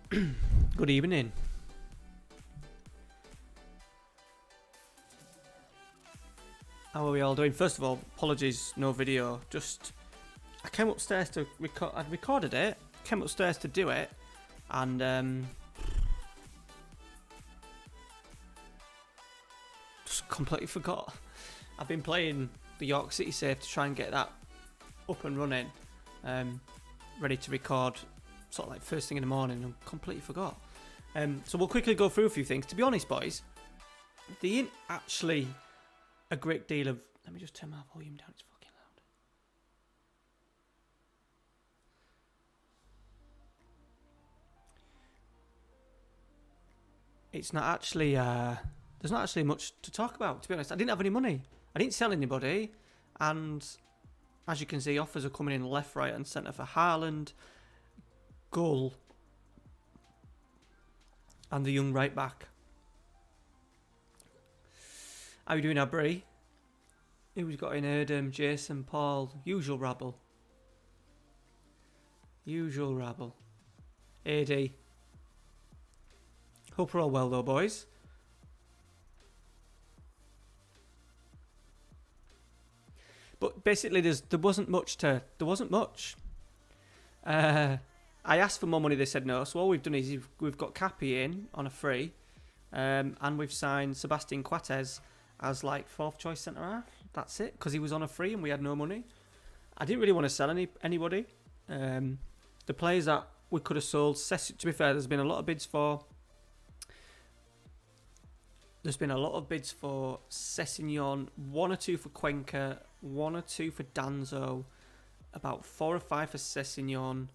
Good evening. How are we all doing? First of all, apologies, no video. Just, I came upstairs to record. I'd recorded it, came upstairs to do it, and just completely forgot. I've been playing the York City save to try and get that up and running, ready to record sort of like first thing in the morning, and completely forgot. So we'll quickly go through a few things. To be honest, boys, there ain't actually a great deal of... Let me just turn my volume down, it's fucking loud. It's not actually... there's not actually much to talk about, to be honest. I didn't have any money. I didn't sell anybody. And as you can see, offers are coming in left, right and centre for Haaland, Gull, and the young right back. How you doing, Abri? Who's got in Erdem, Jason, Paul? Usual rabble. Usual rabble. AD. Hope we're all well though, boys. But basically, there wasn't much. I asked for more money, they said no. So all we've done is we've got Cappy in on a free, and we've signed Sebastian Coates as like fourth choice centre half. That's it, because he was on a free and we had no money. I didn't really want to sell anybody. The players that we could have sold, to be fair, there's been a lot of bids for. There's been a lot of bids for Sessegnon, 1 or 2 for Cuenca, 1 or 2 for Danzo, about 4 or 5 for Sessegnon,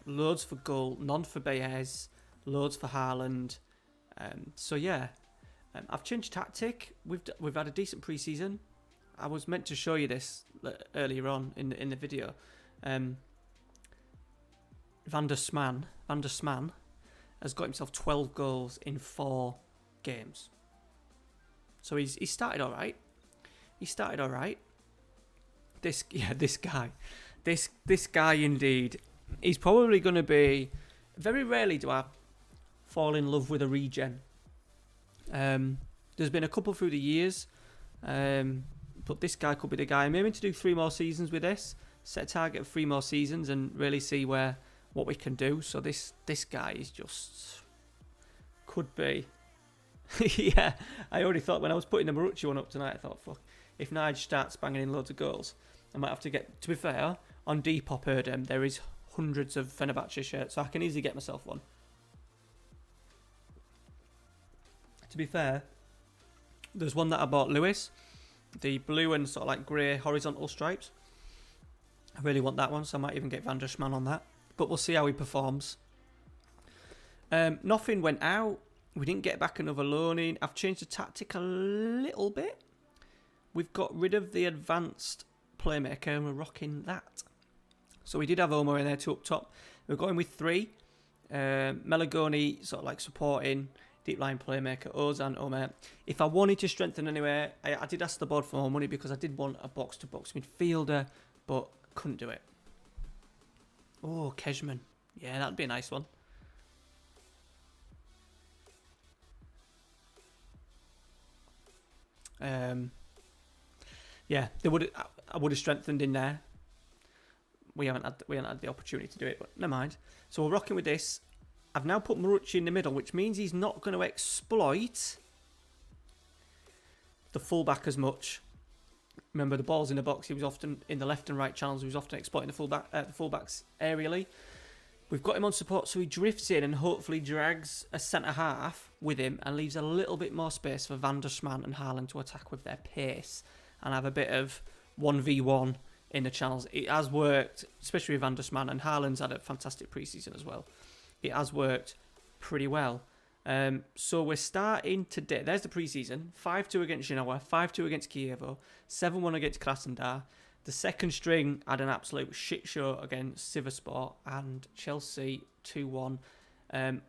loads for Gull, none for Baez, loads for Haaland. So yeah, I've changed tactic. We've had a decent pre-season. I was meant to show you this earlier on in the video. Van der SMAN has got himself 12 goals in 4 games. So he started all right. This guy indeed. He's probably going to be... Very rarely do I fall in love with a regen. There's been a couple through the years, but this guy could be the guy. I'm aiming to do 3 more seasons with this. Set a target of 3 more seasons and really see what we can do. So this guy is just... Could be. Yeah, I already thought when I was putting the Marucci one up tonight, I thought, fuck, if Nige starts banging in loads of goals, I might have to get... To be fair, on Depop Erdem, there is hundreds of Fenerbahce shirts, so I can easily get myself one. To be fair, there's one that I bought Lewis, the blue and sort of like grey horizontal stripes. I really want that one, so I might even get Van der SMAN on that. But we'll see how he performs. Nothing went out. We didn't get back another loan in. I've changed the tactic a little bit. We've got rid of the advanced playmaker and we're rocking that. So we did have Omar in there 2 up top. We're going with 3. Melagoni sort of like supporting, deep line playmaker, Ozan, Omar. If I wanted to strengthen anywhere, I did ask the board for more money because I did want a box-to-box midfielder, but couldn't do it. Oh, Kejman. Yeah, that'd be a nice one. Yeah, I would have strengthened in there. We haven't had the opportunity to do it, but never mind. So we're rocking with this. I've now put Marucci in the middle, which means he's not going to exploit the fullback as much. Remember, the ball's in the box. He was often in the left and right channels. He was often exploiting the fullbacks aerially. We've got him on support, so he drifts in and hopefully drags a centre-half with him and leaves a little bit more space for Van der SMAN and Haaland to attack with their pace and have a bit of 1v1 in the channels. It has worked, especially with Van der SMAN, and Haaland's had a fantastic pre-season as well. It has worked pretty well. So we're starting today. There's the pre-season. 5-2 against Genoa, 5-2 against Chievo, 7-1 against Krasnodar. The second string had an absolute shit show against Sivasspor and Chelsea 2-1.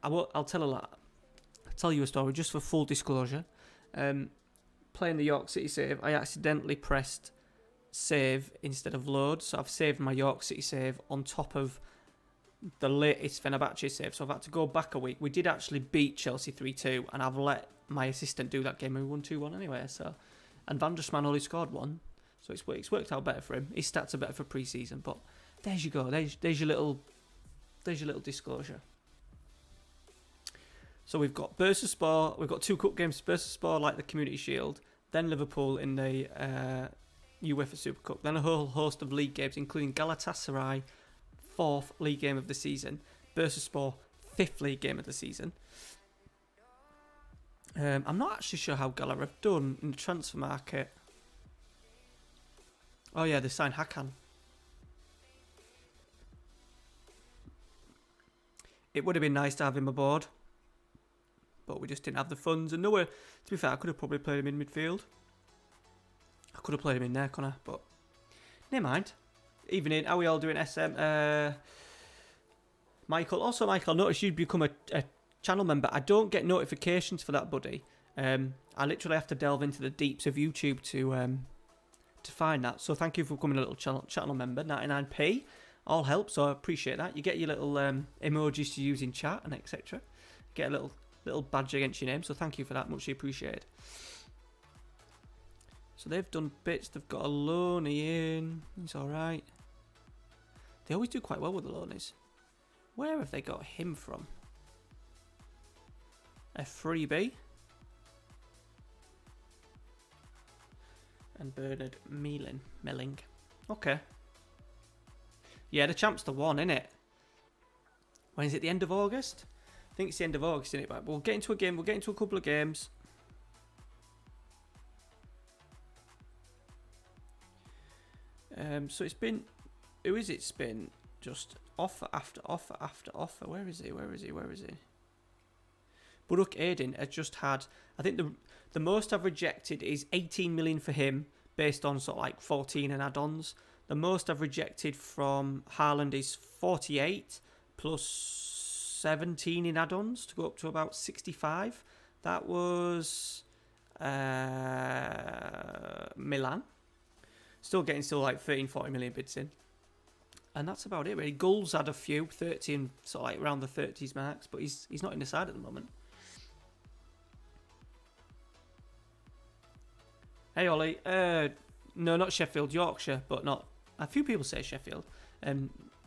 I'll tell you a story just for full disclosure. Playing the York City save, I accidentally pressed save instead of load, so I've saved my York City save on top of the latest Fenerbahce save, so I've had to go back a week. We did actually beat Chelsea 3-2, and I've let my assistant do that game, and we won 2-1 anyway. So, and Van der Sman only scored 1, so it's worked out better for him. His stats are better for pre-season, but there you go. There's your little disclosure. So we've got Bursaspor. We've got 2 cup games. Bursaspor, like the Community Shield, then Liverpool in the UEFA Super Cup, then a whole host of league games, including Galatasaray, 4th league game of the season, Bursaspor, 5th league game of the season. I'm not actually sure how Gala have done in the transfer market. Oh yeah, they signed Hakan. It would have been nice to have him aboard, but we just didn't have the funds. And nowhere, to be fair, I could have probably played him in midfield. I could have played him in there, couldn't I? But never mind. Evening, how are we all doing, SM? Michael, I noticed you'd become a channel member. I don't get notifications for that, buddy. I literally have to delve into the deeps of YouTube to find that. So thank you for becoming a little channel member, 99p. All helps, so I appreciate that. You get your little emojis to use in chat and etc. Get a little badge against your name, so thank you for that, much appreciated. So they've done bits. They've got a loanee in. He's all right. They always do quite well with the loanees. Where have they got him from? A freebie. And Bernard Melling. Okay. Yeah, the champ's the one, innit? When is it? The end of August? I think it's the end of August, isn't it? But we'll get into a game. We'll get into a couple of games. So it's been, who is it? It's been just offer after offer after offer. Where is he? Buruk Aydin has just had, I think the most I've rejected is 18 million for him, based on sort of like 14 and add-ons. The most I've rejected from Haaland is 48 plus 17 in add-ons to go up to about 65. That was Milan. Still getting like 13-14 million bids in. And that's about it really. Gulls had a few, 30 and sort of like around the 30s marks, but he's not in the side at the moment. Hey Ollie, no, not Sheffield, Yorkshire, but not. A few people say Sheffield.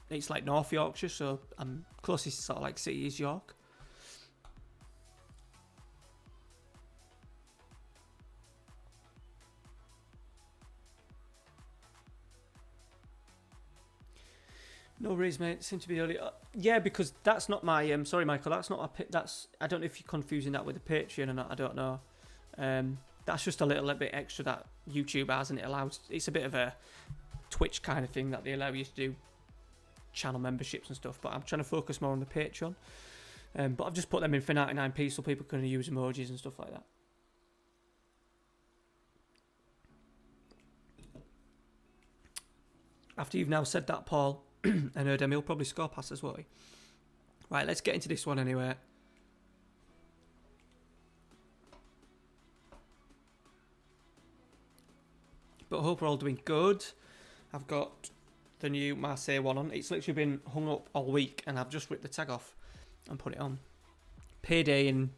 It's like North Yorkshire, so I'm closest sort of like city is York. No worries, mate. Seems to be early. Yeah, because that's not my. Sorry, Michael. That's not my. That's. I don't know if you're confusing that with the Patreon or not. I don't know. That's just a little bit extra that YouTube has, and it allows. It's a bit of a Twitch kind of thing that they allow you to do channel memberships and stuff. But I'm trying to focus more on the Patreon. But I've just put them in for 99p so people can use emojis and stuff like that. After you've now said that, Paul. And Erdem, he'll probably score passes, won't he? Right, let's get into this one anyway. But I hope we're all doing good. I've got the new Marseille one on. It's literally been hung up all week, and I've just ripped the tag off and put it on. Payday in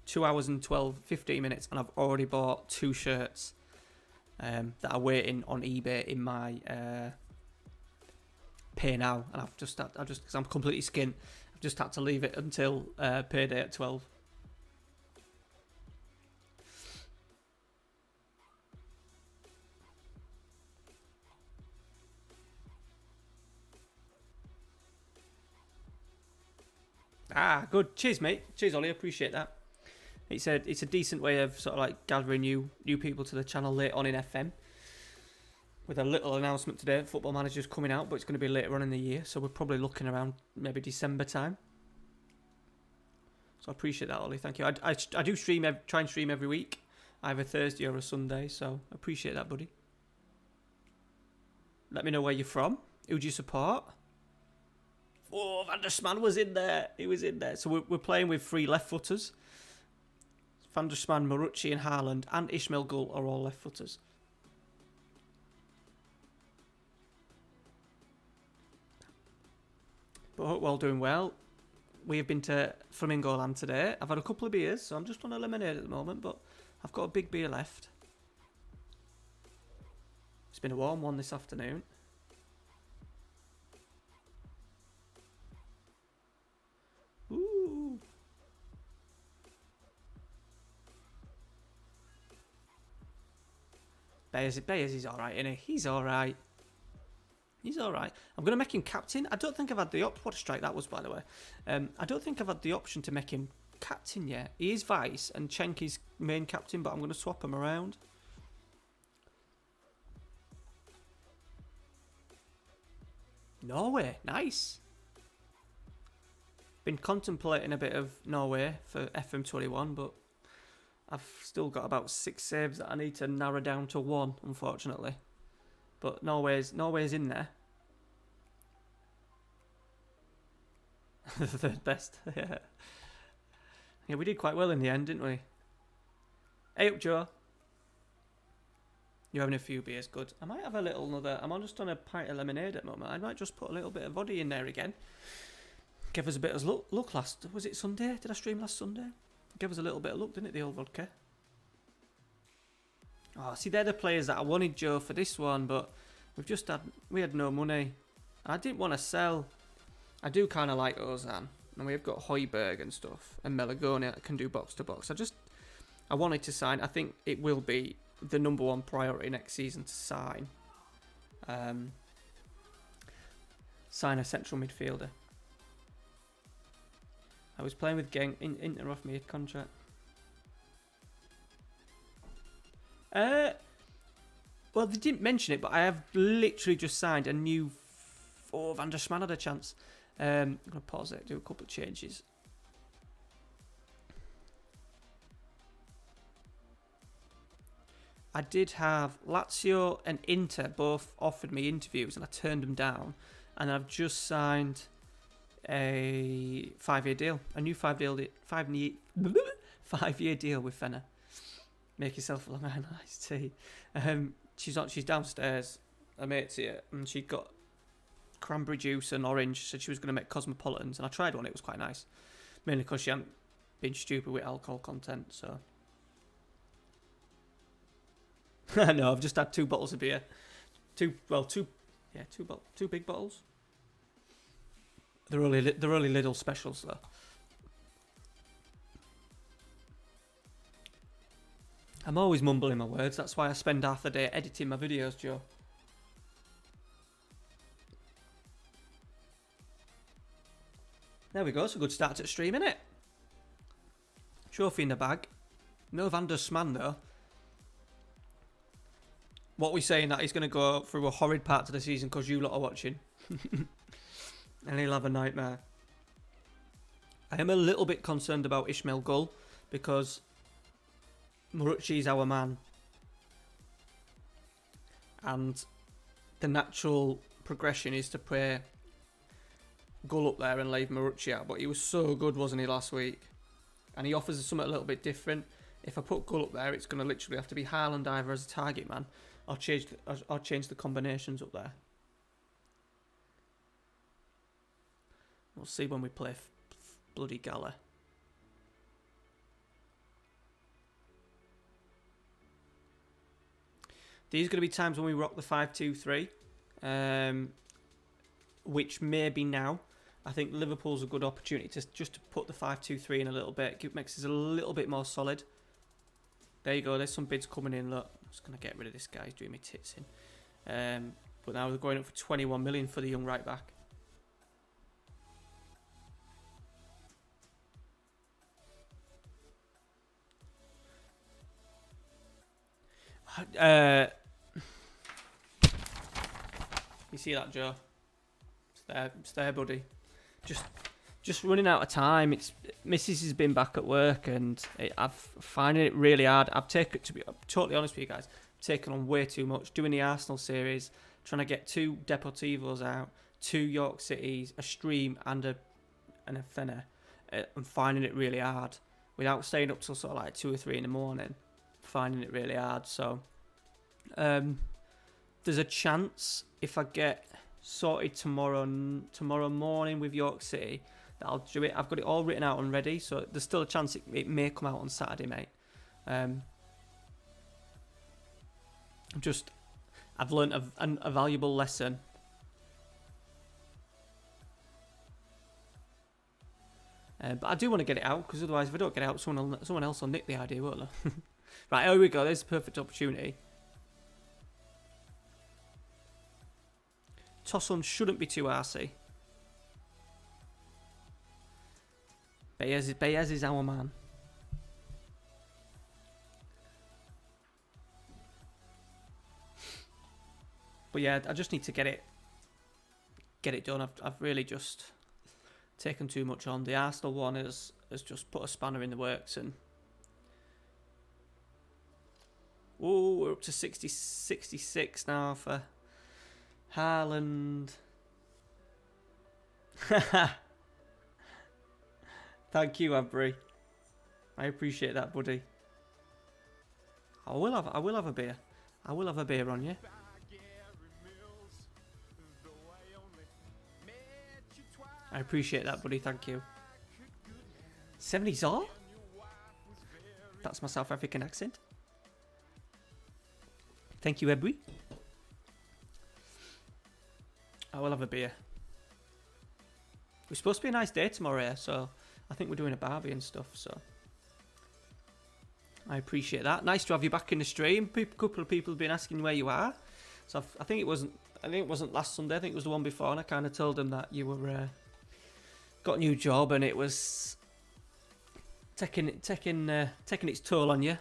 2 hours and 15 minutes, and I've already bought 2 shirts that are waiting on eBay in my... pay now, and I've just because I'm completely skint, I've just had to leave it until payday at 12. Good. Cheers, mate. Cheers, Ollie. Appreciate that. It's a decent way of sort of like gathering new people to the channel late on in FM. With a little announcement today, Football Manager's coming out, but it's going to be later on in the year, so we're probably looking around maybe December time. So I appreciate that, Ollie. Thank you. I do stream, try and stream every week, either Thursday or a Sunday, so I appreciate that, buddy. Let me know where you're from. Who do you support? Oh, Van der Sman was in there. He was in there. So we're playing with 3 left footers. Van der Sman, Marucci and Haaland and Ishmael Gull are all left footers. But hope we're all doing well. We have been to Flamingo Land today. I've had a couple of beers, so I'm just on a lemonade at the moment, but I've got a big beer left. It's been a warm one this afternoon. Ooh. Bayers is alright, isn't he? He's alright. He's alright. I'm going to make him captain. I don't think I've had the option. What a strike that was, by the way. I don't think I've had the option to make him captain yet. He is vice and Cenk is main captain, but I'm going to swap him around. Norway. Nice. Been contemplating a bit of Norway for FM21, but I've still got about 6 saves that I need to narrow down to 1, unfortunately. But Norway's in there. The third best. Yeah. Yeah, we did quite well in the end, didn't we? Hey up, Joe. You're having a few beers, good. I might have a little another. I'm just on a pint of lemonade at the moment. I might just put a little bit of body in there again. Give us a bit of look last. Was it Sunday? Did I stream last Sunday? Give us a little bit of luck, didn't it, the old vodka? Oh, see, they're the players that I wanted, Joe, for this one, but we had no money. I didn't want to sell. I do kind of like Ozan, and we've got Højbjerg and stuff, and Melagoni that can do box to box. I wanted to sign. I think it will be the #1 priority next season to sign. Sign a central midfielder. I was playing with Genk. Inter off me a contract. Well, they didn't mention it, but I have literally just signed a new... Oh, Van der Sman had a chance. I'm going to pause it, do a couple of changes. I did have Lazio and Inter both offered me interviews, and I turned them down. And I've just signed a 5-year deal. A new 5-year deal with Fener. Make yourself a Long Island iced tea. She's downstairs. Her mate's here, and she got cranberry juice and orange. Said she was going to make cosmopolitans, and I tried one. It was quite nice, mainly because she hadn't been stupid with alcohol content. So, no, I've just had 2 bottles of beer. Two big bottles. They're only little specials though. I'm always mumbling my words. That's why I spend half the day editing my videos, Joe. There we go. It's a good start to the stream, innit? Trophy in the bag. No Van der Sman, though. What we saying that he's going to go through a horrid part to the season because you lot are watching. And he'll have a nightmare. I am a little bit concerned about Ismail Gull because Marucci's our man. And the natural progression is to play Gull up there and leave Marucci out. But he was so good, wasn't he, last week? And he offers something a little bit different. If I put Gull up there, it's going to literally have to be Haaland either as a target man or change the combinations up there. We'll see when we play bloody Gala. These are going to be times when we rock the 5-2-3, which may be now. I think Liverpool's a good opportunity to just to put the 5-2-3 in a little bit. It makes us a little bit more solid. There you go. There's some bids coming in. Look, I'm just going to get rid of this guy. He's doing me tits in. But now they're going up for 21 million for the young right back. You see that, Joe? It's there, buddy. Just running out of time. Mrs. has been back at work, and I've finding it really hard. To be totally honest with you guys, I've taken on way too much. Doing the Arsenal series, trying to get 2 Deportivos out, 2 York Cities, a stream, and a Fener. I'm finding it really hard without staying up till sort of like 2 or 3 in the morning. Finding it really hard. So, there's a chance if I get sorted tomorrow morning with York City. I'll do it. I've got it all written out and ready, so there's still a chance it may come out on Saturday, mate. I've learned a valuable lesson. But I do want to get it out, because otherwise if I don't get it out, someone else will nick the idea, won't they? Right, here we go. There's a perfect opportunity. Tosun shouldn't be too arsey. Baez is our man. But yeah, I just need to get it done. I've really just taken too much on. The Arsenal one has just put a spanner in the works, and we're up to 66 now for Haaland. Thank you, Abri. I appreciate that, buddy. I will have a beer. I will have a beer on you. I appreciate that, buddy. Thank you. 70s all? That's my South African accent. Thank you, Ebri. I will have a beer. It's supposed to be a nice day tomorrow, so I think we're doing a barbie and stuff, so I appreciate that. Nice to have you back in the stream. A couple of people have been asking where you are. So I think it wasn't last Sunday. I think it was the one before, and I kind of told them that you were got a new job and it was taking its toll on you.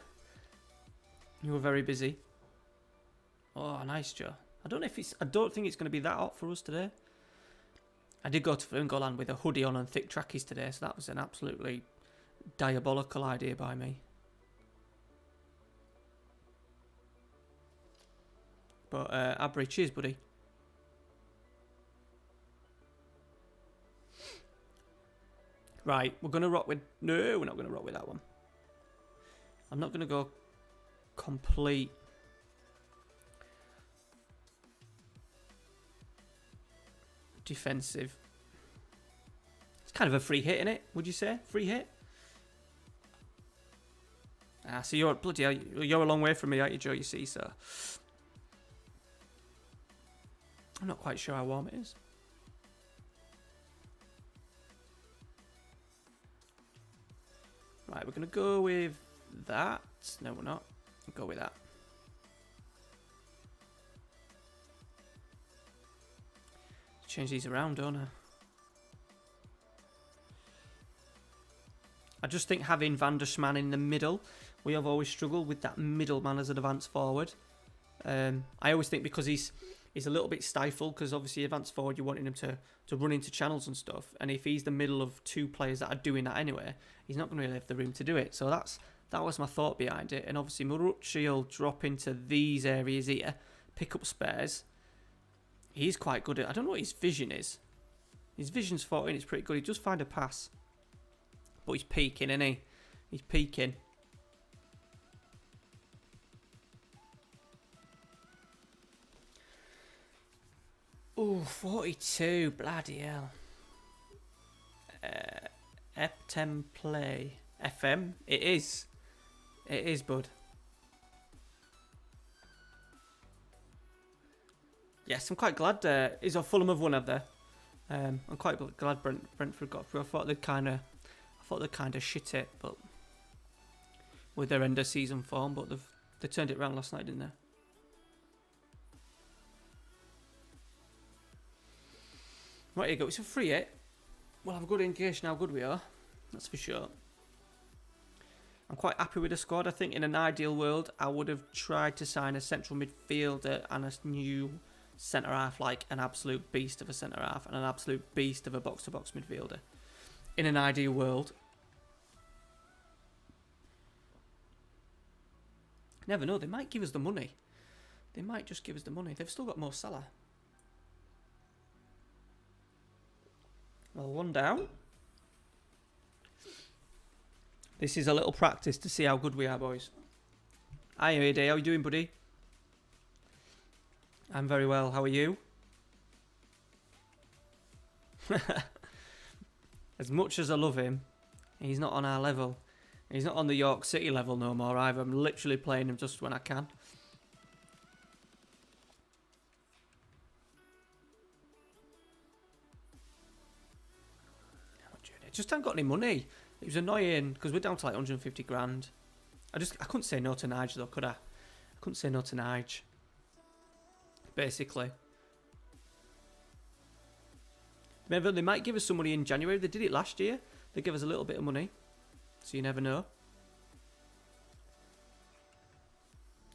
You were very busy. Oh, nice, Joe. I don't think it's going to be that hot for us today. I did go to Ferngoland with a hoodie on and thick trackies today, so that was an absolutely diabolical idea by me. But Abri, cheers, buddy. Right, we're going to rock with... No, we're not going to rock with that one. I'm not going to go complete... defensive. It's kind of a free hit, isn't it? Would you say? Free hit? Ah, so you're a long way from me, aren't you, Joe? You see, so... I'm not quite sure how warm it is. Right, we're going to go with that. No, we're not. We'll go with that. Change these around, don't I? I just think having Van der Schman in the middle, we have always struggled with that middle man as an advance forward. I always think because he's a little bit stifled, because obviously advance forward you're wanting him to run into channels and stuff, and if he's the middle of two players that are doing that anyway, he's not going to really have the room to do it. So that was my thought behind it. And obviously Marucci will drop into these areas here, pick up spares. He's quite good at... I don't know what his vision is. His vision's 14, it's pretty good. He does find a pass. But he's peaking, isn't he? He's peaking. Ooh, 42. Bloody hell. FM play. FM? It is. It is, bud. Yes, I'm quite glad. Is a Fulham have won, have they? I'm quite glad Brentford got through. I thought they'd kind of shit it, but with their end of season form, but they turned it around last night, didn't they? Right, here you go. It's a free hit. We'll have a good indication how good we are. That's for sure. I'm quite happy with the squad. I think in an ideal world, I would have tried to sign a central midfielder and a new centre-half, like an absolute beast of a centre-half and an absolute beast of a box-to-box midfielder. In an ideal world. Never know, they might give us the money. They might just give us the money. They've still got Mo Salah. Well, one down. This is a little practice to see how good we are, boys. Hi, AD. How are you doing, buddy? I'm very well. How are you? As much as I love him, he's not on our level. He's not on the York City level no more either. I'm literally playing him just when I can. Just haven't got any money. It was annoying because we're down to like 150 grand. I couldn't say no to Nige though, could I? I couldn't say no to Nige. Basically. Maybe they might give us some money in January. They did it last year. They give us a little bit of money. So you never know.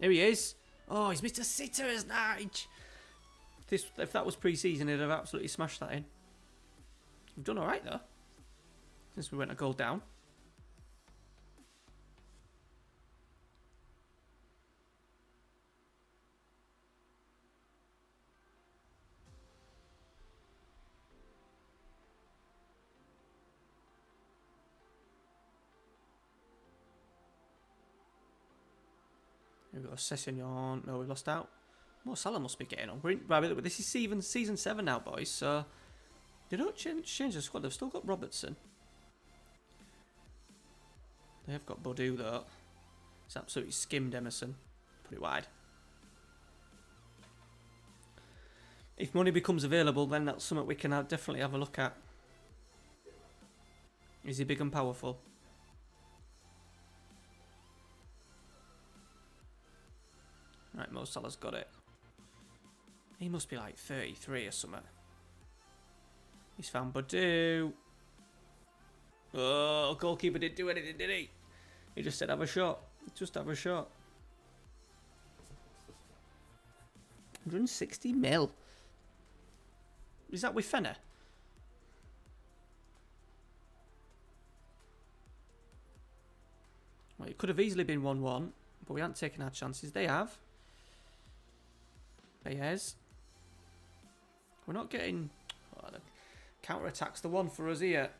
Here he is. Oh, he's Mr. Sitters, Nige. If that was pre-season, he'd have absolutely smashed that in. We've done alright though. Since we went a goal down. We've got a Sessegnon. No, we lost out. Mo Salah must be getting on. Right, this is season 7 now, boys. So they don't change the squad. They've still got Robertson. They have got Bodu though. It's absolutely skimmed Emerson. Put it wide. If money becomes available, then that's something we can definitely have a look at. Is he big and powerful? Right, Mo Salah's got it. He must be like 33 or something. He's found Bodu. Oh, goalkeeper didn't do anything, did he? He just said have a shot. Just have a shot. 160 mil. Is that with Fener? Well, it could have easily been 1-1, but we haven't taken our chances. They have. Baez. We're not getting... Oh, the counter-attack's the one for us here.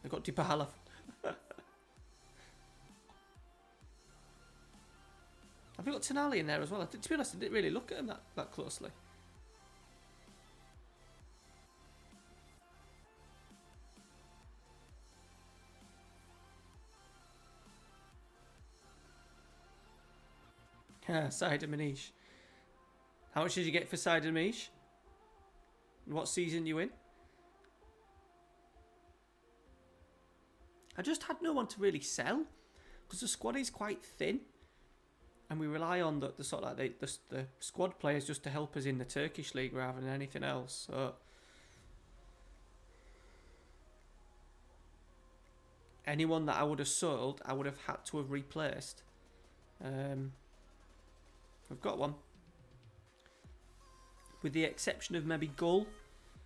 They've got Dybala. Have we got Tonali in there as well? To be honest, I didn't really look at him that closely. Saïd Manish. How much did you get for Saïd Manish? What season you in? I just had no one to really sell because the squad is quite thin, and we rely on the sort of like the squad players just to help us in the Turkish league rather than anything else. So anyone that I would have sold, I would have had to have replaced. We've got one. With the exception of maybe Gull,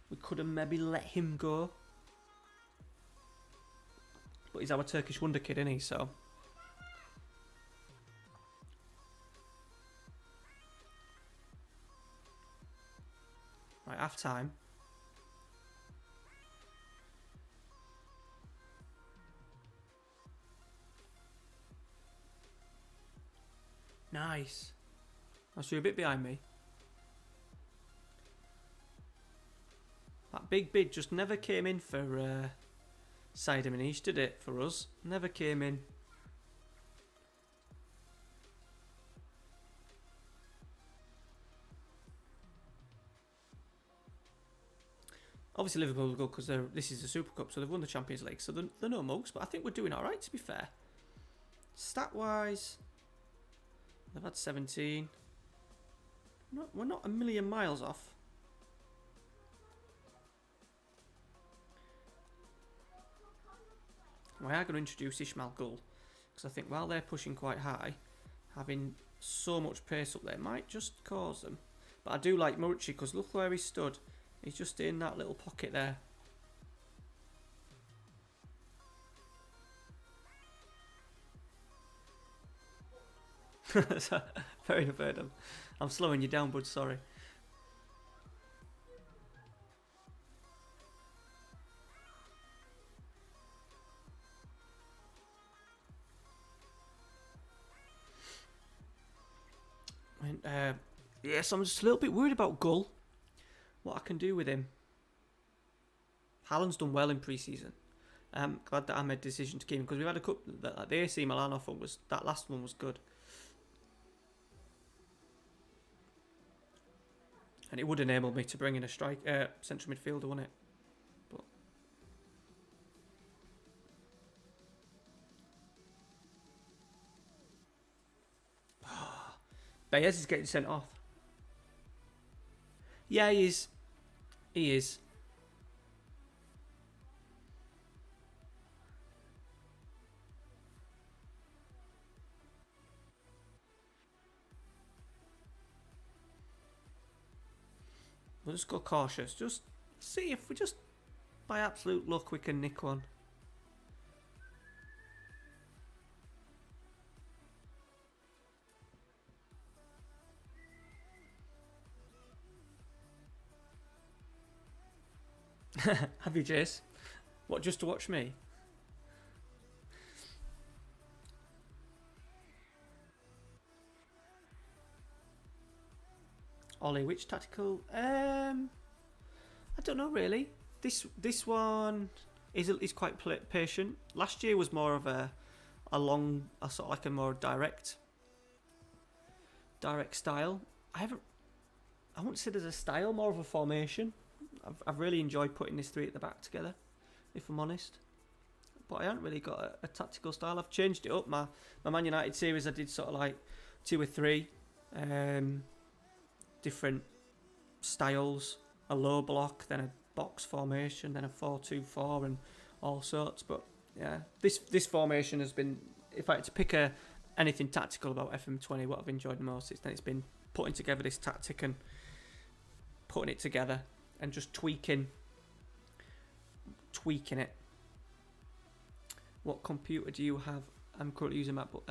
we could have maybe let him go. But he's our Turkish wonder kid, isn't he? So. Right, half time. Nice. I see you a bit behind me. That big bid just never came in for Saïd Manish, did it, for us? Never came in. Obviously Liverpool will go because this is the Super Cup, so they've won the Champions League, so they're no mugs, but I think we're doing alright, to be fair. Stat-wise, they've had 17. We're not a million miles off. We are going to introduce Ismail Gull, because I think while they're pushing quite high, having so much pace up there might just cause them. But I do like Murici, because look where he stood. He's just in that little pocket there. Fair enough, Adam. I'm slowing you down, bud, sorry. Yes, I'm just a little bit worried about Gull. what I can do with him. Haaland's done well in pre-season. I'm glad that I made the decision to keep him because we've had a couple. Like the AC Milan offer was that last one was good, and it would enable me to bring in a central midfielder, wouldn't it? But Baez is getting sent off. Yeah, he is. He is. We'll just go cautious. Just see if we just, by absolute luck, we can nick one. Have you, Jace? What, just to watch me? Ollie, which tactical? I don't know really. This one is quite patient. Last year was more of a sort of like a more direct style. I wouldn't say there's a style, more of a formation. I've really enjoyed putting this three at the back together, if I'm honest. But I haven't really got a tactical style. I've changed it up. My Man United series, I did sort of like 2 or 3 different styles. A low block, then a box formation, then a 4-2-4 and all sorts. But yeah, this formation has been, if I had to pick anything tactical about FM20, what I've enjoyed the most, it's been putting together this tactic and putting it together and just tweaking it. What computer do you have? I'm currently using MacBook.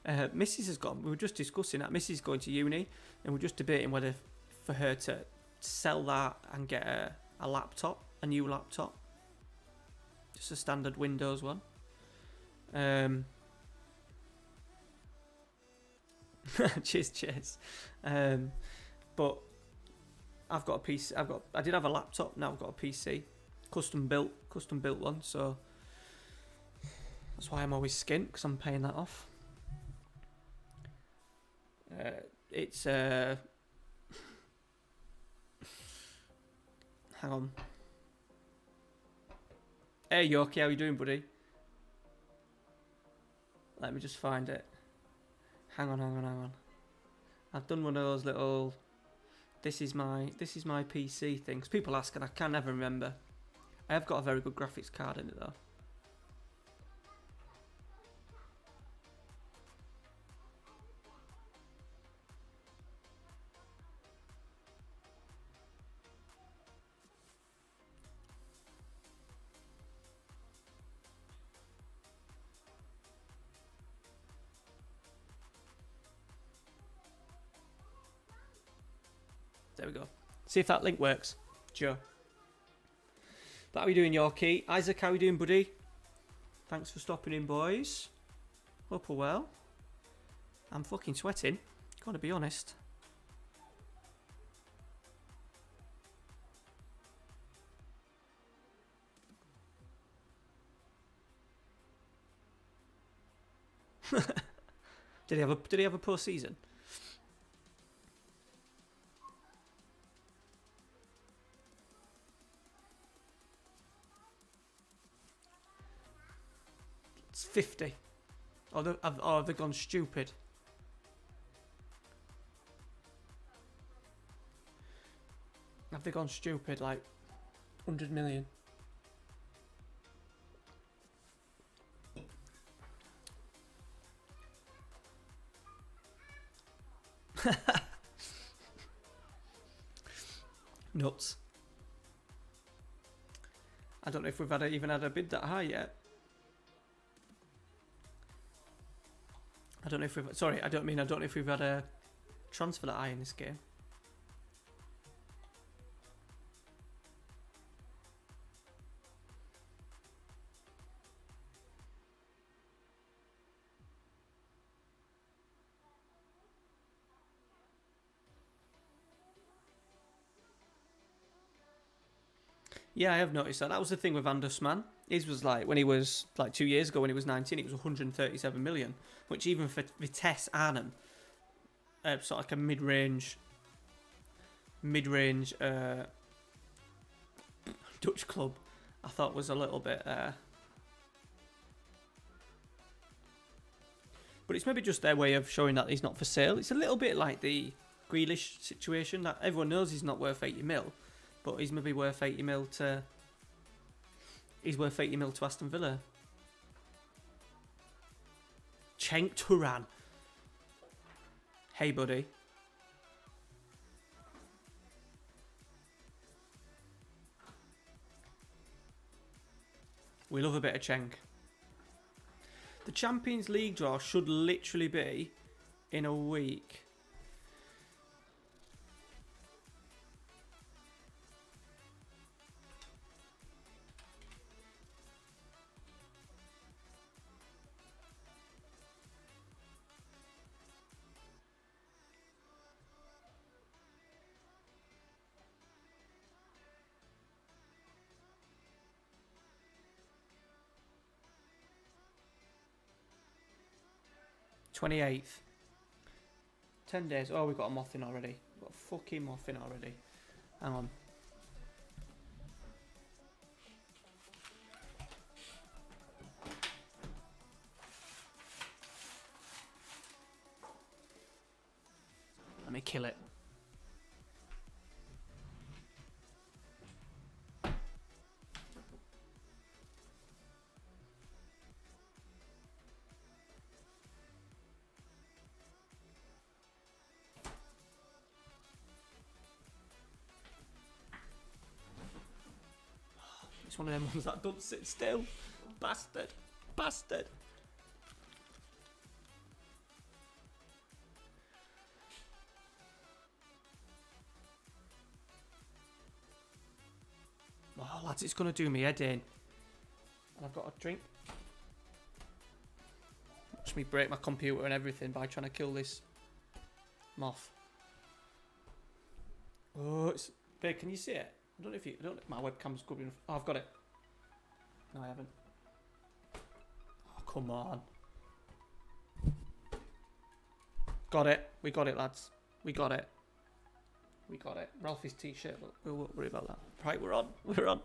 Mrs. has gone. We were just discussing that. Mrs. is going to uni, and we're just debating whether for her to sell that and get a laptop, a new laptop, just a standard Windows one. Cheers. But I've got a PC. I did have a laptop. Now I've got a PC, custom built one. So that's why I'm always skint, because I'm paying that off. It's hang on. Hey Yorkie, how you doing, buddy? Let me just find it. Hang on. I've done one of those little this is my PC things. People ask and I can never remember. I have got a very good graphics card in it though. There we go. See if that link works. Sure. But how are you doing, Yorkie? Isaac, how are you doing, buddy? Thanks for stopping in, boys. Hope we're well. I'm fucking sweating. Gotta be honest. Did he have a post season? It's 50. Or have they gone stupid? Have they gone stupid, like 100 million? Nuts. I don't know if we've even had a bid that high yet. I don't know if we've had a transfer that high in this game. Yeah, I have noticed that. That was the thing with DUTCHMAN. His was like, when he was, like 2 years ago when he was 19, it was 137 million, which even for Vitesse Arnhem, sort of like a mid-range Dutch club, I thought was a little bit... But it's maybe just their way of showing that he's not for sale. It's a little bit like the Grealish situation, that everyone knows he's not worth 80 mil, but he's maybe worth 80 mil to... He's worth 80 mil to Aston Villa. Cenk Turan. Hey, buddy. We love a bit of Cenk. The Champions League draw should literally be in a week. $28th. 10 days. Oh, we've got a moth in already. We've got a fucking moth in already. Hang on. Let me kill it. It's one of them ones that don't sit still. Bastard. Bastard. Oh, lads, it's going to do me head in. And I've got a drink. Watch me break my computer and everything by trying to kill this moth. Oh, it's... Babe, can you see it? I don't know if you... I don't know if my webcam's good enough. Oh, I've got it. No, I haven't. Oh, come on. Got it. We got it, lads. We got it. We got it. Ralphie's t-shirt, but we won't worry about that. Right, we're on. We're on.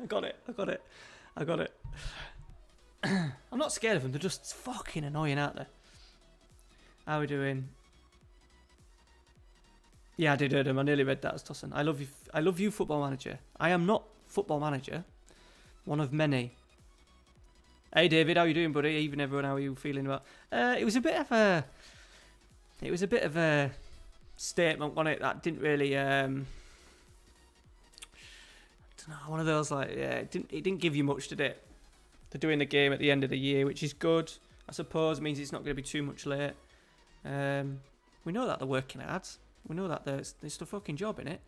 I got it. I got it. I got it. I'm not scared of them. They're just fucking annoying, aren't they? How are we doing? Yeah, I did hear them. I nearly read that as Tossin. I love you. I love you, Football Manager. I am not Football Manager. One of many. Hey, David, how you doing, buddy? Even everyone, how are you feeling about? It was a bit of a. It was a bit of a statement on it that didn't really. I don't know. One of those like, yeah, it didn't give you much, did it? They're doing the game at the end of the year, which is good. I suppose it means it's not going to be too much late. We know that they're working hard. We know that there's a fucking job in it.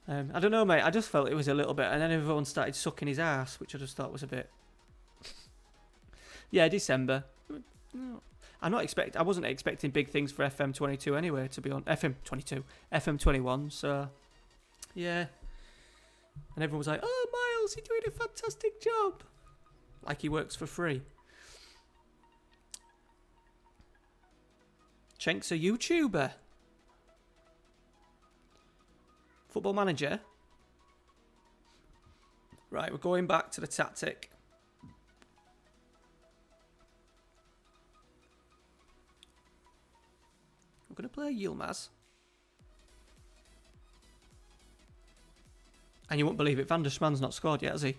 I don't know, mate. I just felt it was a little bit, and then everyone started sucking his ass, which I just thought was a bit. Yeah, December. No. I wasn't expecting big things for FM22 anyway. To be on FM22, FM21. So, yeah. And everyone was like, "Oh, Miles, you're doing a fantastic job." Like he works for free. Cenk's a YouTuber. Football Manager. Right, we're going back to the tactic. We're going to play Yilmaz. And you won't believe it, Van der Schman's not scored yet, has he?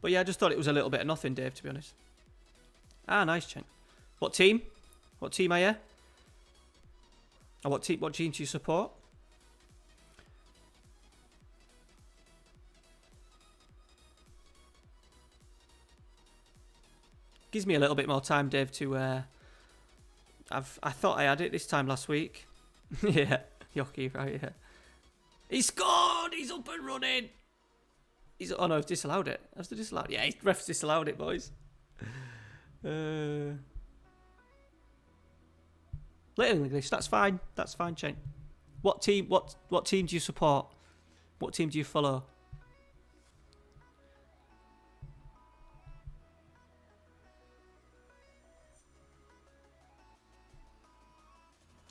But yeah, I just thought it was a little bit of nothing, Dave, to be honest. Ah, nice, Cenk. What team? What team are you? And what team do you support? Gives me a little bit more time, Dave, to I thought I had it this time last week. Yeah, Yoki, right, yeah. He scored! He's up and running! Oh no, he's disallowed it. Has they disallowed it? Yeah, ref's disallowed it, boys. Little English, that's fine. That's fine, Cenk. What team? What team do you support? What team do you follow?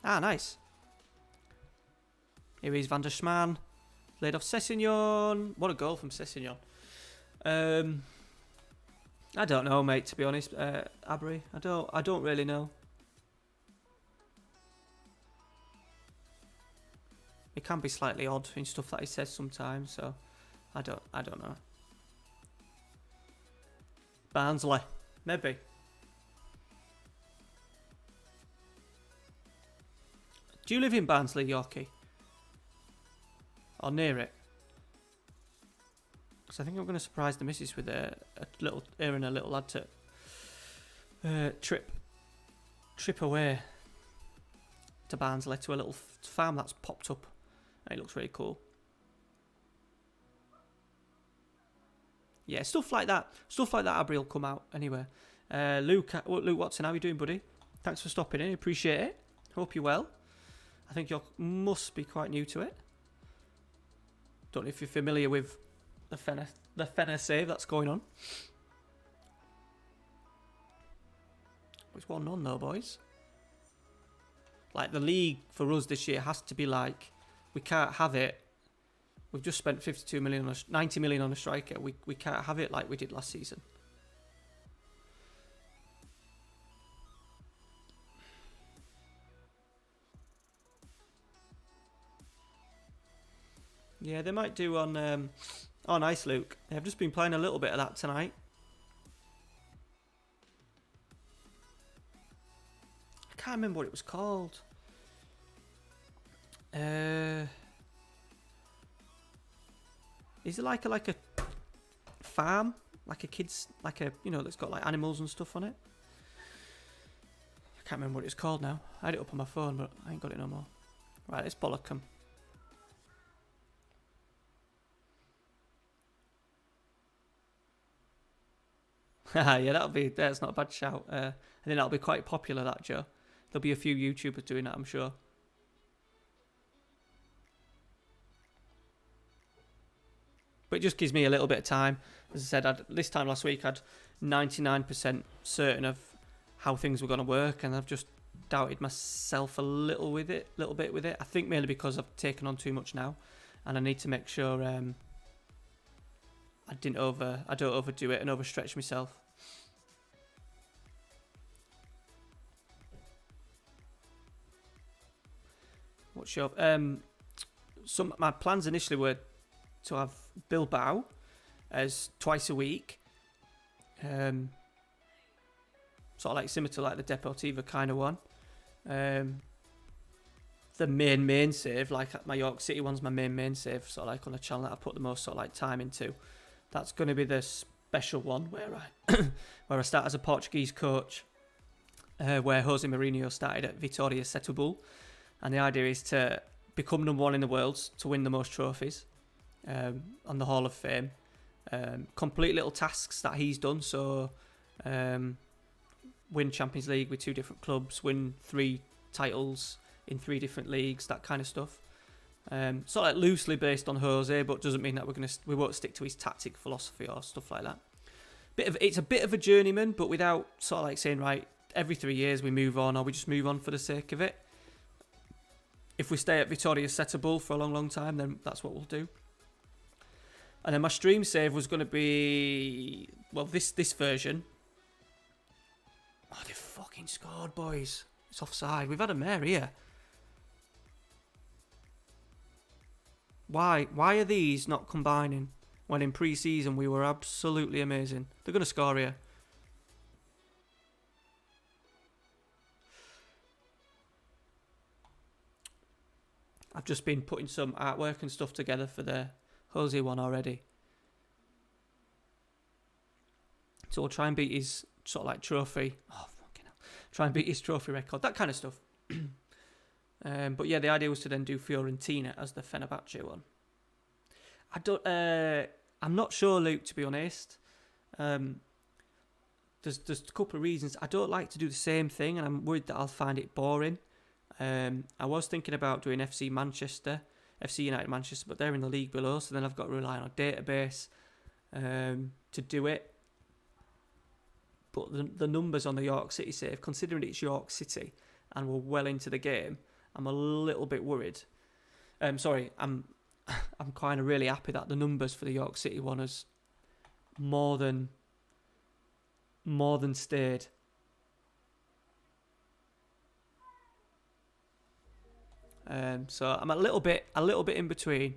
Ah, nice. Here is DUTCHMAN. Laid off Sessegnon. What a goal from Sessegnon. I don't know, mate, to be honest. Abri, I don't really know. It can be slightly odd in stuff that he says sometimes, so I don't know. Barnsley, maybe. Do you live in Barnsley, Yorkie? Or near it? Because I think I'm going to surprise the missus with a little, her and a little lad to trip away to Barnsley to a little farm that's popped up. And it looks really cool. Yeah, stuff like that. Stuff like that, Abri, will come out anyway. Luke Watson, how are you doing, buddy? Thanks for stopping in. Appreciate it. Hope you're well. I think you must be quite new to it. Don't know if you're familiar with the Fener save that's going on. It's 1-1 though, boys. Like, the league for us this year has to be like, we can't have it. We've just spent 52 million, 90 million on a striker. We can't have it like we did last season. Yeah, they might do on... oh, nice, Luke. I've just been playing a little bit of that tonight. I can't remember what it was called. Is it like a farm? Like a kid's... Like a... You know, that's got like animals and stuff on it? I can't remember what it's called now. I had it up on my phone, but I ain't got it no more. Right, let's bollock them. Yeah, that's not a bad shout. I think that'll be quite popular, that, Joe. There'll be a few YouTubers doing that, I'm sure. But it just gives me a little bit of time. As I said, this time last week, I'd 99% certain of how things were going to work, and I've just doubted myself a little bit with it. I think mainly because I've taken on too much now, and I need to make sure I don't overdo it and overstretch myself. What's your my plans initially were to have Bilbao as twice a week, sort of like similar to like the Deportiva kind of one. The main save, like my York City one's my main save, sort of like on a channel that I put the most sort of like time into. That's going to be the special one where I start as a Portuguese coach, where Jose Mourinho started at Vitória Setúbal, and the idea is to become number one in the world, to win the most trophies on the Hall of Fame. Complete little tasks that he's done, so win Champions League with 2 different clubs, win 3 titles in 3 different leagues, that kind of stuff. Sort of like loosely based on Jose, but doesn't mean that we won't stick to his tactic philosophy or stuff like that. It's a bit of a journeyman, but without sort of like saying, right, every 3 years we move on, or we just move on for the sake of it. If we stay at Vitória Setúbal for a long time, then that's what we'll do. And then my stream save was going to be, well, this version. Oh, they fucking scored, boys. It's offside. We've had a mare here. Why are these not combining when in pre-season we were absolutely amazing? They're going to score here. I've just been putting some artwork and stuff together for the Jose one already. So we'll try and beat his sort of like trophy. Oh, fucking hell. Try and beat his trophy record. That kind of stuff. But yeah, the idea was to then do Fiorentina as the Fenerbahce one. I'm not sure, Luke, to be honest. There's a couple of reasons. I don't like to do the same thing, and I'm worried that I'll find it boring. I was thinking about doing FC United Manchester, but they're in the league below, so then I've got to rely on a database to do it. But the numbers on the York City save, considering it's York City and we're well into the game, I'm a little bit worried. I'm kind of really happy that the numbers for the York City one has more than stayed. So I'm a little bit in between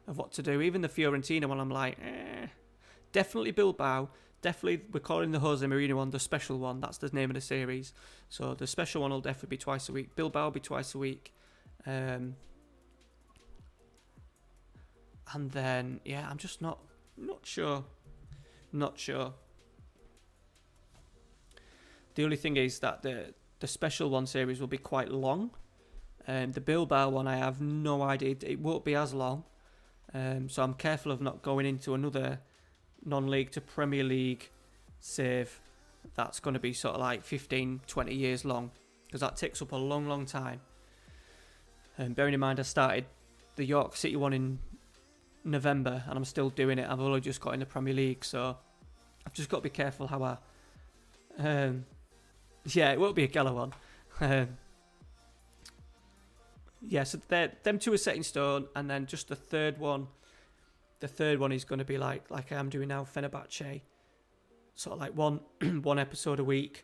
of what to do. Even the Fiorentina one, I'm like, definitely Bilbao. Definitely, we're calling the Jose Mourinho one the special one. That's the name of the series. So the special one will definitely be twice a week. Bilbao will be twice a week. And then, yeah, I'm just not sure. Not sure. The only thing is that the special one series will be quite long. The Bilbao one, I have no idea. It won't be as long. So I'm careful of not going into another non-league to Premier League save that's going to be sort of like 15, 20 years long, because that takes up a long, long time. And bearing in mind, I started the York City one in November and I'm still doing it. I've only just got in the Premier League, so I've just got to be careful how I... yeah, it won't be a Geller one. Yeah, so them two are set in stone, and then just the third one is going to be like I am doing now, Fenerbahce, sort of like one episode a week,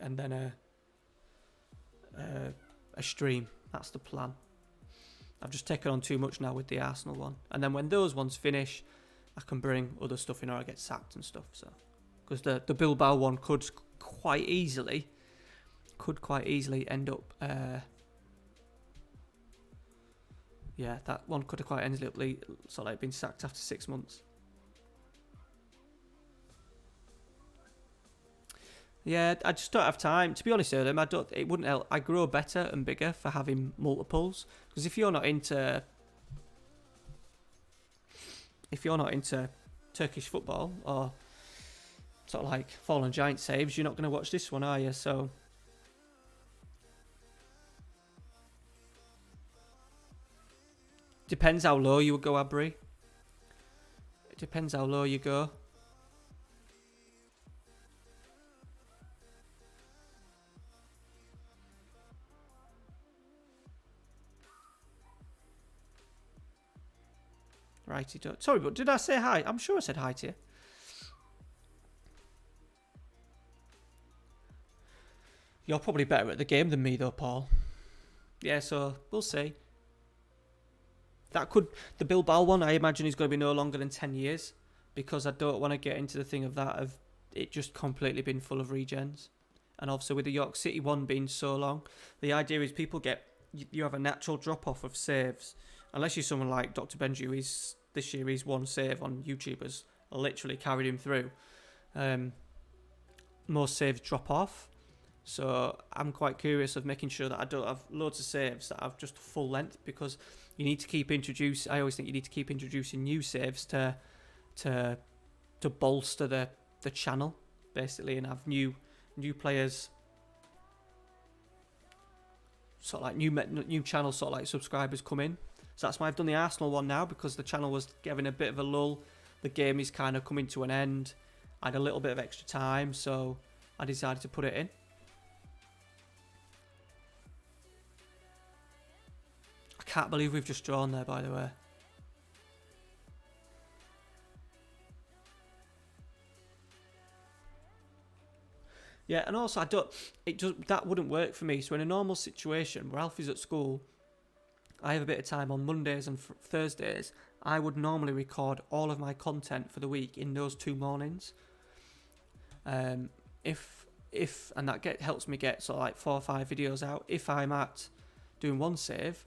and then a stream. That's the plan. I've just taken on too much now with the Arsenal one, and then when those ones finish, I can bring other stuff in, or I get sacked and stuff. So, because the Bilbao one could quite easily end up. Yeah, that one could have quite ended up sort of like being sacked after 6 months. Yeah, I just don't have time. To be honest with them, it wouldn't help. I grow better and bigger for having multiples. Because if you're not into Turkish football or sort of like Fallen Giant saves, you're not going to watch this one, are you? So depends how low you would go, Abri. It depends how low you go. Righty, sorry, but did I say hi? I'm sure I said hi to you. You're probably better at the game than me, though, Paul. Yeah, so we'll see. The Bilbao one, I imagine, is going to be no longer than 10 years, because I don't want to get into the thing of it just completely been full of regens. And also with the York City one being so long, the idea is you have a natural drop-off of saves. Unless you're someone like Dr. Benju, this year he's one save on YouTubers, literally carried him through. Most saves drop off. So I'm quite curious of making sure that I don't have loads of saves that have just full length, because you need to keep introducing. I always think you need to keep introducing new saves to bolster the channel, basically, and have new players, sort of like new channel sort of like subscribers come in. So that's why I've done the Arsenal one now, because the channel was getting a bit of a lull. The game is kind of coming to an end. I had a little bit of extra time, so I decided to put it in. I can't believe we've just drawn there, by the way. Yeah, and also that wouldn't work for me. So in a normal situation where Alfie's at school, I have a bit of time on Mondays and Thursdays, I would normally record all of my content for the week in those 2 mornings. If and that helps me get sort of like 4 or 5 videos out. If I'm at doing one save,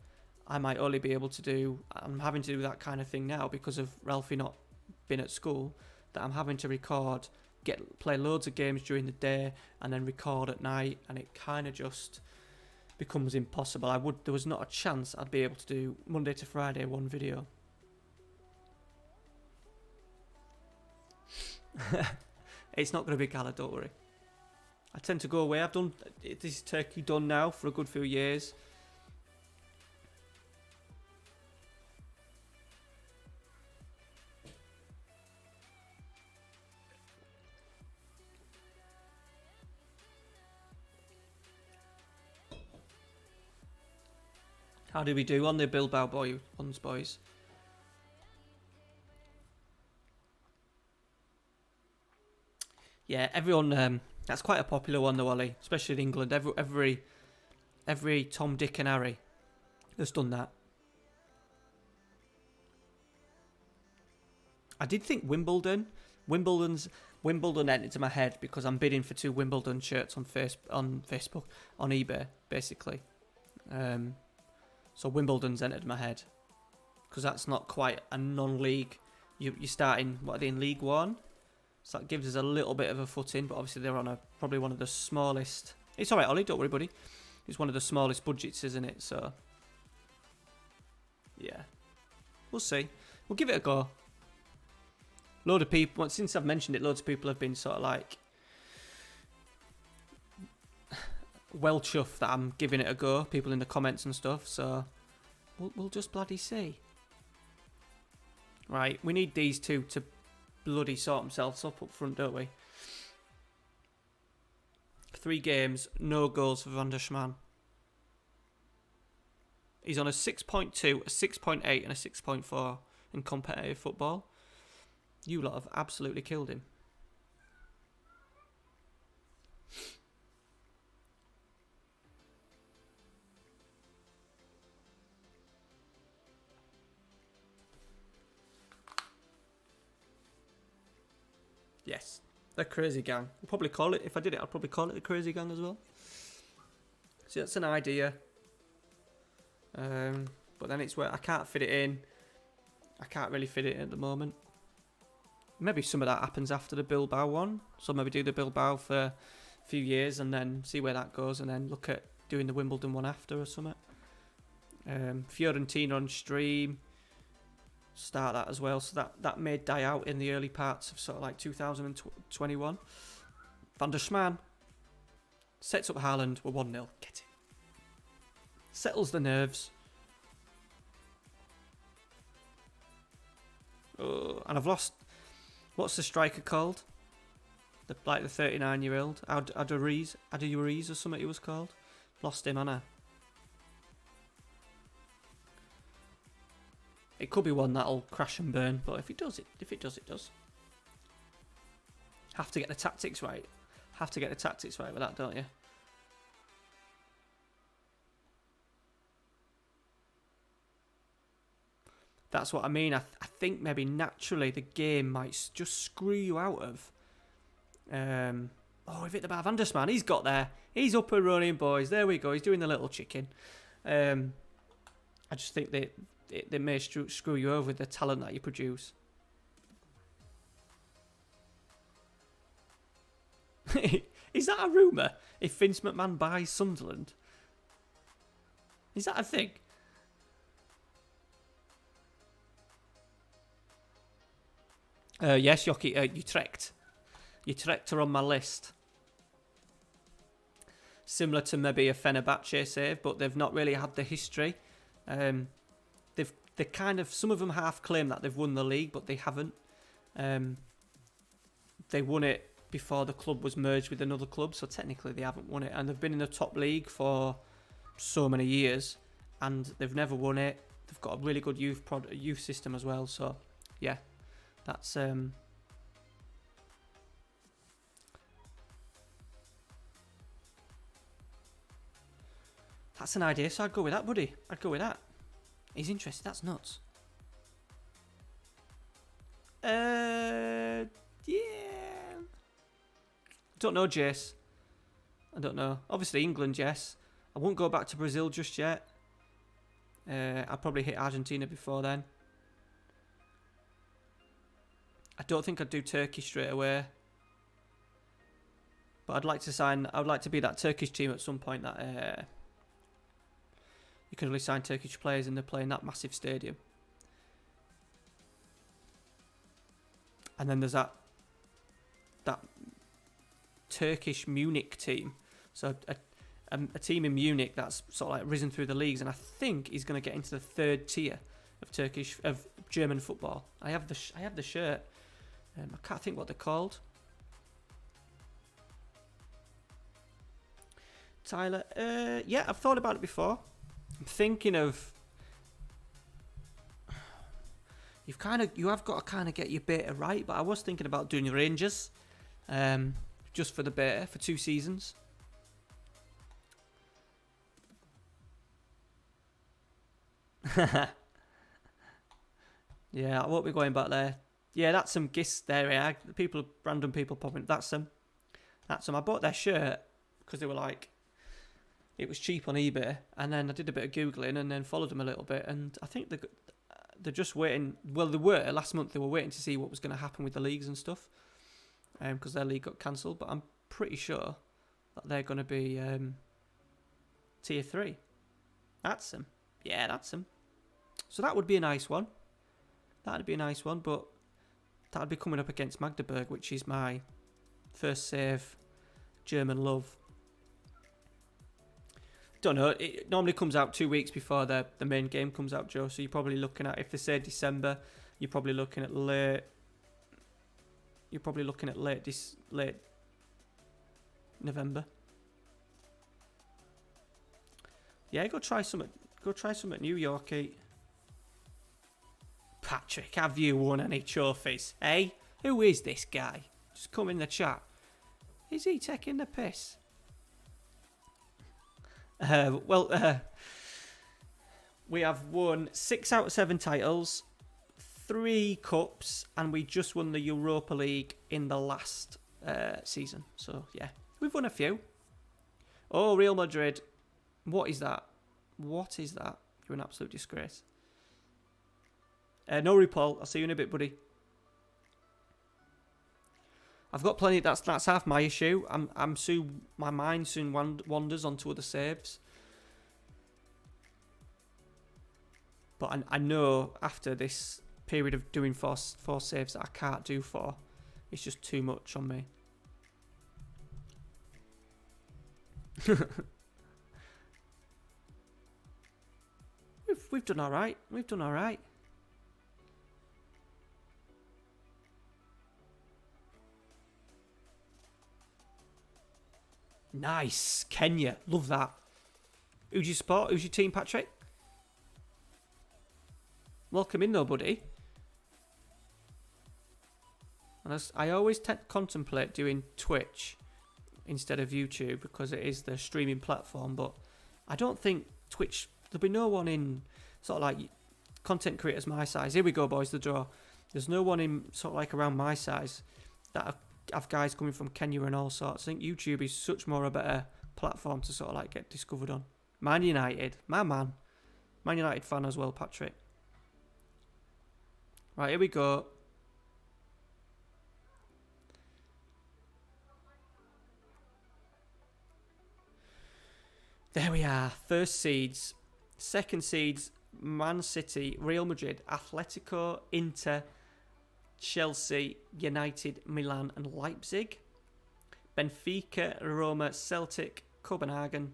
I might only be able to do. I'm having to do that kind of thing now because of Ralphie not being at school. That I'm having to record, play loads of games during the day, and then record at night, and it kind of just becomes impossible. There was not a chance I'd be able to do Monday to Friday 1 video. It's not going to be Gala, don't worry. I tend to go away. I've done this is Turkey done now for a good few years. How do we do on the Bilbao ones, boys? Yeah, everyone. That's quite a popular one, though, Ollie. Especially in England. Every Tom, Dick, and Harry has done that. I did think Wimbledon entered into my head because I'm bidding for 2 Wimbledon shirts on Facebook, on eBay, basically. So Wimbledon's entered my head because that's not quite a non-league. You're starting, what are they, in League One? So that gives us a little bit of a footing, but obviously they're on probably one of the smallest. It's all right, Ollie, don't worry, buddy. It's one of the smallest budgets, isn't it? So yeah, we'll see. We'll give it a go. Load of people, well, since I've mentioned it, loads of people have been sort of like well chuffed that I'm giving it a go. People in the comments and stuff. So we'll just bloody see. Right, we need these two to bloody sort themselves up front, don't we? 3 games, no goals for DUTCHMAN. He's on a 6.2, a 6.8 and a 6.4 in competitive football. You lot have absolutely killed him. Yes, the Crazy Gang. We'll probably call it, if I did it, I'd probably call it the Crazy Gang as well. So that's an idea. But then it's where I can't fit it in. I can't really fit it in at the moment. Maybe some of that happens after the Bilbao one. So maybe do the Bilbao for a few years and then see where that goes and then look at doing the Wimbledon one after or something. Fiorentina on stream. Start that as well. So that may die out in the early parts of sort of like 2021. DUTCHMAN sets up Haaland. We're 1-0. Get it. Settles the nerves. Oh, and I've lost. What's the striker called? The 39-year-old Aduriz or something he was called. Lost him, Anna. It could be one that'll crash and burn, but if it does, it does. Have to get the tactics right. Have to get the tactics right with that, don't you? That's what I mean. I think maybe naturally the game might just screw you out of. Oh, we've hit the bar. DUTCHMAN, he's got there. He's up and running, boys. There we go. He's doing the little chicken. I just think they may screw you over with the talent that you produce. Is that a rumour? If Vince McMahon buys Sunderland? Is that a thing? Yes, Yoki, Utrecht. Utrecht are on my list. Similar to maybe a Fenerbahce save, but they've not really had the history. They kind of, some of them half claim that they've won the league, but they haven't. They won it before the club was merged with another club, so technically they haven't won it. And they've been in the top league for so many years, and they've never won it. They've got a really good youth system as well, so yeah. That's an idea, so I'd go with that, buddy. I'd go with that. He's interested, that's nuts. Yeah. Don't know, Jace. I don't know. Obviously England, yes. I won't go back to Brazil just yet. I'll probably hit Argentina before then. I don't think I'd do Turkey straight away. But I'd like to be that Turkish team at some point that you can only sign Turkish players and they're playing that massive stadium. And then there's that Turkish Munich team. So a team in Munich that's sort of like risen through the leagues, and I think he's going to get into the third tier of German football. I have the shirt. I can't think what they're called. Tyler, yeah, I've thought about it before. I'm thinking of you have got to kind of get your beta right, but I was thinking about doing the Rangers, just for the beta for 2 seasons. Yeah, I won't be going back there. Yeah, that's some gifts there. Yeah, random people popping. That's them. I bought their shirt because they were like, it was cheap on eBay, and then I did a bit of googling and then followed them a little bit, and I think they're just waiting. Well, they were last month. They were waiting to see what was going to happen with the leagues and stuff, because their league got cancelled. But I'm pretty sure that they're going to be tier 3. That's them. Yeah, that's them. So that would be a nice one. That'd be a nice one, but that'd be coming up against Magdeburg, which is my first save German love. Don't know. It normally comes out 2 weeks before the main game comes out, Joe. So you're probably looking at, if they say December, you're probably looking at late. You're probably looking at late November. Yeah, go try some at New Yorkie. Patrick, have you won any trophies? Eh? Who is this guy? Just come in the chat. Is he taking the piss? We have won 6 out of 7 titles, 3 cups, and we just won the Europa League in the last season. So, yeah, we've won a few. Oh, Real Madrid. What is that? What is that? You're an absolute disgrace. No RuPaul. I'll see you in a bit, buddy. I've got plenty. That's half my issue. My mind soon wanders onto other saves. But I know after this period of doing four saves that I can't do 4. It's just too much on me. We've done all right. We've done all right. Nice. Kenya. Love that. Who'd you support? Who's your team, Patrick? Welcome in, though, buddy. And I always contemplate doing Twitch instead of YouTube because it is the streaming platform, but I don't think Twitch... There'll be no one in sort of like content creators my size. Here we go, boys, the draw. There's no one in sort of like around my size that have guys coming from Kenya and all sorts. I think YouTube is such more a better platform to sort of like get discovered on. Man United, my man. Man United fan as well, Patrick. Right, here we go. There we are. First seeds. Second seeds, Man City, Real Madrid, Atletico, Inter, Chelsea, United, Milan and Leipzig. Benfica, Roma, Celtic, Copenhagen,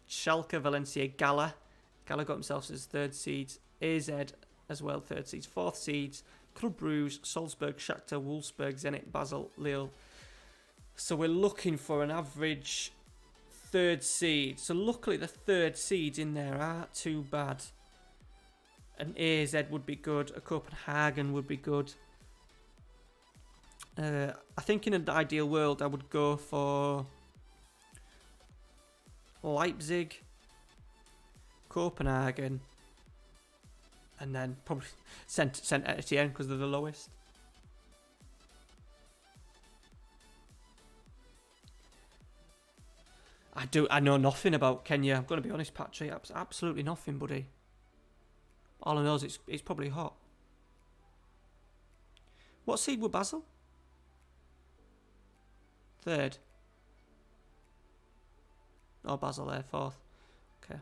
Schalke, Valencia, Gala. Gala got himself as third seeds. AZ as well, third seeds. Fourth seeds, Club Brugge, Salzburg, Shakhtar, Wolfsburg, Zenit, Basel, Lille. So we're looking for an average third seed. So luckily the third seeds in there aren't too bad. An AZ would be good. A Copenhagen would be good. I think in an ideal world I would go for Leipzig, Copenhagen, and then probably Saint Etienne because they're the lowest. I know nothing about Kenya. I'm going to be honest, Patrick. Absolutely nothing, buddy. All I know is it's probably hot. What seed were Basel? Third. Oh, Basel there, fourth. Okay.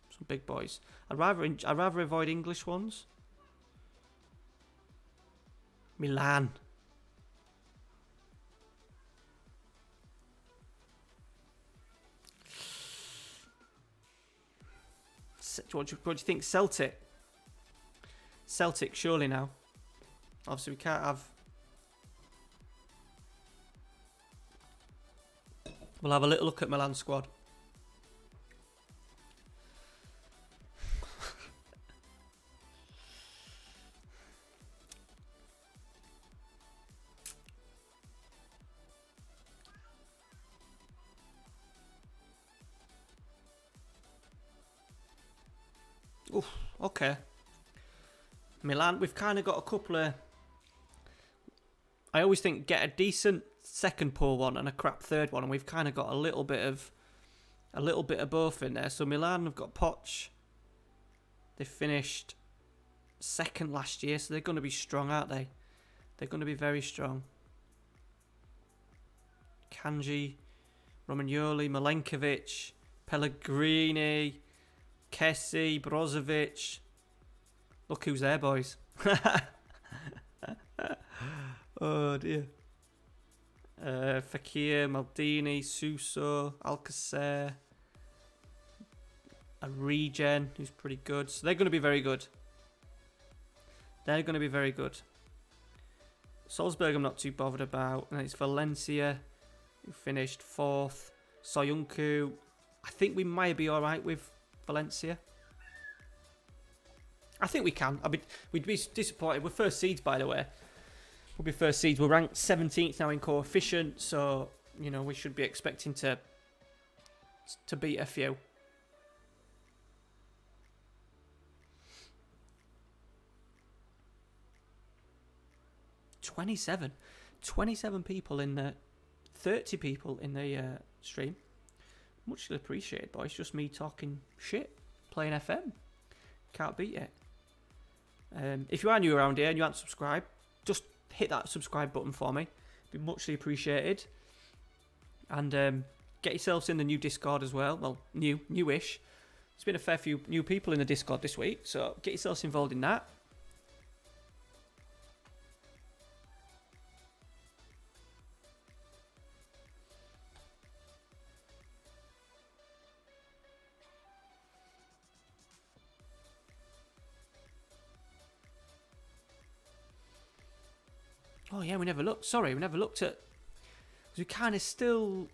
Some big boys. I'd rather avoid English ones. Milan. What do you think? Celtic? Celtic, surely now. Obviously, we can't have... We'll have a little look at Milan's squad. Oof, okay. Milan, we've kind of got a couple of... I always think get a decent second poor one and a crap third one, and we've kind of got a little bit of both in there. So Milan have got Poch. They finished second last year, so they're going to be strong, aren't they? They're going to be very strong. Kanji, Romagnoli, Milenkovic, Pellegrini, Kessie, Brozovic. Look who's there, boys. Oh dear. Fekir, Maldini, Suso, Alcacer, a regen who's pretty good. So they're going to be very good. They're going to be very good. Salzburg I'm not too bothered about. And it's Valencia who finished 4th. Soyuncu. I think we might be alright with Valencia. I think we can. We'd be disappointed. We're first seeds, by the way. We'll be first seeds. We're ranked 17th now in coefficient, so you know we should be expecting to beat a few. $27 people in the 30 people in the stream. Muchly appreciated, boys. Just me talking shit, playing FM. Can't beat it. If you are new around here and you haven't subscribed, just hit that subscribe button for me. Be muchly appreciated. And get yourselves in the new Discord as well. Well, newish. There's been a fair few new people in the Discord this week, so get yourselves involved in that. Oh yeah, we never looked. Sorry, we never looked at... Because we kind of still...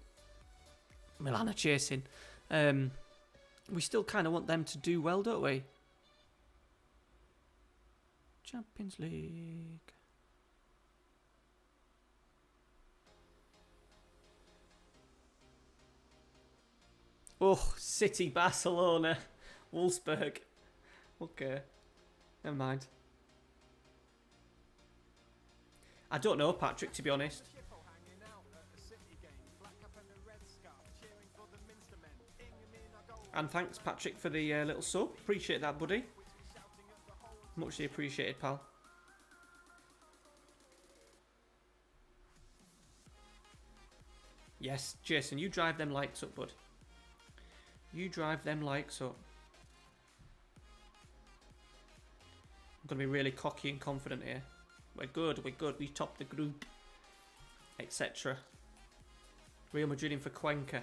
Milan are chasing. We still kind of want them to do well, don't we? Champions League. Oh, City, Barcelona, Wolfsburg. Okay, never mind. I don't know, Patrick, to be honest. And thanks, Patrick, for the little sub. Appreciate that, buddy. Muchly appreciated, pal. Yes, Jason, you drive them likes up, bud. You drive them likes up. I'm going to be really cocky and confident here. We're good, we topped the group, etc. Real Madrid in for Cuenca.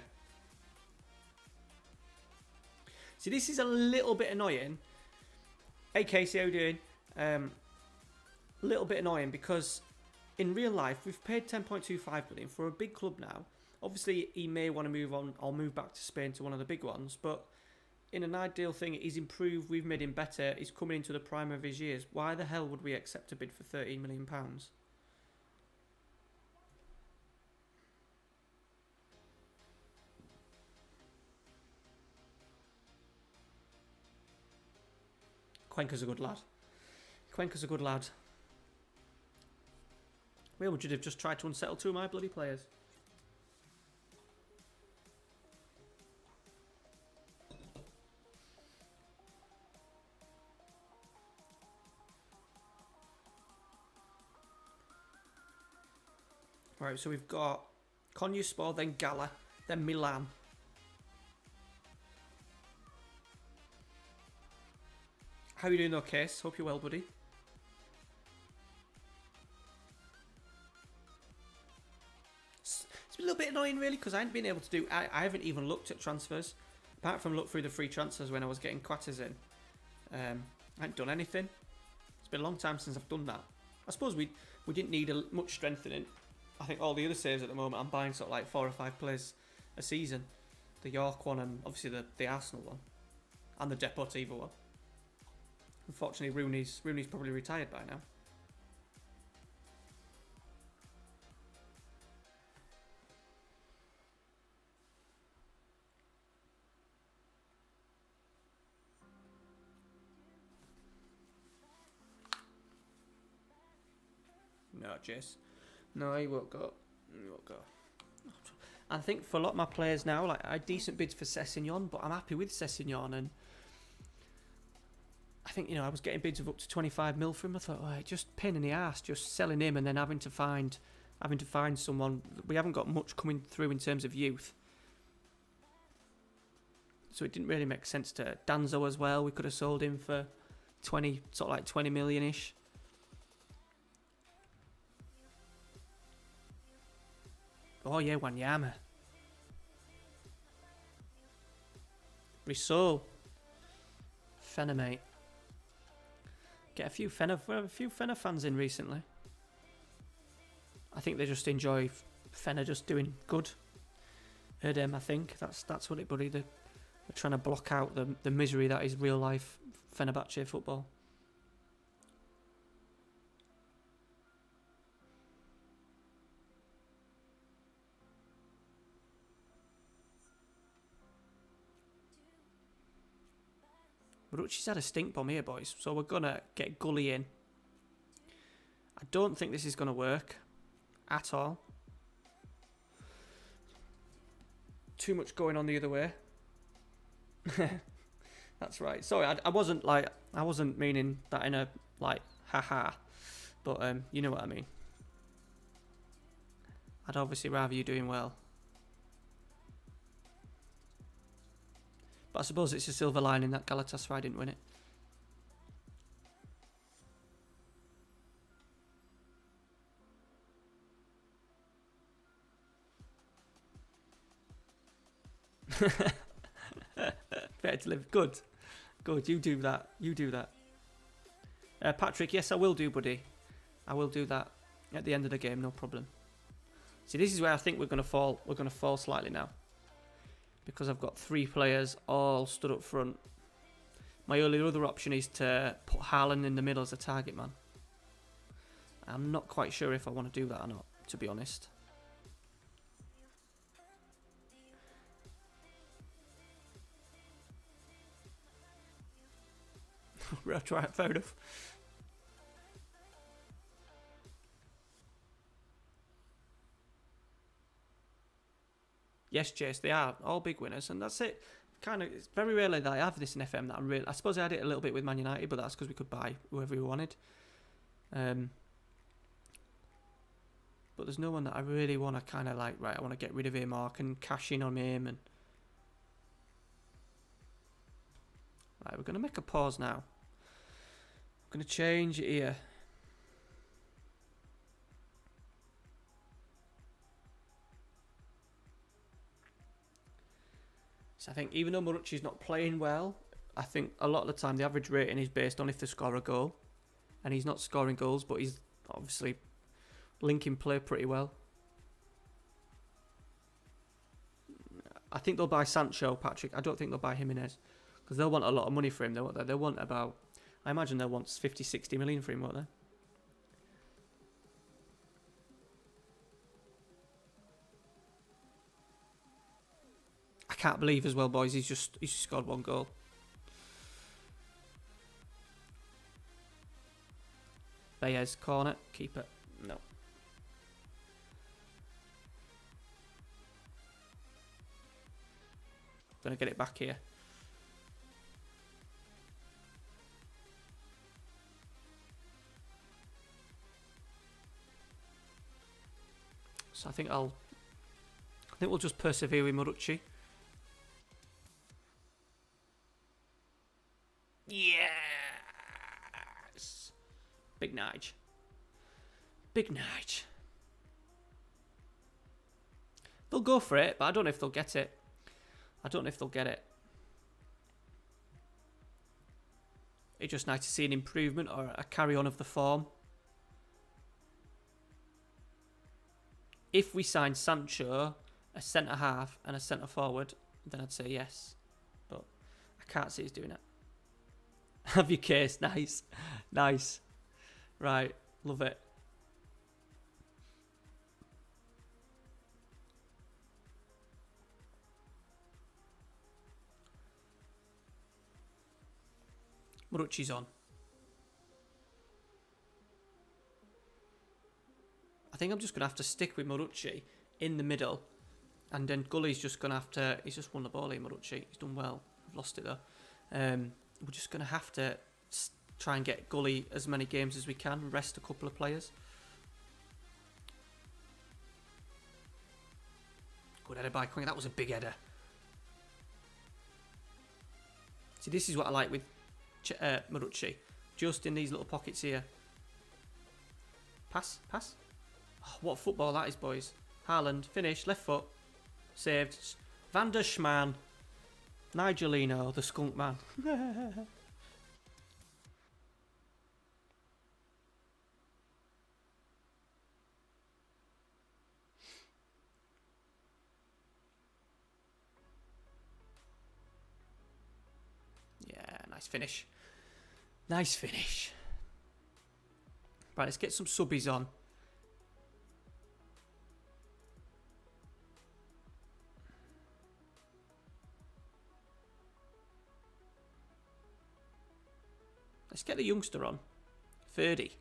See, this is a little bit annoying. Hey Casey, how you doing? Little bit annoying because in real life we've paid 10.25 billion for a big club now. Obviously he may want to move on or move back to Spain to one of the big ones, but in an ideal thing, he's improved, we've made him better, he's coming into the prime of his years. Why the hell would we accept a bid for £13 million? Cuenca's a good lad. Cuenca's a good lad. Real Madrid have just tried to unsettle two of my bloody players. Right, so we've got Konyaspor, then Gala, then Milan. How are you doing though, Case? Hope you're well, buddy. a little bit annoying, really, because I haven't been able to do... I haven't even looked at transfers. Apart from look through the free transfers when I was getting quarters in. I haven't done anything. It's been a long time since I've done that. I suppose we didn't need much strengthening. I think all the other saves at the moment, I'm buying sort of like 4 or 5 players a season. The York one and obviously the Arsenal one. And the Deportivo one. Unfortunately, Rooney's probably retired by now. No, Jace. No, he won't go. He won't go. I think for a lot of my players now, like I had decent bids for Sessegnon, but I'm happy with Sessegnon, and I think, you know, I was getting bids of up to 25 mil for him. I thought, oh, just pain in the ass, just selling him and then having to find someone. We haven't got much coming through in terms of youth, so it didn't really make sense to Danzo as well. We could have sold him for 20, sort of like 20 million ish. Oh yeah, Wanyama. Risol. Fener, mate. Get a few Fener fans in recently. I think they just enjoy Fener just doing good. Erdem, I think that's what it, buddy. They're trying to block out the misery that is real life Fenerbahce football. Marucci's had a stink bomb here, boys, so we're going to get Gully in. I don't think this is going to work at all. Too much going on the other way. That's right. Sorry, I wasn't meaning that in a, like, haha. But, you know what I mean. I'd obviously rather you doing well. But I suppose it's a silver lining that Galatasaray didn't win it. Better to live. Good. Good. You do that. You do that. Patrick, yes, I will do, buddy. I will do that at the end of the game, no problem. See, this is where I think we're going to fall. We're going to fall slightly now. Because I've got 3 players all stood up front. My only other option is to put Haaland in the middle as a target man. I'm not quite sure if I want to do that or not, to be honest. Right, fair enough. Yes, Chase, they are all big winners, and that's it. Kind of, it's very rarely that I have this in FM that I'm really. I suppose I had it a little bit with Man United, but that's because we could buy whoever we wanted. But there's no one that I really want to kind of like. Right, I want to get rid of him, or I can cash in on him. And right, we're gonna make a pause now. I'm gonna change it here. So I think even though Marucci's not playing well, I think a lot of the time the average rating is based on if they score a goal. And he's not scoring goals, but he's obviously linking play pretty well. I think they'll buy Sancho, Patrick. I don't think they'll buy Jimenez. Because they'll want a lot of money for him. They'll want about... I imagine they'll want 50, 60 million for him, won't they? I can't believe as well, boys, he's just scored 1 goal. Baez, corner, keep it. No. Gonna get it back here. So I think we'll just persevere with Marucci. Yes! Big Nige. Big Nige. they'll go for it, but I don't know if they'll get it. It's just nice to see an improvement or a carry on of the form. If we sign Sancho, a centre half and a centre forward, then I'd say yes. But I can't see us doing it. Have your case. Nice. Nice. Right. Love it. Marucci's on. I think I'm just going to have to stick with Marucci in the middle. And then Gully's just going to have to... He's just won the ball here, Marucci. He's done well. We've lost it though. We're just going to have to try and get Gully as many games as we can. Rest a couple of players. Good header by Quinn. That was a big header. See, this is what I like with Marucci. Just in these little pockets here. Pass. Oh, what football that is, boys. Haaland, finish, left foot. Saved. Van der Schman. Nigelino, the skunk man. Yeah, nice finish. Nice finish. Right, let's get some subbies on. Let's get the youngster on. 30.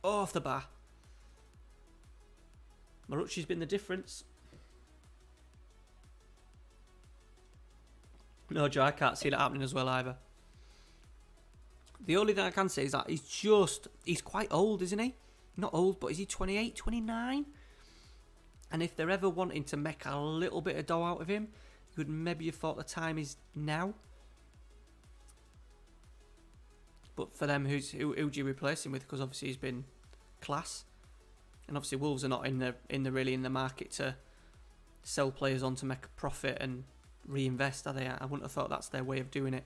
Oh, off the bar. Marucci's been the difference. No, Joe, I can't see that happening as well either. The only thing I can say is that he's quite old, isn't he? Not old, but is he 28, 29? And if they're ever wanting to make a little bit of dough out of him, you would maybe have thought the time is now. But for them, who do you replace him with? Because obviously he's been class. And obviously Wolves are not in the market to sell players on to make a profit and reinvest, are they? I wouldn't have thought that's their way of doing it.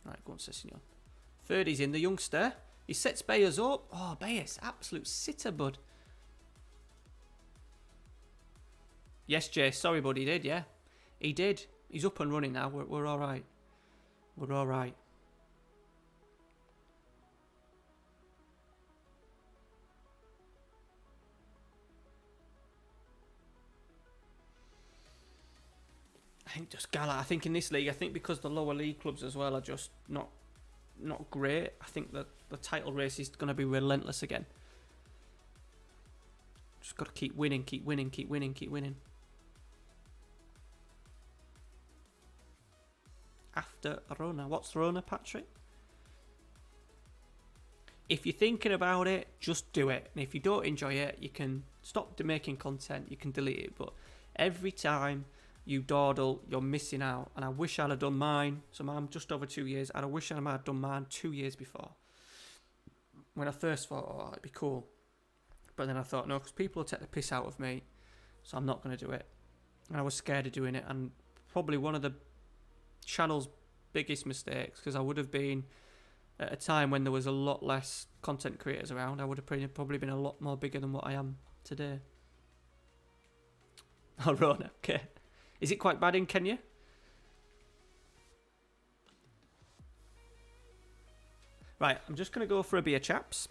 Right, go on, Sessignon. 30's in, the youngster. He sets Bayers up. Oh, Bayers, absolute sitter, bud. Yes, Jay, sorry, bud, he did, yeah. He did. He's up and running now. We're all right. We're all right. I think just Gala. I think in this league, because the lower league clubs as well are just not great. I think that the title race is going to be relentless again. Just got to keep winning. After Rona. What's Rona, Patrick? If you're thinking about it, just do it. And if you don't enjoy it, you can stop making content. You can delete it. But every time you dawdle, you're missing out. And I wish I'd have done mine. So I'm just over 2 years. And I wish I might have done mine 2 years before. When I first thought, oh, it'd be cool. But then I thought, no, because people will take the piss out of me. So I'm not going to do it. And I was scared of doing it. And probably one of the channel's biggest mistakes, because I would have been at a time when there was a lot less content creators around. I would have probably been a lot more bigger than what I am today. Oh, Rona, okay. Is it quite bad in Kenya? Right, I'm just going to go for a beer, chaps.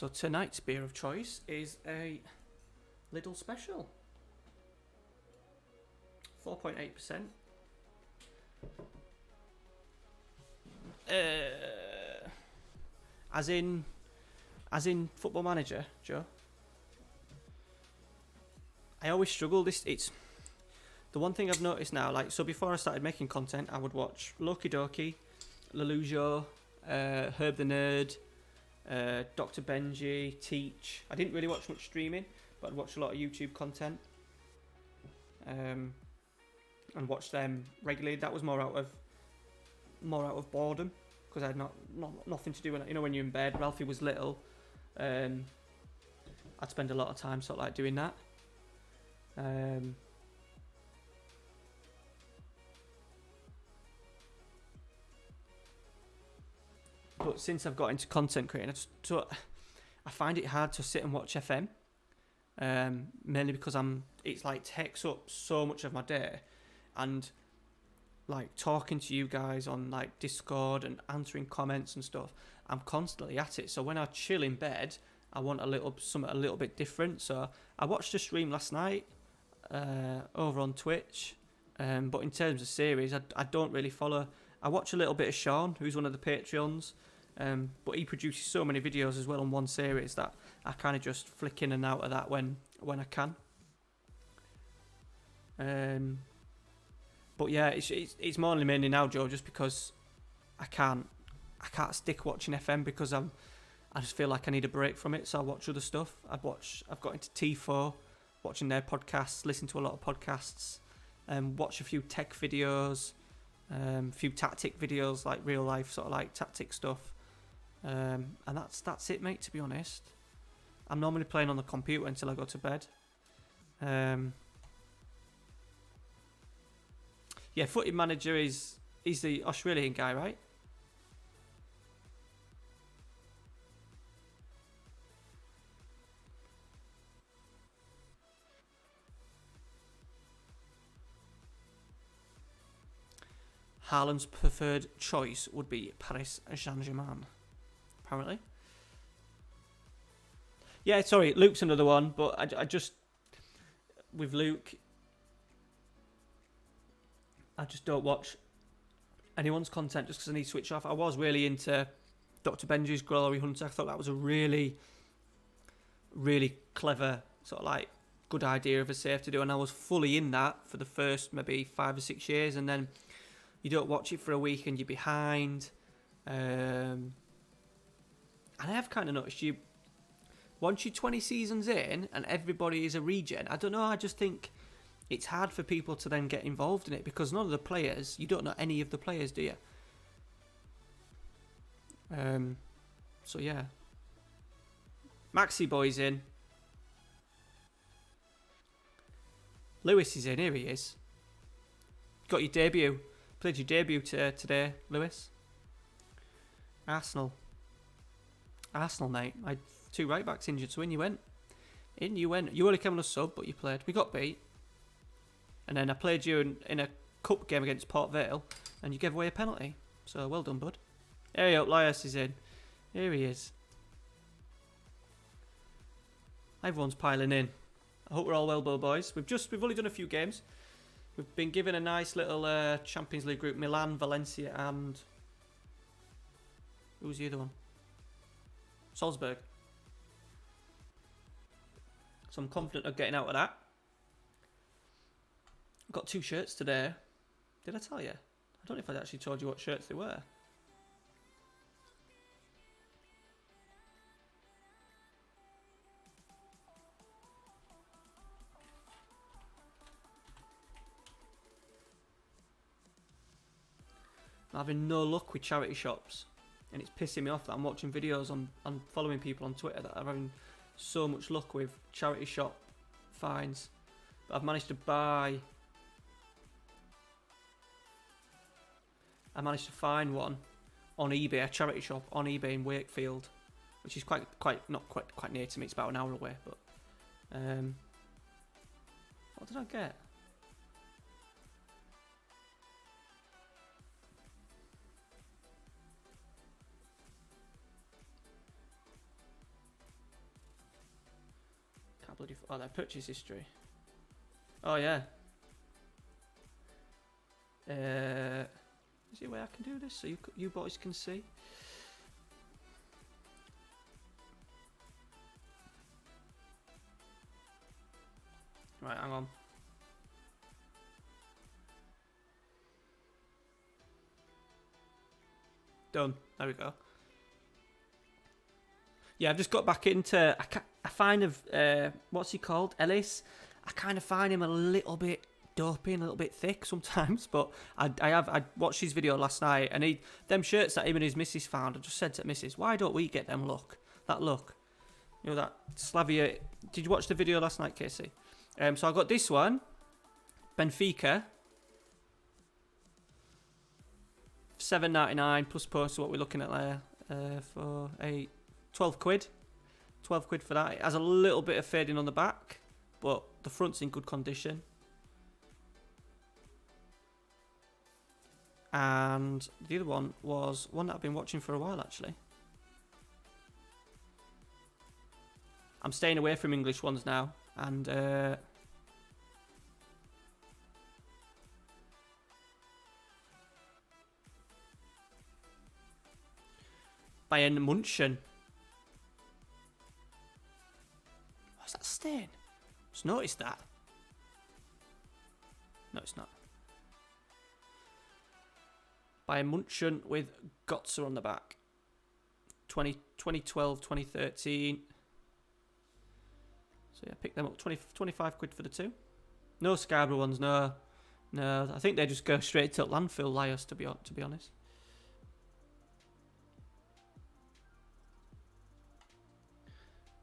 So tonight's beer of choice is a Lidl Special. 4.8%. As in Football Manager, Joe. I always struggle. It's the one thing I've noticed now. Like, so before I started making content, I would watch Loki Doki, Lelujo, Herb the Nerd, Dr. Benji, Teach. I didn't really watch much streaming, but I'd watch a lot of YouTube content. And watch them regularly. That was more out of boredom, because I had nothing to do. When, you know, when you're in bed, Ralphie was little. I'd spend a lot of time sort of like doing that. But since I've got into content creating, I find it hard to sit and watch FM. Mainly because it's like takes up so much of my day, and like talking to you guys on like Discord and answering comments and stuff, I'm constantly at it. So when I chill in bed, I want something a little bit different. So I watched a stream last night over on Twitch, but in terms of series, I don't really follow. I watch a little bit of Sean, who's one of the Patreons, but he produces so many videos as well on one series that I kind of just flick in and out of that when I can. But yeah, it's mainly now, Joe, just because I can't stick watching FM because I just feel like I need a break from it. So I watch other stuff. I've got into T4, watching their podcasts, listen to a lot of podcasts, watch a few tech videos, a few tactic videos, like real life sort of like tactic stuff. And that's it, mate, to be honest. I'm normally playing on the computer until I go to bed. Yeah, Footy Manager he's the Australian guy, right? Haaland's preferred choice would be Paris Saint-Germain, apparently. Yeah, sorry, Luke's another one, but I just, with Luke, I just don't watch anyone's content just because I need to switch off. I was really into Dr. Benji's Glory Hunter. I thought that was a really, really clever, sort of like, good idea of a save to do, and I was fully in that for the first maybe 5 or 6 years, and then you don't watch it for a week and you're behind. And I have kind of noticed once you're 20 seasons in and everybody is a regen, I don't know, I just think it's hard for people to then get involved in it because none of the players, you don't know any of the players, do you? So yeah. Maxi Boy's in. Lewis is in, here he is. Got your debut. Played your debut today, Lewis. Arsenal, mate. I had 2 right backs injured, so in you went. You only came on a sub, but you played. We got beat. And then I played you in a cup game against Port Vale, and you gave away a penalty. So well done, bud. There you go, Lias is in. Here he is. Everyone's piling in. I hope we're all well, boys. We've only done a few games. We've been given a nice little Champions League group. Milan, Valencia, and who's the other one? Salzburg. So I'm confident of getting out of that. I've got 2 shirts today. Did I tell you? I don't know if I actually told you what shirts they were. I'm having no luck with charity shops, and it's pissing me off that I'm watching videos on following people on Twitter that are having so much luck with charity shop finds. But I've managed to find one on eBay, a charity shop on eBay in Wakefield, which is quite near to me. It's about an hour away. But what did I get? bloody... Oh, their purchase history. Oh, yeah. Is there a way I can do this so you boys can see? Right, hang on. Done. There we go. Yeah, I've just got back into... I find of... what's he called? Ellis? I kind of find him a little bit dopey and a little bit thick sometimes, but I watched his video last night, and them shirts that him and his missus found, I just said to missus, why don't we get them that look? You know, that Slavia... Did you watch the video last night, Casey? So I got this one, Benfica, $7.99 plus post. What we're looking at there, for 12 quid. 12 quid for that. It has a little bit of fading on the back, but the front's in good condition. And the other one was one that I've been watching for a while, actually. I'm staying away from English ones now, and Bayern München. What's that stain? Just noticed that. No, it's not. Bayern München with Götze on the back. 2012, 2013. So yeah, pick them up. 25 quid for the two. No Scarborough ones, no. No, I think they just go straight to landfill, Lios, to be honest.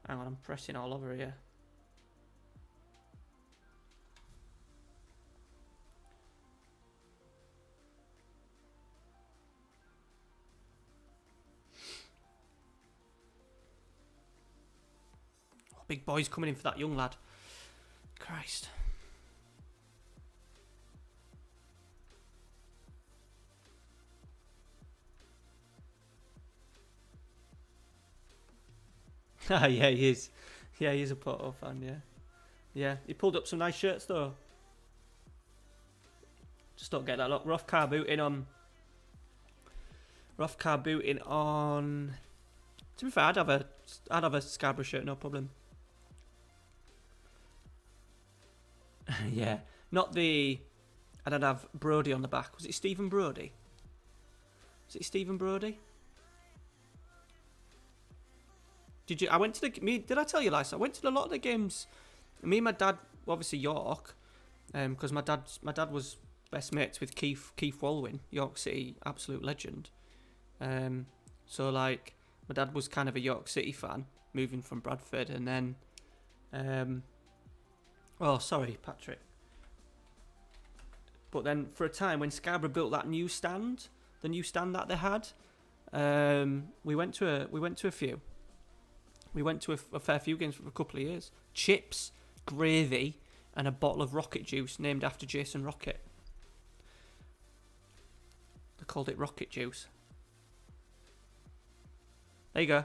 Hang on, I'm pressing all over here. Oh, big boy's coming in for that young lad. Christ. Yeah, he is. Yeah, he is a Porto fan, yeah. Yeah, he pulled up some nice shirts, though. Just don't get that look. Rough car booting on... To be fair, I'd have a Scarborough shirt, no problem. Yeah. Not the... And I'd have Brody on the back. Was it Stephen Brody? Did I went to did I tell you last? I went to a lot of the games. Me and my dad, obviously York, because my dad was best mates with Keith Walwyn, York City absolute legend. So like my dad was kind of a York City fan, moving from Bradford, and then, oh sorry Patrick. But then for a time when Scarborough built that new stand, the new stand that they had, we went to a few. We went to a fair few games for a couple of years. Chips, gravy, and a bottle of rocket juice named after Jason Rocket. They called it rocket juice. There you go.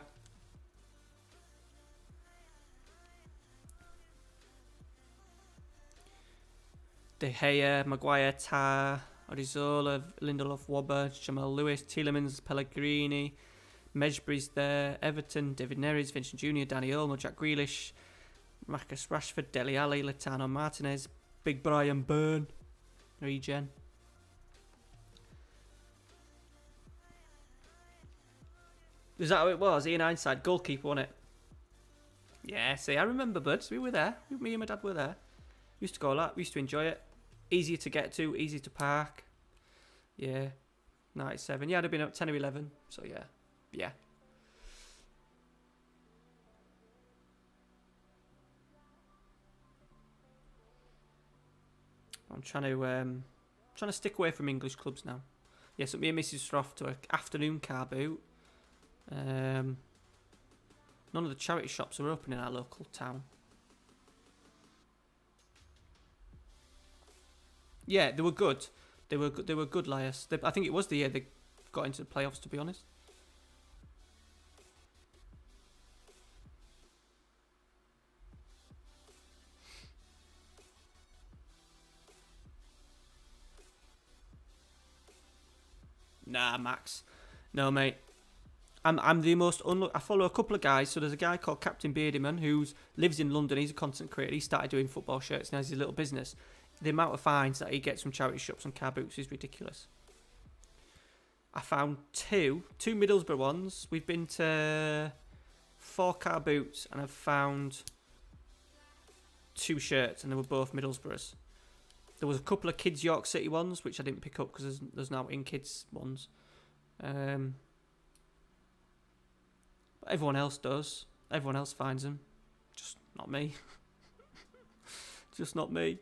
De Gea, Maguire, Tar, Odriozola, Lindelof, Wobber, Jamal Lewis, Tielemans, Pellegrini, Mejbry's there, Everton, David Neres, Vincent Jr., Danny Olmo, Jack Grealish, Marcus Rashford, Dele Alli, Latano Martinez, Big Brian Byrne, regen. Is that how it was? Ian Ironside, goalkeeper, wasn't it? Yeah, see, I remember, buds. We were there. Me and my dad were there. Used to go a lot. We used to enjoy it. Easier to get to, easy to park. Yeah. 97. Yeah, I'd have been up 10 or 11. So, yeah. Yeah. I'm trying to stick away from English clubs now. Yeah, so me and Mrs. are off to an afternoon car boot. None of the charity shops are open in our local town. Yeah, they were good. They were good, Lias. I think it was the year they got into the playoffs, to be honest. Nah, Max. No, mate. I'm the most I follow a couple of guys. So there's a guy called Captain Beardyman who lives in London. He's a content creator. He started doing football shirts and has his little business. The amount of fines that he gets from charity shops and car boots is ridiculous. I found two Middlesbrough ones. We've been to 4 car boots and I've found 2 shirts and they were both Middlesbroughs. There was a couple of kids York City ones which I didn't pick up because there's now in kids ones. But everyone else does. Everyone else finds them. Just not me. Just not me.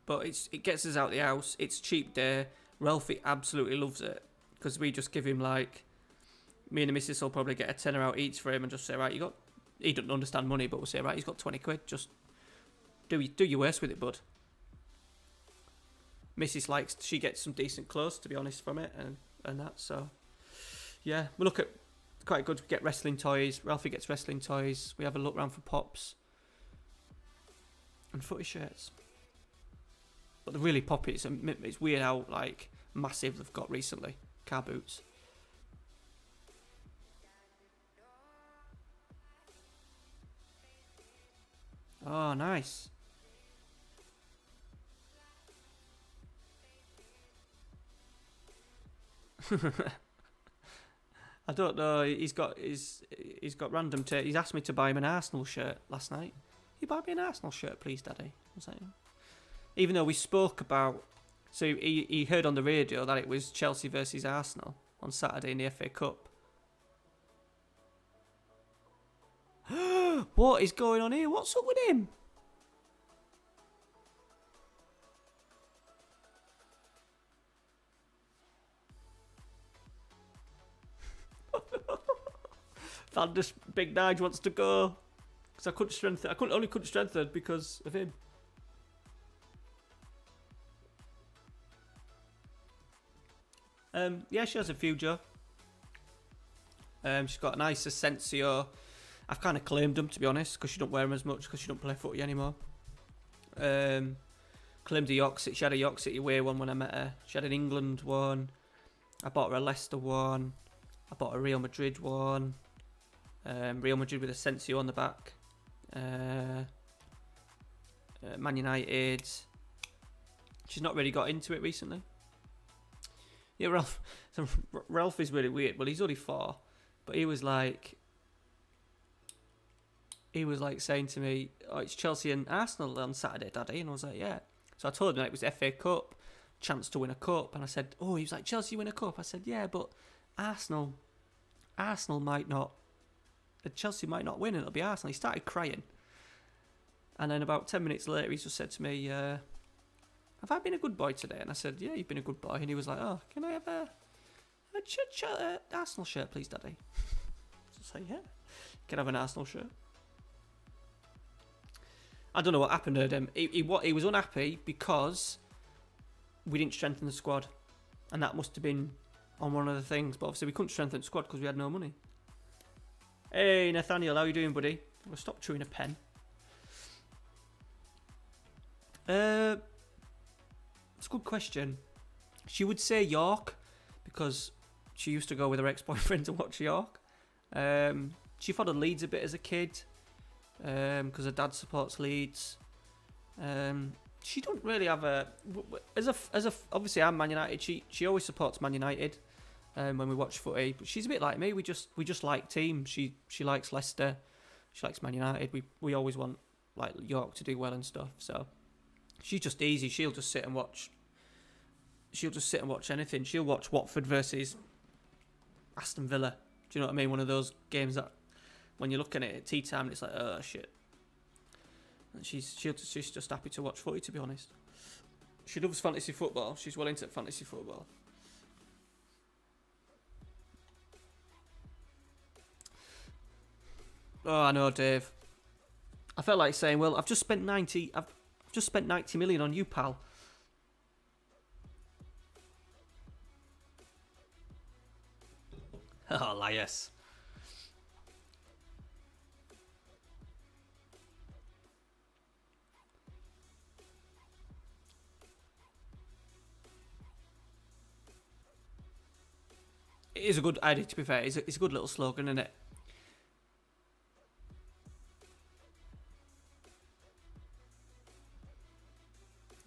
But it gets us out the house. It's cheap day. Ralphie absolutely loves it because we just give him like, me and the missus will probably get a tenner out each for him and just say, right, he doesn't understand money, but we'll say, right, he's got 20 quid. Just do your worst with it, bud. Mrs. likes, she gets some decent clothes, to be honest, from it and that. So yeah, we look at quite good. We get wrestling toys. Ralphie gets wrestling toys. We have a look around for pops and footy shirts. But they're really poppy. It's weird how like massive they've got recently. Car boots. Oh, nice. I don't know. He's got random. He's asked me to buy him an Arsenal shirt last night. You buy me an Arsenal shirt, please, Daddy. I was like, even though we spoke about, so he heard on the radio that it was Chelsea versus Arsenal on Saturday in the FA Cup. What is going on here? What's up with him? Thaddeus Big Nige wants to go because I couldn't strengthen because of him. Yeah, she has a few, Joe. She's got a nice Asensio. I've kind of claimed them, to be honest, because she don't wear them as much because she don't play footy anymore. Claimed a York City. She had a York City away one when I met her. She had an England one. I bought her a Leicester one. I bought a Real Madrid one. Real Madrid with Asensio on the back. Man United. She's not really got into it recently. Yeah, Ralph is really weird. Well, he's only 4, but he was like saying to me, "Oh, it's Chelsea and Arsenal on Saturday, Daddy," and I was like, "Yeah." So I told him that it was FA Cup, chance to win a cup, and I said, "Oh," he was like, "Chelsea win a cup." I said, "Yeah, but Arsenal might not. Chelsea might not win, and it'll be Arsenal." He started crying, and then about 10 minutes later, he just said to me, "Have I been a good boy today?" And I said, "Yeah, you've been a good boy." And he was like, "Oh, can I have a Arsenal shirt, please, Daddy?" So I was like, "Yeah, you can have an Arsenal shirt." I don't know what happened to him. He was unhappy because we didn't strengthen the squad, and that must have been on one of the things. But obviously, we couldn't strengthen the squad because we had no money. Hey, Nathaniel, how you doing, buddy? I'm gonna stop chewing a pen. It's a good question. She would say York because she used to go with her ex-boyfriend to watch York. She followed Leeds a bit as a kid because her dad supports Leeds. She don't really have a obviously I'm Man United. She always supports Man United when we watch footy. But she's a bit like me. We just like teams. She likes Leicester. She likes Man United. We always want like York to do well and stuff. So she's just easy. She'll just sit and watch anything. She'll watch Watford versus Aston Villa. Do you know what I mean? One of those games that when you're looking at tea time, it's like, oh shit. And she's just happy to watch footy, to be honest. She loves fantasy football. She's well into fantasy football. Oh, I know, Dave. I felt like saying, well, I've just spent 90 million on you, pal. Oh, Lias. is a good idea, to be fair. It's a good little slogan, isn't it?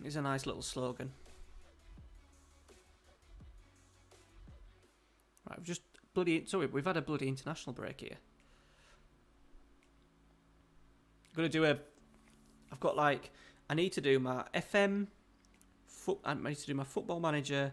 It's a nice little slogan. Right, we've had a bloody international break here. I'm gonna do I need to do my I need to do my Football Manager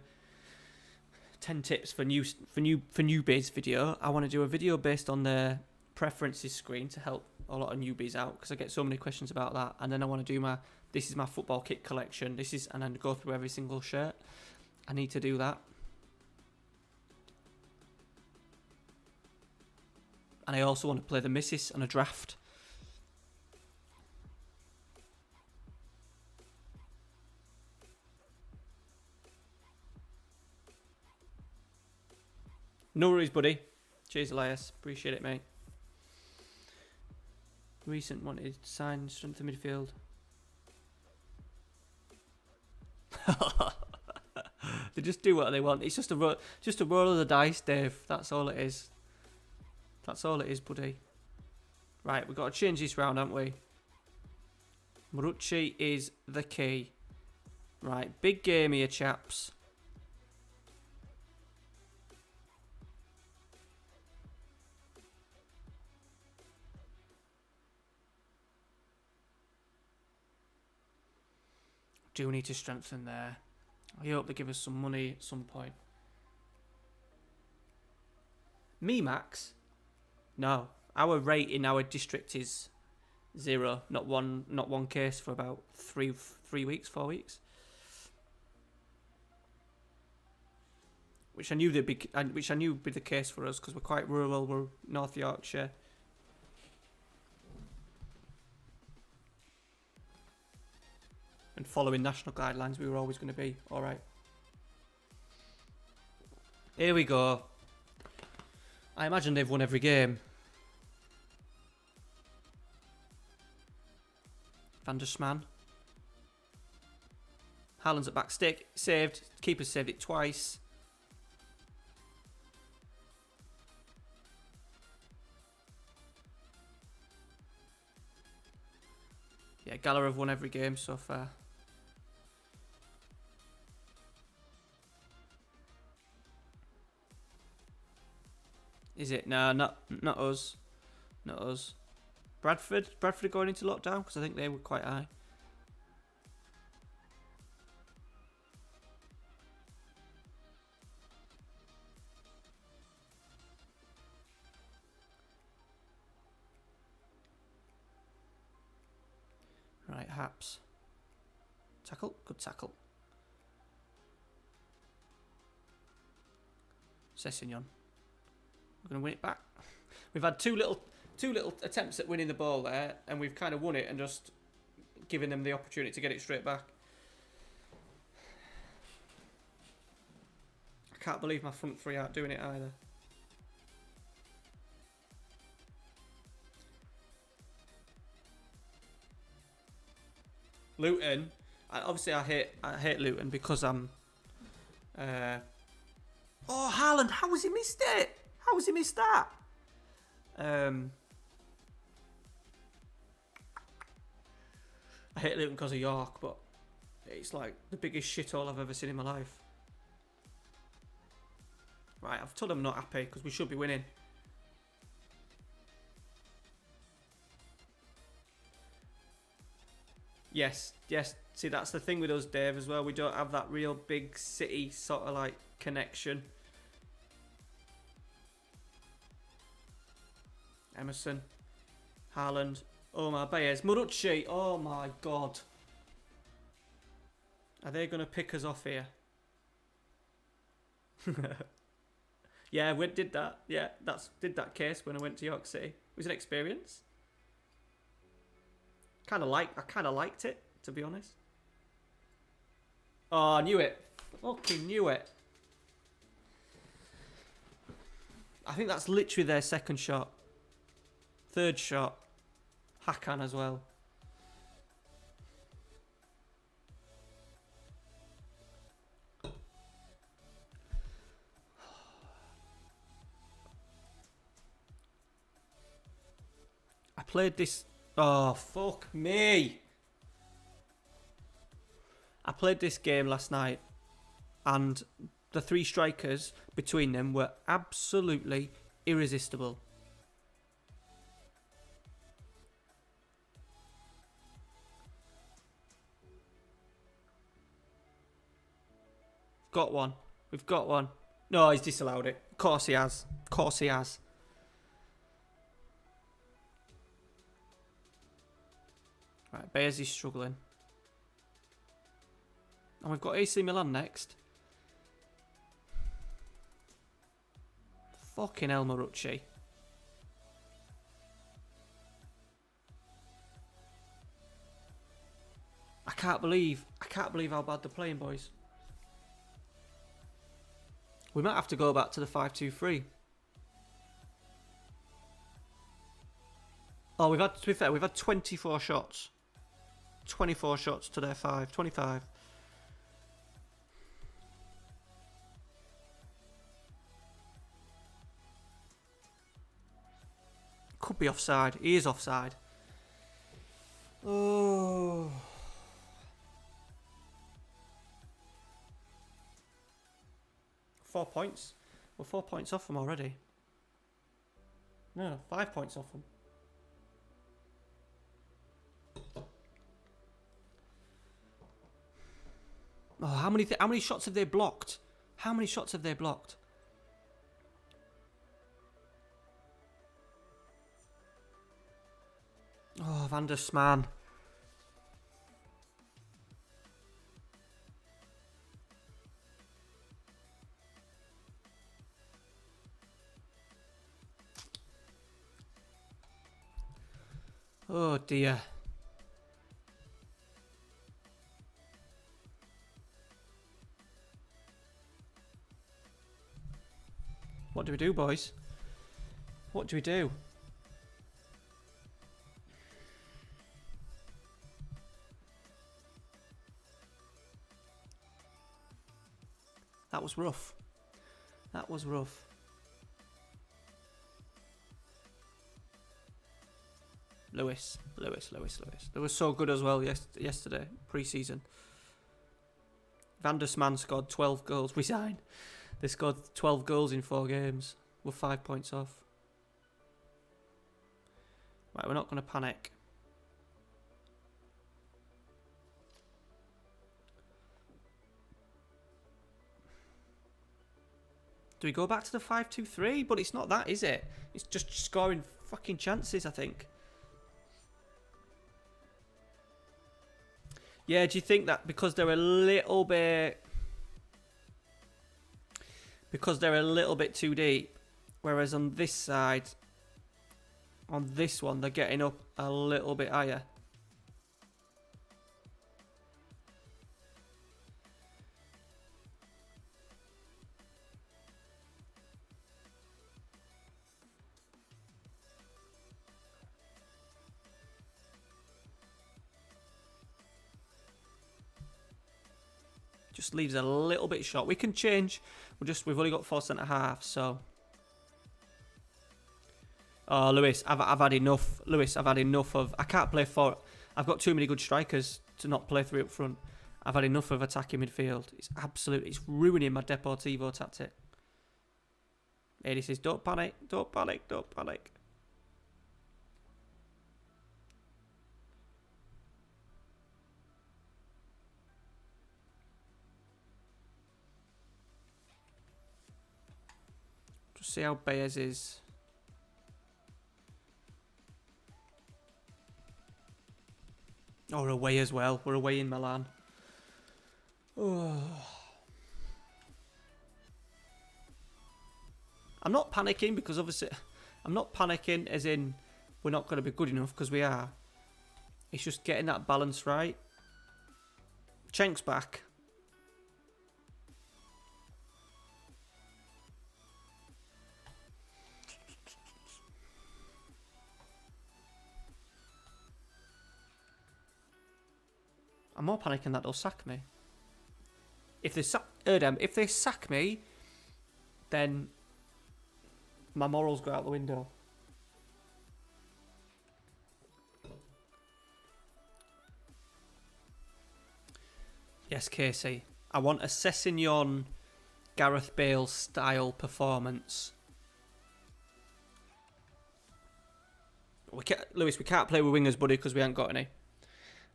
10 tips for newbies video. I want to do a video based on the preferences screen to help a lot of newbies out, because I get so many questions about that. And then I want to do this is my football kit collection. And then go through every single shirt. I need to do that. And I also want to play the missus on a draft. No worries, buddy. Cheers, Elias. Appreciate it, mate. Recent wanted sign strength of midfield. They just do what they want. It's just a roll of the dice, Dave. That's all it is. That's all it is, buddy. Right, we've got to change this round, haven't we? Marucci is the key. Right, big game here, chaps. Do need to strengthen there. I hope they give us some money at some point. Me, Max? No. Our rate in our district is 0. Not one case for about 4 weeks. Which I knew would be the case for us, because we're quite rural. We're North Yorkshire. And following national guidelines, we were always going to be alright. Here we go. I imagine they've won every game. Van der SMAN. Haaland's at back stick. Saved. Keeper's saved it twice. Yeah, Gala have won every game so far. Is it? No, not us. Not us. Bradford are going into lockdown, because I think they were quite high. Right, Haps. Tackle, good tackle. Sessegnon. We're going to win it back. We've had two little attempts at winning the ball there, and we've kind of won it and just given them the opportunity to get it straight back. I can't believe my front three aren't doing it either. Luton. Obviously, I hate Luton because I'm. Oh, Haaland! How has he missed it? How has he missed that? I hate Luton because of York, but it's like the biggest shithole I've ever seen in my life. Right, I've told them I'm not happy because we should be winning. Yes. See, that's the thing with us, Dave, as well. We don't have that real big city sort of like connection. Emerson, Haaland, Omar Baez, Marucci. Oh my God. Are they going to pick us off here? Yeah, we did that. Yeah, did that case when I went to York City. It was an experience. I kind of liked it, to be honest. Oh, I knew it. Fucking knew it. I think that's literally their second shot. Third shot. Hakan as well. played this... Oh, fuck me. I played this game last night, and the 3 strikers between them were absolutely irresistible. Got one. We've got one. No, he's disallowed it. Of course he has. Of course he has. Right, Baez is struggling. And we've got AC Milan next. Fucking hell, Marucci. I can't believe how bad they're playing, boys. We might have to go back to the 5-2-3. Oh, we've had, to be fair, we've had 24 shots. 24 shots to their 5. 25. Could be offside. He is offside. Oh. Four points. We're 4 points off them already. No, 5 points off them. Oh, how many shots have they blocked? How many shots have they blocked? Oh, SMAN. Oh dear. What do we do, boys? What do we do? That was rough. That was rough. Lewis. They were so good as well yesterday, pre-season. SMAN scored 12 goals. Resign. They scored 12 goals in 4 games. We're 5 points off. Right, we're not going to panic. Do we go back to the 5-2-3? But it's not that, is it? It's just scoring fucking chances, I think. Yeah, do you think that because they're a little bit... Because they're a little bit too deep, whereas on this side, on this one, they're getting up a little bit higher. Just leaves a little bit short. We can change. We've only got 4 centre halves, so. Oh, Lewis, I've had enough. Lewis, I've had enough of. I can't play 4. I've got too many good strikers to not play 3 up front. I've had enough of attacking midfield. It's ruining my Deportivo tactic. Eddie says, don't panic, don't panic, don't panic. See how Baez is. Oh, we're away as well. We're away in Milan. Oh. I'm not panicking because obviously... I'm not panicking as in we're not going to be good enough because we are. It's just getting that balance right. Chenk's back. I'm more panicking that they'll sack me. If they sack me, then my morals go out the window. Yes, Casey. I want a Sessegnon, Gareth Bale style performance. Lewis, we can't play with wingers, buddy, because we ain't got any.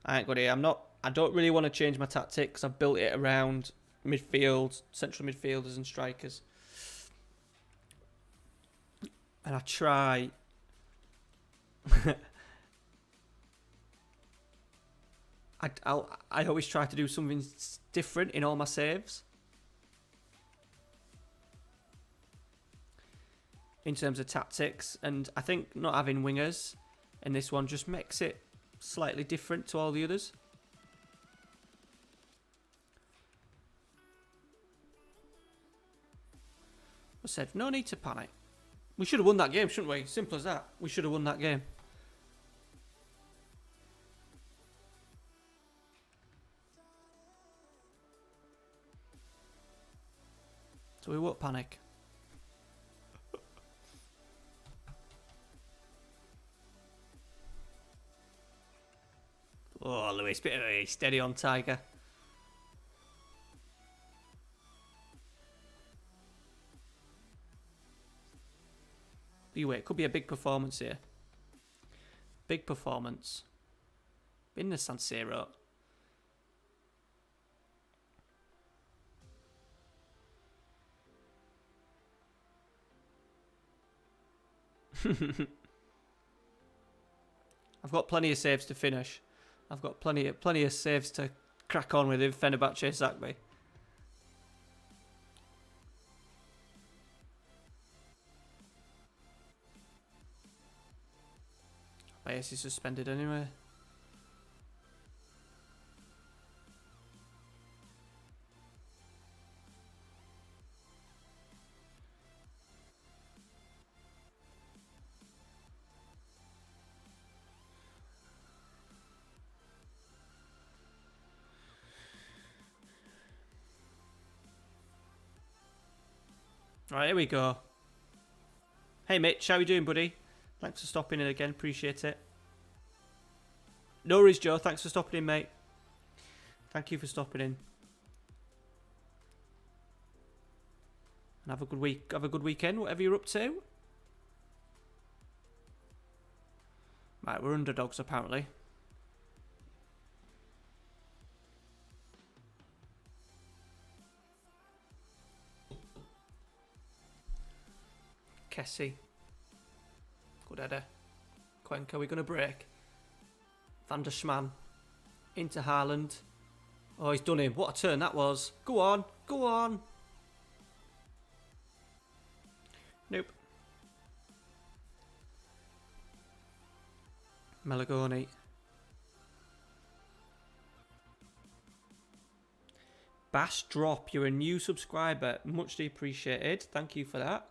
I ain't got any. I don't really want to change my tactics. I've built it around midfield, central midfielders and strikers. And I try... I always try to do something different in all my saves. In terms of tactics. And I think not having wingers in this one just makes it slightly different to all the others. I said, no need to panic. We should have won that game, shouldn't we? Simple as that. We should have won that game. So we won't panic. Oh, Lewis, bit of a steady on Tiger. You wait, it could be a big performance here. Big performance. In the San Siro. I've got plenty of saves to finish. I've got plenty of saves to crack on with if Fenerbahce sack me. Bias is suspended anyway. Right, here we go. Hey Mitch, how you doing, buddy? Thanks for stopping in again, appreciate it. No worries, Joe, thanks for stopping in, mate. Thank you for stopping in. And have a good week, have a good weekend, whatever you're up to. Right, we're underdogs apparently. Kessie. Good header. Cuenca, we're going to break. Van der Schman. Into Haaland. Oh, he's done him. What a turn that was. Go on. Go on. Nope. Malagoni. Bass Drop, you're a new subscriber. Muchly appreciated. Thank you for that.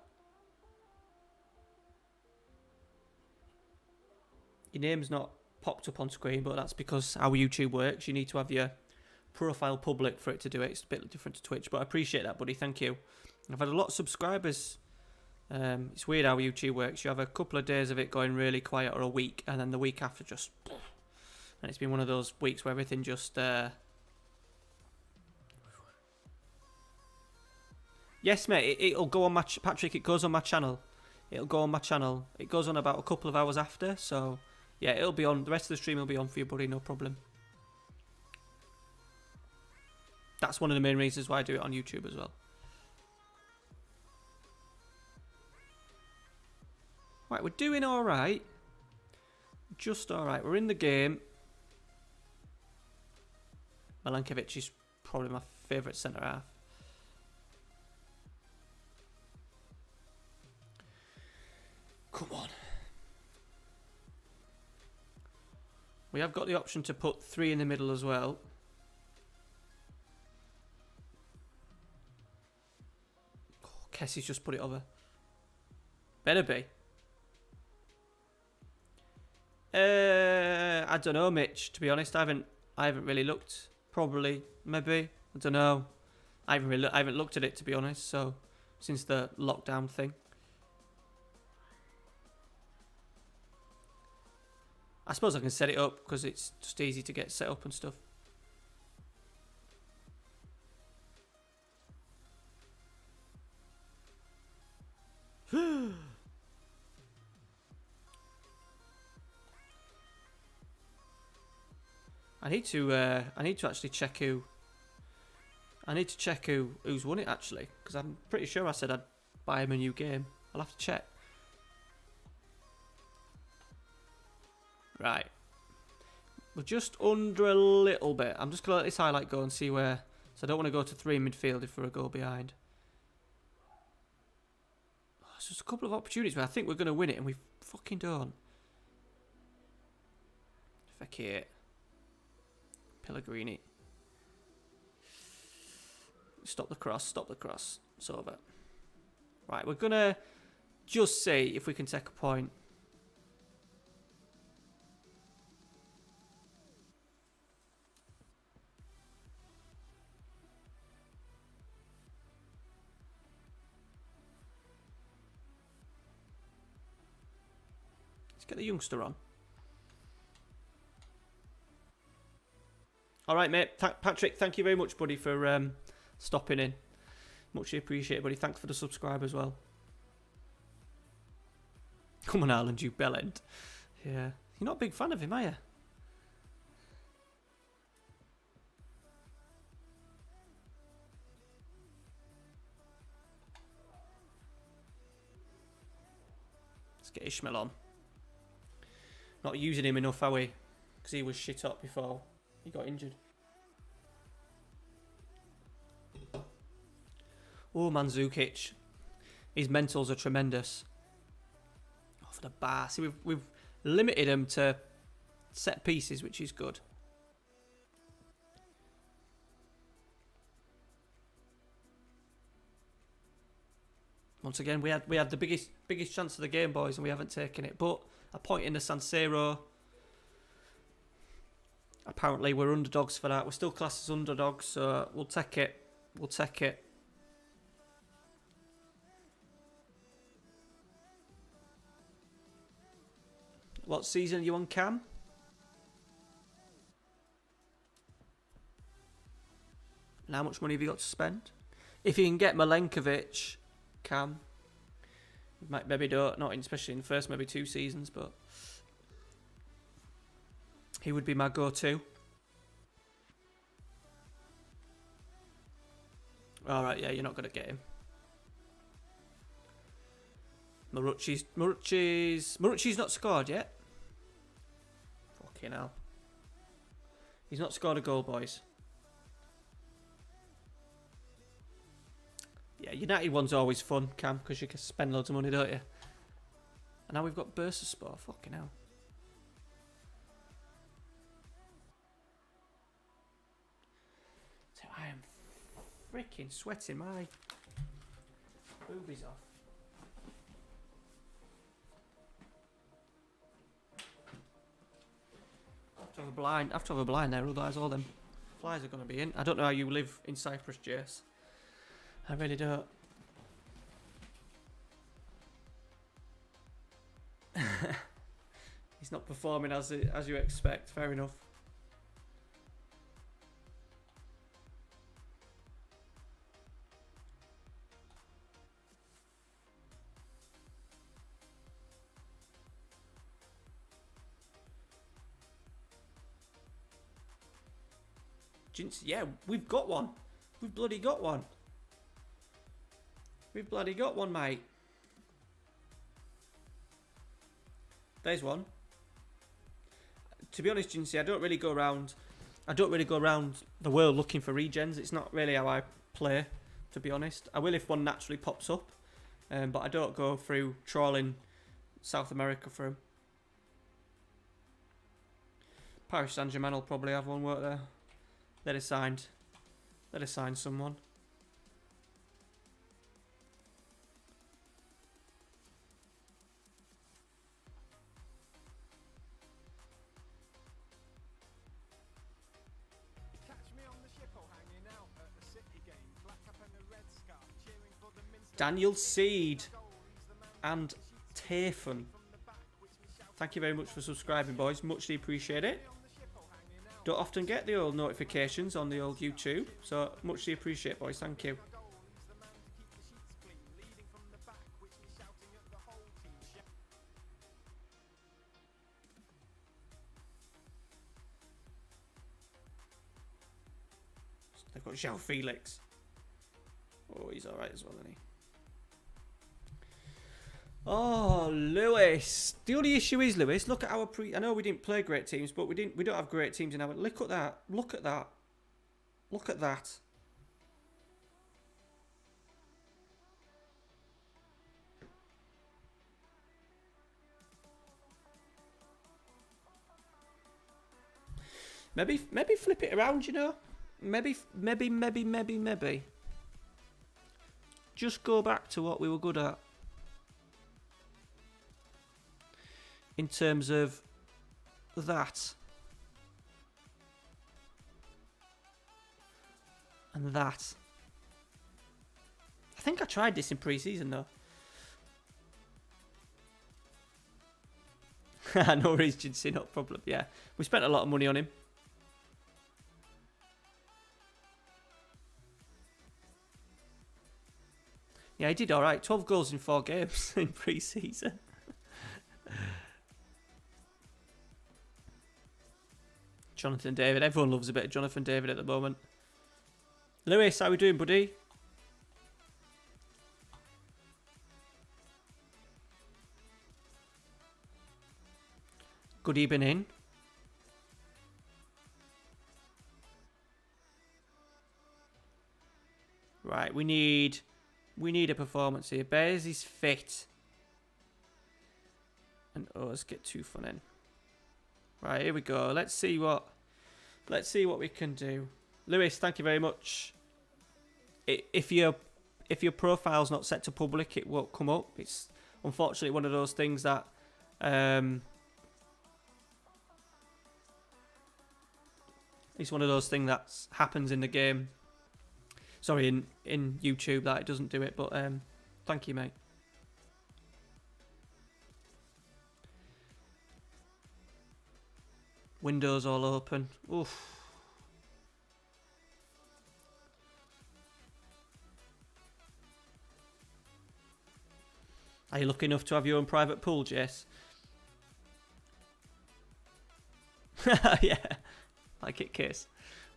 Your name's not popped up on screen, but that's because how YouTube works. You need to have your profile public for it to do it. It's a bit different to Twitch, but I appreciate that, buddy. Thank you. I've had a lot of subscribers. It's weird how YouTube works. You have a couple of days of it going really quiet, or a week, and then the week after just... And it's been one of those weeks where everything just... Yes, mate, it'll go on my... Patrick, it goes on my channel. It'll go on my channel. It goes on about a couple of hours after, so... Yeah, it'll be on. The rest of the stream will be on for you, buddy. No problem. That's one of the main reasons why I do it on YouTube as well. Right, we're doing all right. Just all right. We're in the game. Milankovic is probably my favourite centre half. Come on. We have got the option to put 3 in the middle as well. Oh, Kessie's just put it over. Better be. I don't know, Mitch. To be honest, I haven't really looked. Probably, maybe. I don't know. I haven't looked at it, to be honest. So since the lockdown thing. I suppose I can set it up because it's just easy to get set up and stuff. I need to actually check who. I need to check who's won it actually, because I'm pretty sure I said I'd buy him a new game. I'll have to check. Right. We're just under a little bit. I'm just going to let this highlight go and see where... So I don't want to go to 3 midfield if we're a goal behind. Oh, there's just a couple of opportunities where I think we're going to win it and we fucking don't. Fekir. Pellegrini. Stop the cross, stop the cross. It's over. Right, we're going to just see if we can take a point. Get the youngster on. All right, mate. Patrick, thank you very much, buddy, for stopping in. Muchly appreciated, buddy. Thanks for the subscribe as well. Come on, Ireland, you bellend. Yeah. You're not a big fan of him, are you? Let's get Ishmael on. Not using him enough, are we? Because he was shit up before he got injured. Oh, Mandzukic. His mentals are tremendous. Oh, for the bar. See, we've limited him to set pieces, which is good. Once again, we had the biggest chance of the game, boys, and we haven't taken it. But a point in the San Siro. Apparently, we're underdogs for that. We're still classed as underdogs, so we'll take it. We'll take it. What season are you on, Cam? And how much money have you got to spend? If you can get Milenkovic, Cam. Maybe not especially in the first maybe 2 seasons, but he would be my go-to. Alright, yeah, you're not going to get him. Marucci's not scored yet. Fucking hell. He's not scored a goal, boys. Yeah, United one's always fun, Cam, because you can spend loads of money, don't you? And now we've got Bursaspor. Fucking hell. So I am freaking sweating my boobies off. I have to have a blind there, otherwise all them flies are going to be in. I don't know how you live in Cyprus, Jace. I really don't. He's not performing as you expect. Fair enough. Yeah, we've got one. We've bloody got one. We've bloody got one, mate. There's one. To be honest, Jinsey, I don't really go around the world looking for regens. It's not really how I play, to be honest. I will if one naturally pops up, but I don't go through trawling South America for him. Paris Saint-Germain will probably have one, won't they? They'd have signed someone. Daniel Seed and Tafun. Thank you very much for subscribing, boys. Muchly appreciate it. Don't often get the old notifications on the old YouTube, so muchly appreciate, boys. Thank you. They've got João Felix. Oh, he's alright as well, isn't he? Oh, Lewis. The only issue is, Lewis, look at our I know we didn't play great teams, but we don't have great teams in our... Look at that. Look at that. Look at that. Maybe flip it around, you know? Maybe. Just go back to what we were good at. In terms of that. And that. I think I tried this in pre-season though. No regency, not problem. Yeah, we spent a lot of money on him. Yeah, he did alright. 12 goals in 4 games in pre-season. Jonathan David. Everyone loves a bit of Jonathan David at the moment. Lewis, how we doing, buddy? Good evening. Right, we need a performance here. Bears is fit. And us get 2 fun in. Right, here we go. Let's see what we can do. Lewis, thank you very much. If your profile's not set to public, it won't come up. It's unfortunately one of those things that it's one of those things that happens in the game. Sorry, in YouTube that it doesn't do it, but thank you, mate. Windows all open. Oof. Are you lucky enough to have your own private pool, Jess? Yeah. Like it, Kiss.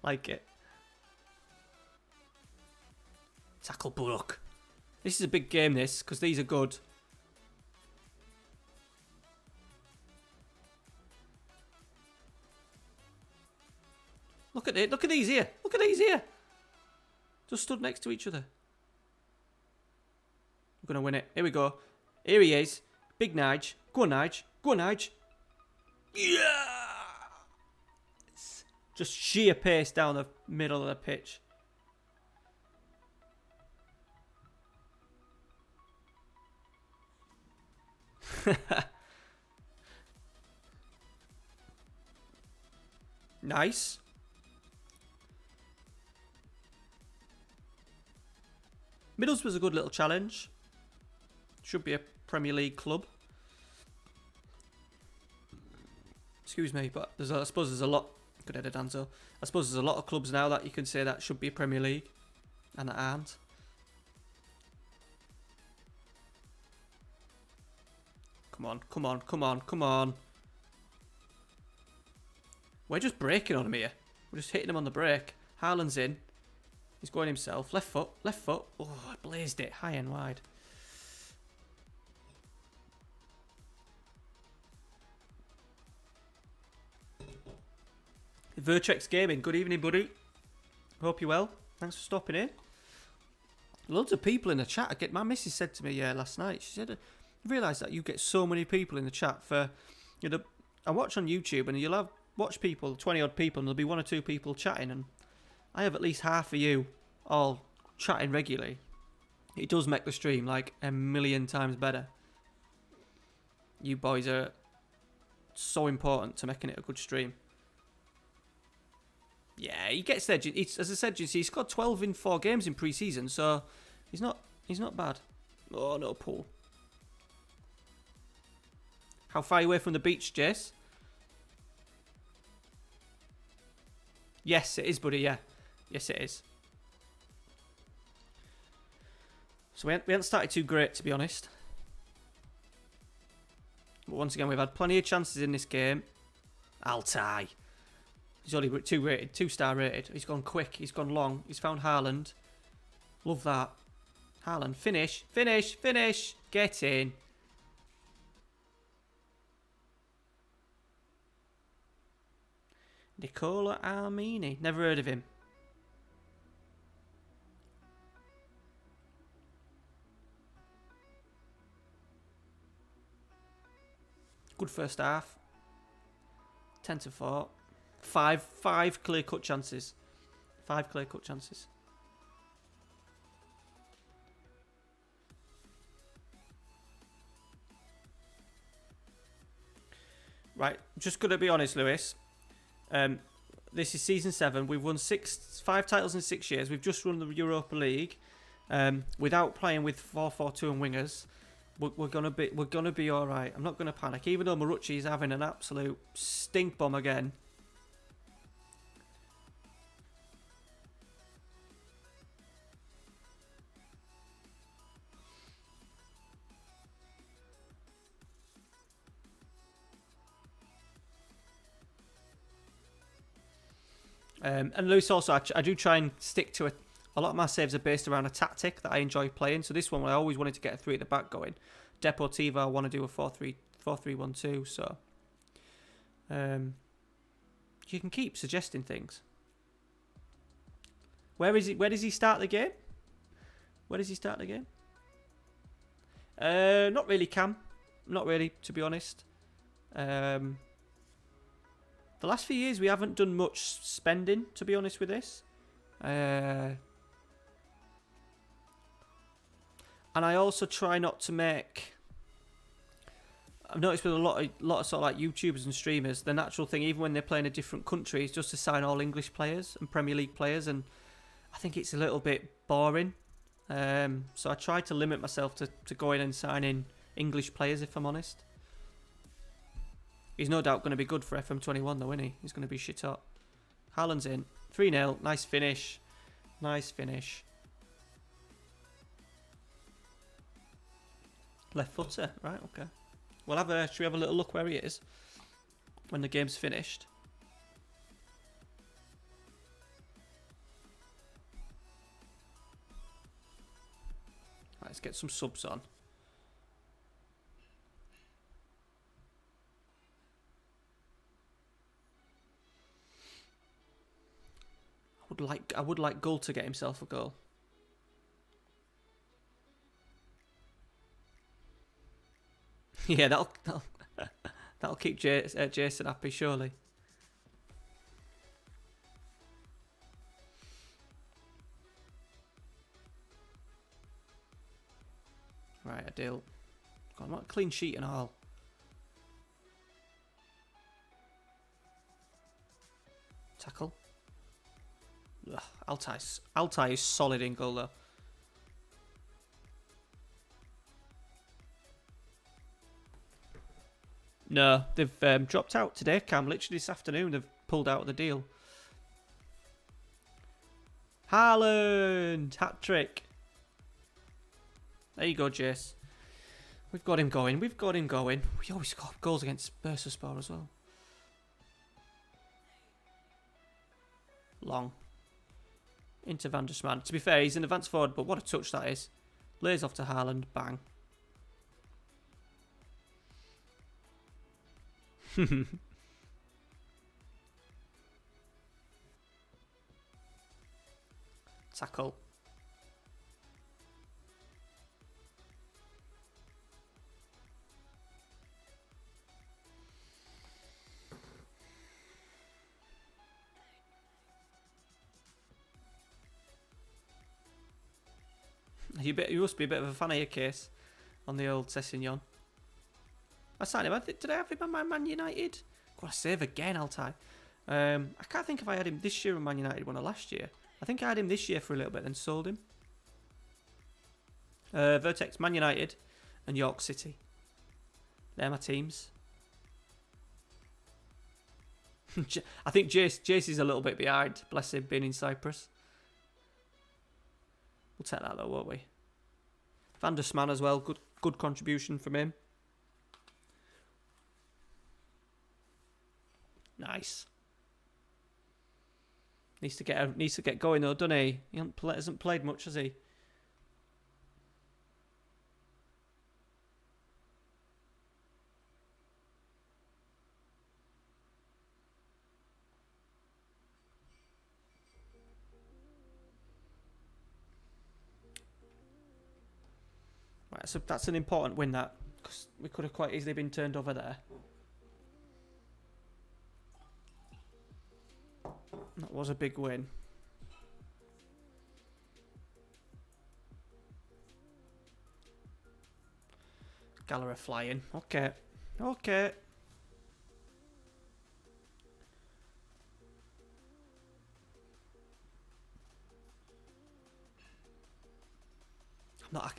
Like it. Tackle Brook. This is a big game, this, because these are good. Look at it. Look at these here. Look at these here. Just stood next to each other. We're going to win it. Here we go. Here he is. Big Nige. Go on, Nige. Go on, Nige. Yeah! Just sheer pace down the middle of the pitch. Nice. Middlesbrough's a good little challenge. Should be a Premier League club. Excuse me, but I suppose there's a lot. Good headed, Danzo. I suppose there's a lot of clubs now that you can say that should be a Premier League, and that aren't. Come on, come on, come on, come on. We're just breaking on him here. We're just hitting him on the break. Haaland's in. He's going himself. Left foot, left foot. Oh, I blazed it high and wide. Treq Gaming, good evening, buddy. Hope you're well. Thanks for stopping in. Loads of people in the chat. My missus said to me last night, she said, I realise that you get so many people in the chat for, you know, I watch on YouTube and you'll have watch people, 20 odd people, and there'll be 1 or 2 people chatting, and I have at least half of you all chatting regularly. It does make the stream like a million times better. You boys are so important to making it a good stream. Yeah, he gets there. As I said, he scored 12 in 4 games in pre-season, so he's not bad. Oh no, Paul. How far away from the beach, Jace? Yes, it is, buddy. Yeah, yes, it is. So we haven't started too great, to be honest. But once again, we've had plenty of chances in this game. Altai. He's only 2-star rated. He's gone quick. He's gone long. He's found Haaland. Love that. Haaland, finish, finish, finish. Get in. Nicola Armini. Never heard of him. Good first half. 10-4. Five clear-cut chances. 5 clear-cut chances. Right, just going to be honest, Lewis. This is season 7. We've won 5 titles in 6 years. We've just won the Europa League without playing with 4-4-2 and wingers. We're gonna be all right. I'm not gonna panic, even though Marucci is having an absolute stink bomb again. And Lewis, also, I do try and stick to it. A lot of my saves are based around a tactic that I enjoy playing. So this one, I always wanted to get a 3 at the back going. Deportivo, I want to do a 4-3-1-2. So you can keep suggesting things. Where is he? Where does he start the game? Where does he start the game? Not really, Cam. Not really, to be honest. The last few years we haven't done much spending, to be honest with this. And I also try not to make... I've noticed with a lot of sort of like YouTubers and streamers, the natural thing, even when they're playing a different country, is just to sign all English players and Premier League players, and I think it's a little bit boring. So I try to limit myself to going and signing English players, if I'm honest. He's no doubt going to be good for FM21 though, isn't he? He's going to be shit hot. Haaland's in. 3-0. Nice finish. Nice finish. Left footer. Right, okay. We'll have should we have a little look where he is when the game's finished? Right, let's get some subs on. I would like Gull to get himself a goal. Yeah, that'll keep Jason happy, surely. Right, a deal. God, not a clean sheet and all. Tackle. Ugh, Altai is solid in goal though. No, they've dropped out today, Cam. Literally this afternoon, they've pulled out of the deal. Haaland! Hat-trick. There you go, Jace. We've got him going. We've got him going. We always score goals against Bursaspor as well. Long. Into Van der Sman. To be fair, he's an advanced forward, but what a touch that is. Lays off to Haaland. Bang. Tackle. You must be a bit of a fan of your case on the old Sessignon. I signed him. Did I have him on my Man United? Got to save again, Altai. I can't think if I had him this year or Man United one or last year. I think I had him this year for a little bit, then sold him. Vertex, Man United, and York City. They're my teams. I think Jace is a little bit behind. Bless him, being in Cyprus. We'll take that though, won't we? Van der Sman as well. Good contribution from him. Nice. Needs to get going though, doesn't he? He hasn't played much, has he? Right, so that's an important win, that, because we could have quite easily been turned over there. That was a big win. Galera flying. Okay. Okay.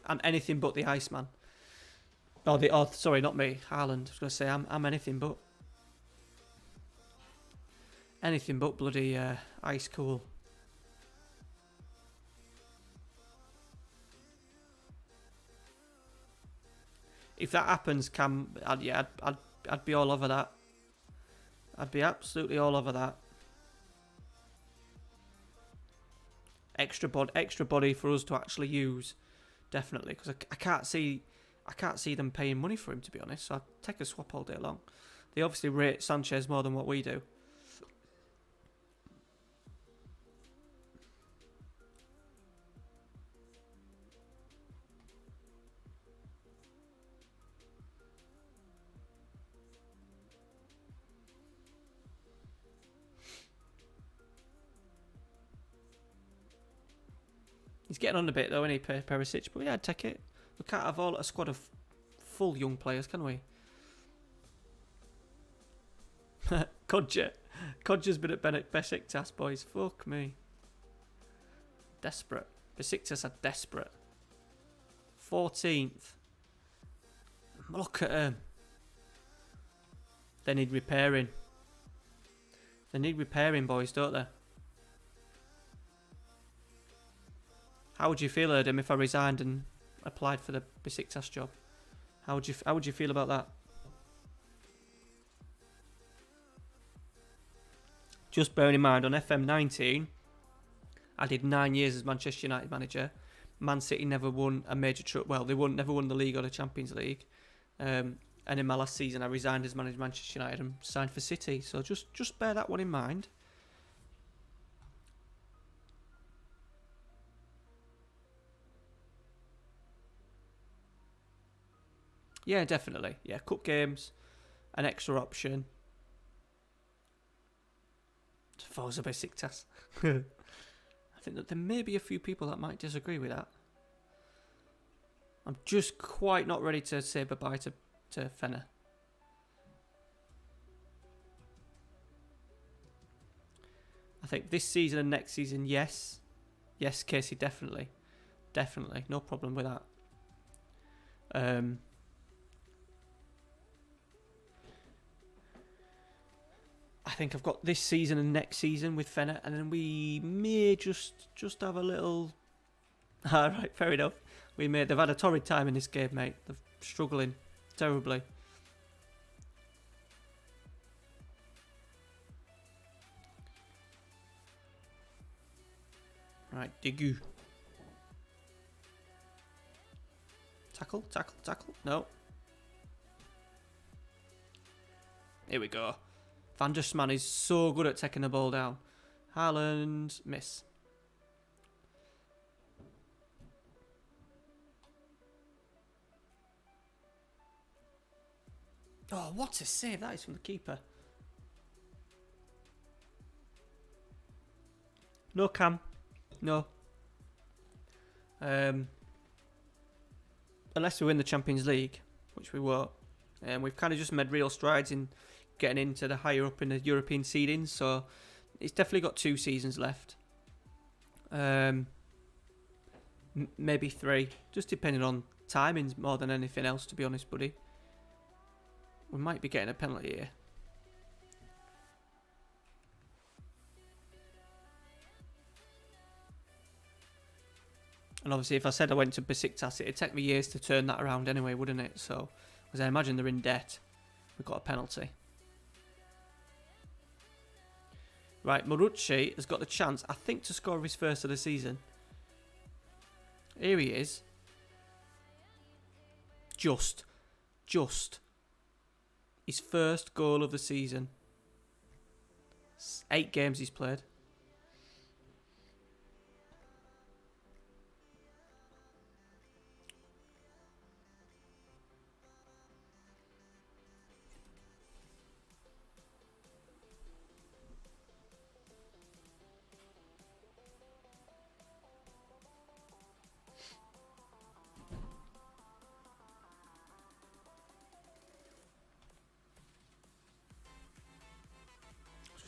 I'm anything but the Iceman. Sorry, not me. Haaland. I was going to say I'm anything but. Anything but bloody ice cool. If that happens, Cam, I'd be all over that. I'd be absolutely all over that. Extra body for us to actually use, definitely, because I can't see them paying money for him, to be honest. So I'd take a swap all day long. They obviously rate Sanchez more than what we do. He's getting on a bit though, isn't he, Perisic? But yeah, I'd take it. We can't have a squad of full young players, can we? Kodja's been at Besiktas, boys. Fuck me. Desperate. Besiktas are desperate. 14th. Look at them. They need repairing. They need repairing, boys, don't they? How would you feel, Erdem, if I resigned and applied for the Besiktas job? How would you feel about that? Just bearing in mind, on FM19, I did 9 years as Manchester United manager. Man City never won a major trophy. Well, they never won the league or the Champions League. And in my last season, I resigned as manager of Manchester United and signed for City. So just bear that one in mind. Yeah, definitely. Yeah, cup games, an extra option. Forza Besiktas. I think that there may be a few people that might disagree with that. I'm just quite not ready to say bye-bye to Fener. I think this season and next season, yes. Yes, Casey, definitely. Definitely. No problem with that. I think I've got this season and next season with Fener, and then we may just have a little... Alright, fair enough. They've had a torrid time in this game, mate. They're struggling terribly. Right, Digu. Tackle. No. Here we go. DUTCHMAN is so good at taking the ball down. Haaland, miss. Oh, what a save that is from the keeper. No, Cam. No. Unless we win the Champions League, which we won't. We've kind of just made real strides in getting into the higher up in the European seedings, so it's definitely got 2 seasons left. Maybe 3, just depending on timings more than anything else, to be honest, buddy. We might be getting a penalty here. And obviously if I said I went to Besiktas, it'd take me years to turn that around anyway, wouldn't it? So, because I imagine they're in debt. We've got a penalty. Right, Marucci has got the chance, I think, to score his first of the season. Here he is. Just. His first goal of the season. 8 games he's played.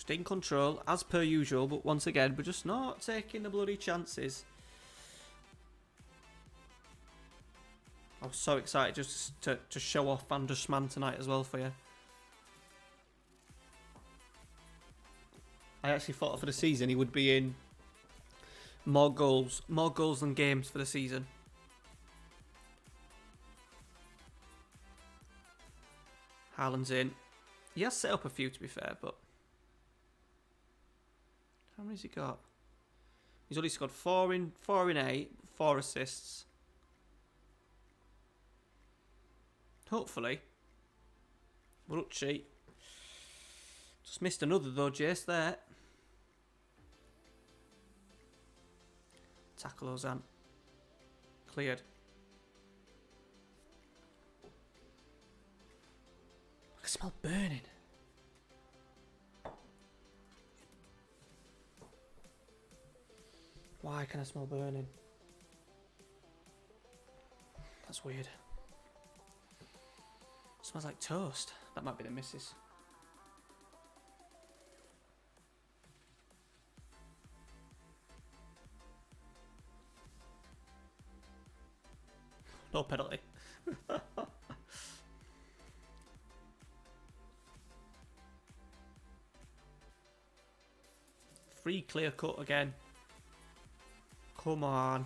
In control as per usual, but once again we're just not taking the bloody chances. I was so excited just to show off DUTCHMAN tonight as well for you. I actually thought for the season he would be in more goals than games for the season. Haaland's in. He has set up a few, to be fair, but how many has he got? He's only scored 4 in 8, 4 assists. Hopefully. Marucci. Just missed another though, Jace, there. Tackle Ozan. Cleared. I can smell burning. Why can I smell burning? That's weird. Smells like toast. That might be the missus. No penalty. Free clear cut again. Come on.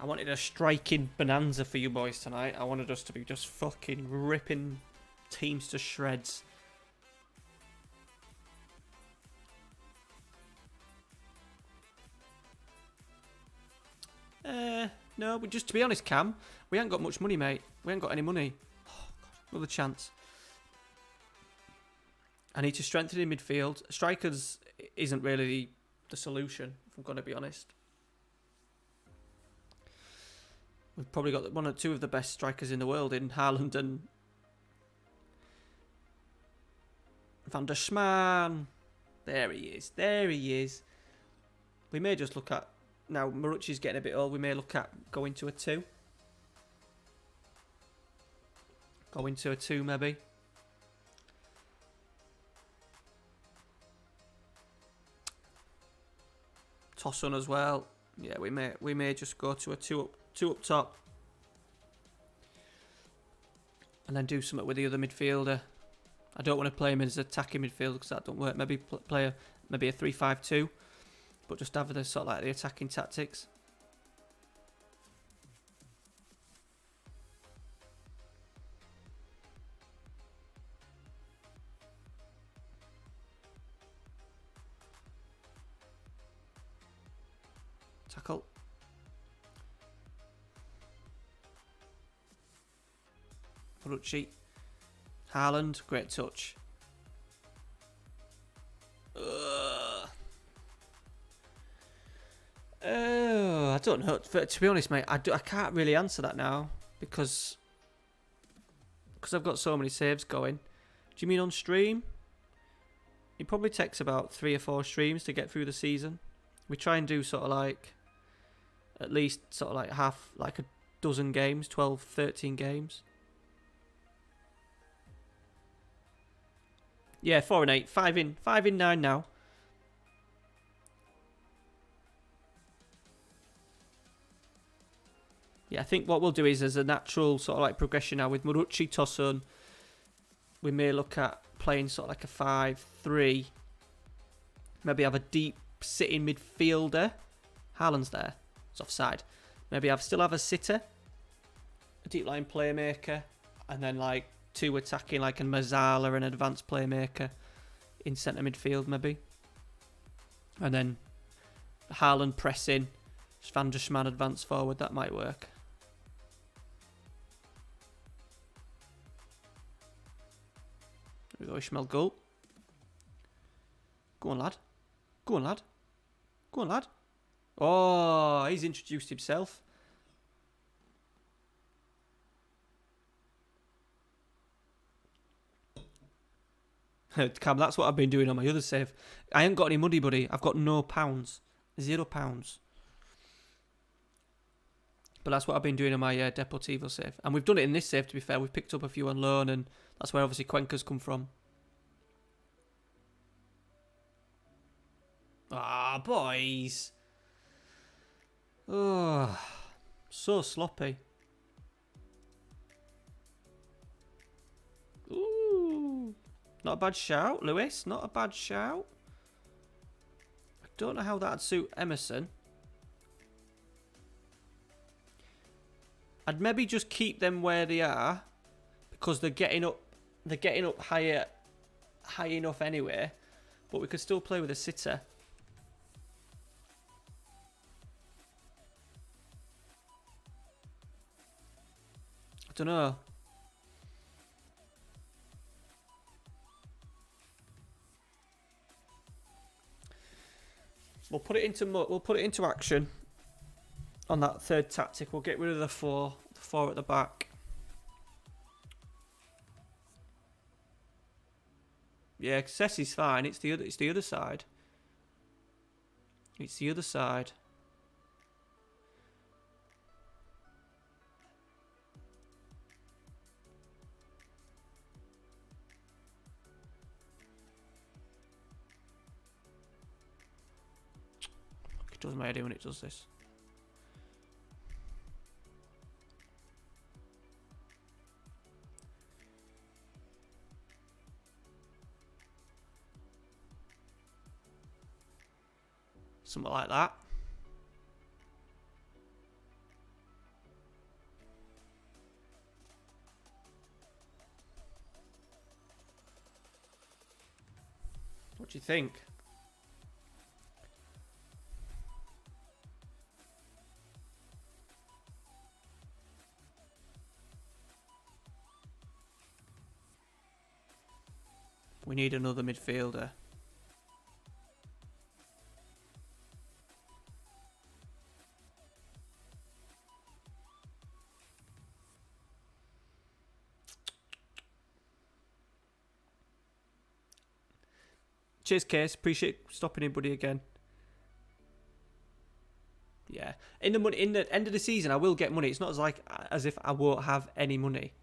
I wanted a striking bonanza for you boys tonight. I wanted us to be just fucking ripping teams to shreds. No, but just to be honest, Cam, we ain't got much money, mate. We ain't got any money. Oh, God, another chance. I need to strengthen in midfield. Strikers isn't really the solution, if I'm going to be honest. We've probably got one or two of the best strikers in the world in Haaland and DUTCHMAN. There he is. There he is. We may just look at... Now, Marucci's getting a bit old. We may look at going to a 2. Going to a 2, maybe. Tossun as well. Yeah, we may just go to a 2 up top. And then do something with the other midfielder. I don't want to play him as attacking midfielder because that don't work. Maybe play a 3-5-2. But just have the sort of like the attacking tactics. Tackle. Marucci. Haaland, great touch. Oh, I don't know. To be honest, mate, I can't really answer that now because I've got so many saves going. Do you mean on stream? It probably takes about 3 or 4 streams to get through the season. We try and do sort of like at least sort of like half, like a dozen games, 12, 13 games. Yeah, 4 and 8, 5 in 9 now. Yeah, I think what we'll do is as a natural sort of like progression now with Marucci, Tossun, we may look at playing sort of like a 5-3. Maybe have a deep sitting midfielder. Haaland's there. It's offside. Maybe still have a sitter, a deep line playmaker, and then like two attacking, like a Mazzala, an advanced playmaker in centre midfield maybe. And then Haaland pressing, DUTCHMAN advance forward, that might work. There we go, Ishmael goal. Go on, lad. Go on, lad. Go on, lad. Oh, he's introduced himself. Cam, that's what I've been doing on my other save. I ain't got any money, buddy. I've got no pounds. £0. But that's what I've been doing on my Deportivo save. And we've done it in this save, to be fair. We've picked up a few on loan, and that's where obviously Cuenca's come from. Ah, boys. Oh, so sloppy. Ooh. Not a bad shout, Lewis. Not a bad shout. I don't know how that'd suit Emerson. I'd maybe just keep them where they are because they're getting up high enough anyway. But we could still play with a sitter. I don't know. We'll put it into action on that third tactic. We'll get rid of the four at the back. Yeah, Sessi's fine. It's the other side. It's the other side. It does my idea when it does this. Something like that. What do you think? We need another midfielder. Cheers, Case. Appreciate stopping in, buddy, again. Yeah. In the end of the season, I will get money. It's not as if I won't have any money.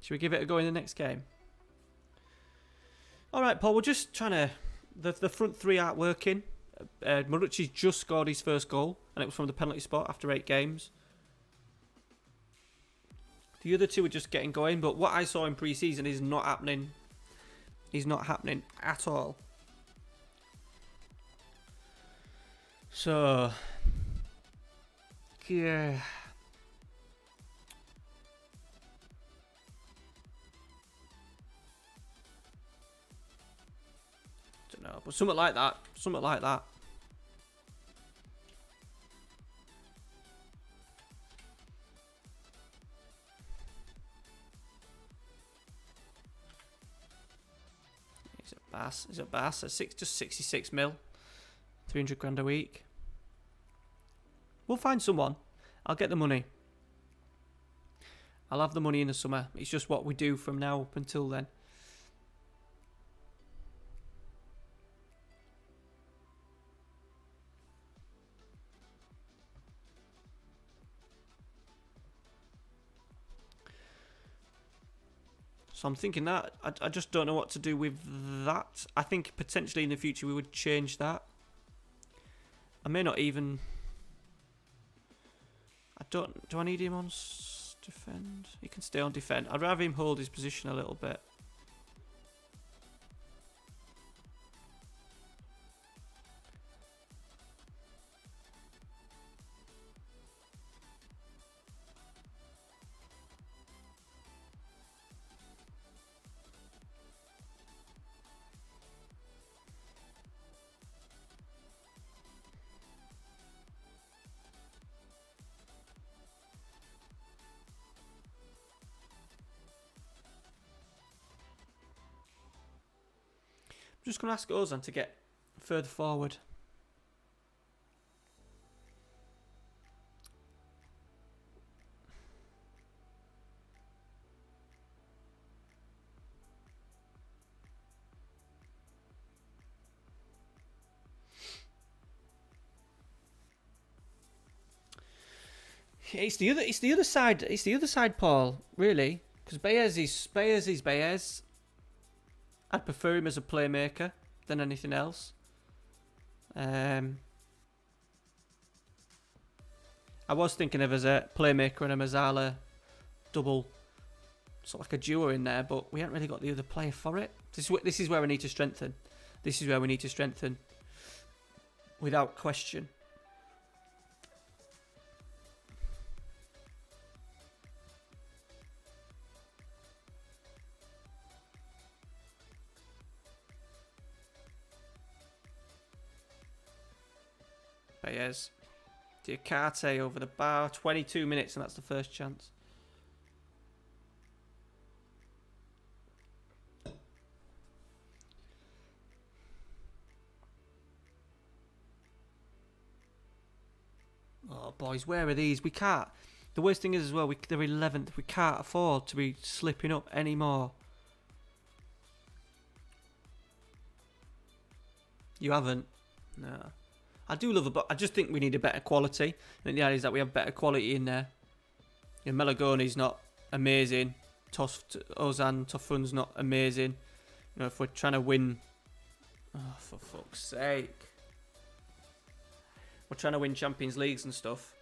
Should we give it a go in the next game? All right, Paul. We're just trying to. The front three aren't working. Marucci's just scored his first goal, and it was from the penalty spot after 8 games. The other two are just getting going, but what I saw in pre-season is not happening. Is not happening at all. So, yeah. Don't know, but something like that. Something like that. Is it Bass? Just 66 mil. 300 grand a week. We'll find someone. I'll get the money. I'll have the money in the summer. It's just what we do from now up until then. So I'm thinking that. I just don't know what to do with that. I think potentially in the future we would change that. I may not even... Do I need him on defend? He can stay on defend. I'd rather him hold his position a little bit. just going to ask Ozan to get further forward. It's the other side. It's the other side, Paul. Really, because Baez is Baez. I'd prefer him as a playmaker than anything else. I was thinking of as a playmaker and a Mazzala double, sort of like a duo in there, but we haven't really got the other player for it. This is where we need to strengthen. This is where we need to strengthen, without question. Baez. Diakate over the bar. 22 minutes and that's the first chance. Oh, boys, where are these? We can't. The worst thing is as well, they're 11th. We can't afford to be slipping up anymore. You haven't? No. I do love it, but I just think we need a better quality. I think the idea is that we have better quality in there. You know, Melagoni's not amazing. Ozan Tofun's not amazing. You know, if we're trying to win... Oh, for fuck's sake. We're trying to win Champions Leagues and stuff.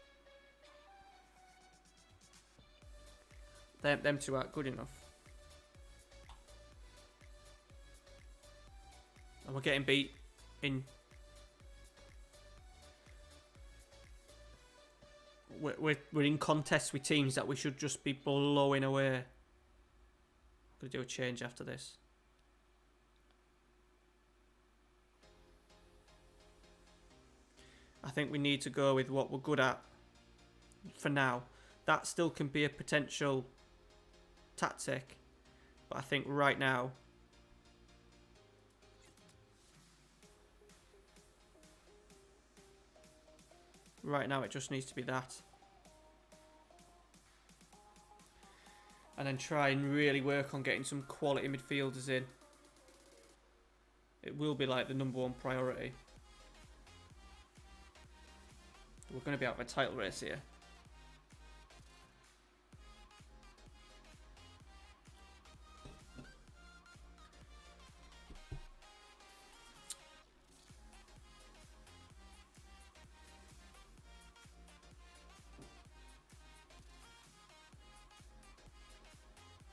Them two aren't good enough. And we're getting beat in... We're in contests with teams that we should just be blowing away. I'm going to do a change after this. I think we need to go with what we're good at for now. That still can be a potential tactic, but I think right now it just needs to be that. And then try and really work on getting some quality midfielders in. It will be like the #1 priority. We're going to be out of a title race here.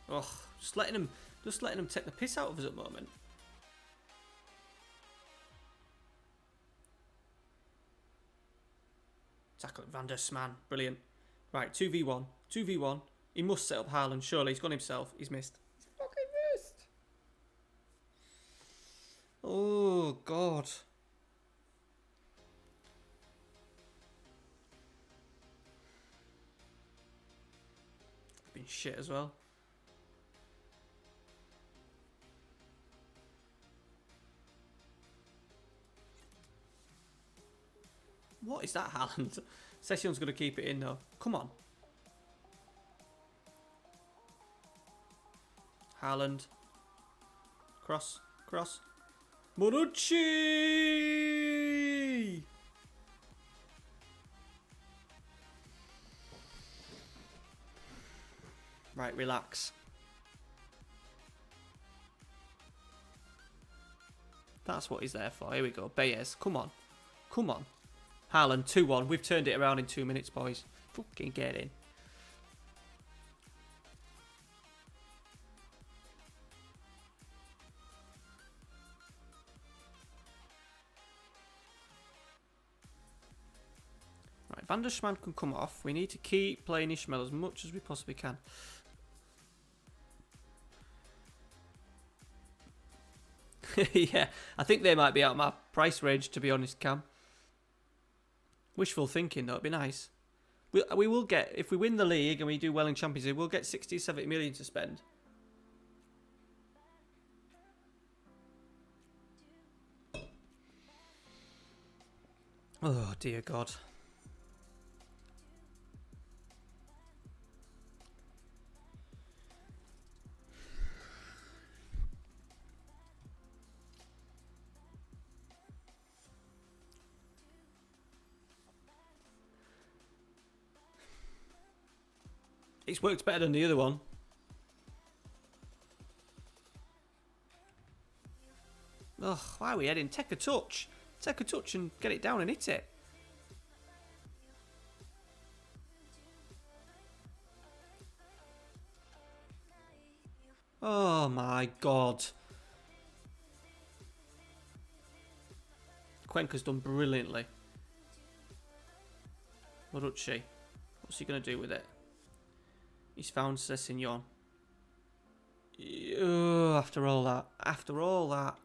Oh, just letting them take the piss out of us at the moment. Tackle at Van der SMAN, brilliant. Right, 2v1, 2v1. He must set up Haaland, surely. He's gone himself. He's missed. He's fucking missed. Oh, God. Been shit as well. What is that, Haaland? Session's going to keep it in, though. Come on. Haaland. Cross. Cross. Monucci! Right, relax. That's what he's there for. Here we go. Baez, come on. Come on. Haaland, 2-1. We've turned it around in 2 minutes, boys. Fucking get in. Right, Van der SMAN can come off. We need to keep playing Ishmael as much as we possibly can. Yeah, I think they might be out of my price range, to be honest, Cam. Wishful thinking, though. It'd be nice. We will get, if we win the league and we do well in Champions League, we'll get 60, 70 million to spend. Oh, dear God. It's worked better than the other one. Ugh, why are we heading? Take a touch. Take a touch and get it down and hit it. Oh my God. Cuenca's done brilliantly. Morucci. What's he going to do with it? He's found Sessegnon. After all that. After all that.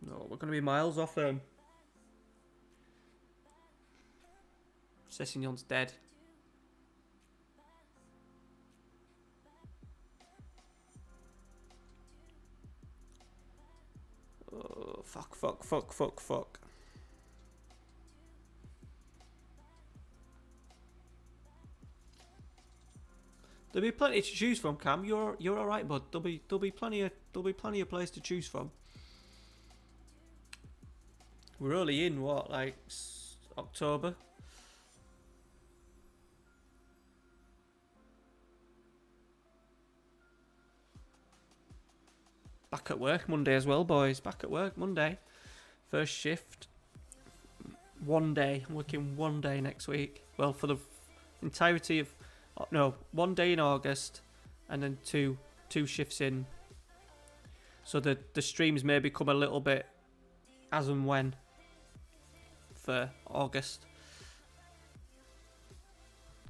No, we're going to be miles off him. Sessegnon's dead. Oh, fuck. There'll be plenty to choose from, Cam. You're all right, bud. There'll be plenty of players to choose from. We're only in what, like October? Back at work Monday as well, boys. Back at work Monday. First shift. 1 day. I'm working 1 day next week. Well, for the entirety of... No, 1 day in August. And then two shifts in. So the streams may become a little bit as and when for August.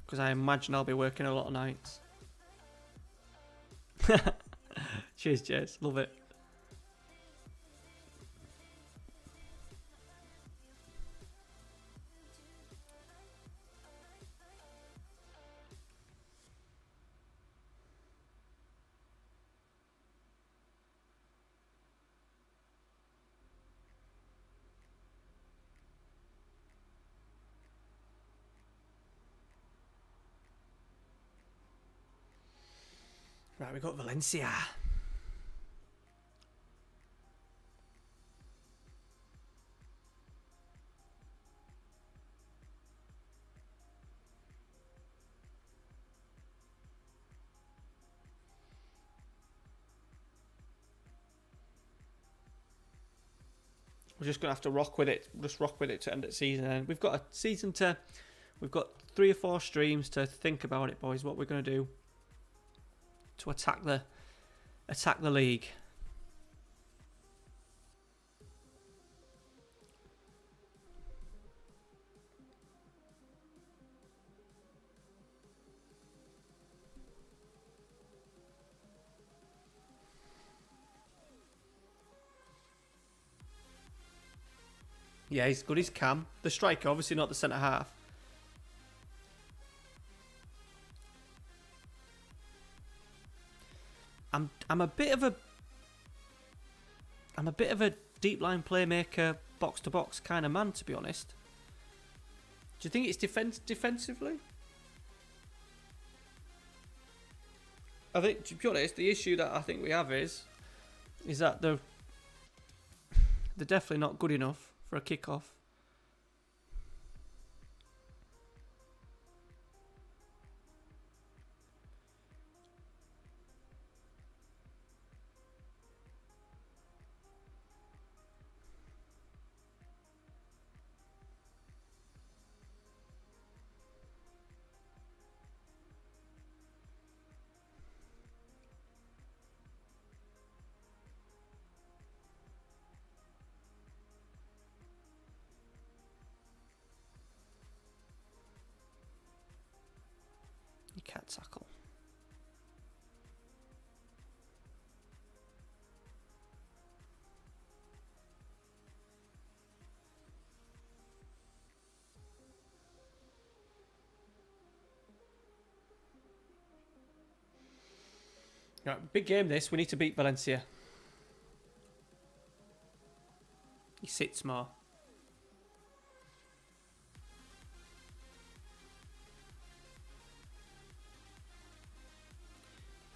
Because I imagine I'll be working a lot of nights. Cheers, Jess. Love it. Right, we got Valencia. We're just gonna have to rock with it. Just rock with it to end the season. And we've got a season to. We've got 3 or 4 streams to think about it, boys. What we're gonna do to attack the league. Yeah, he's good. He's Cam, the striker, obviously not the centre half. I'm a bit of a deep line playmaker, box to box kind of man, to be honest. Do you think it's defensively? I think, to be honest, the issue that I think we have is that they're definitely not good enough for a kick-off. You can't tackle. Right, big game this. We need to beat Valencia. sits more.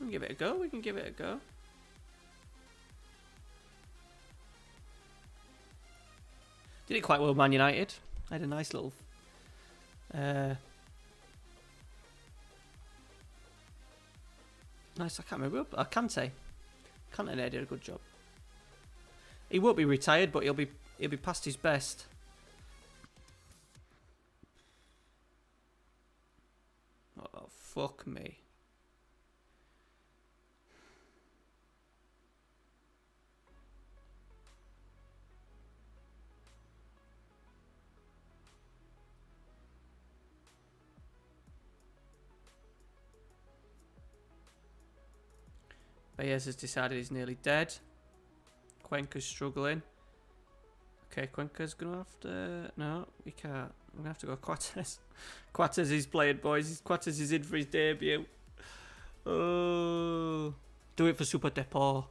We can give it a go. We can give it a go. Did it quite well, Man United. I had a nice little... nice, I can't remember. Kante. Kante did a good job. He won't be retired, but he'll be past his best. Oh, fuck me. Baez has decided he's nearly dead. Cuenca's struggling. Okay, Cuenca's going to have to... No, we can't. We're going to have to go Coates. Coates is playing, boys. Coates is in for his debut. Oh. Do it for Super Depot.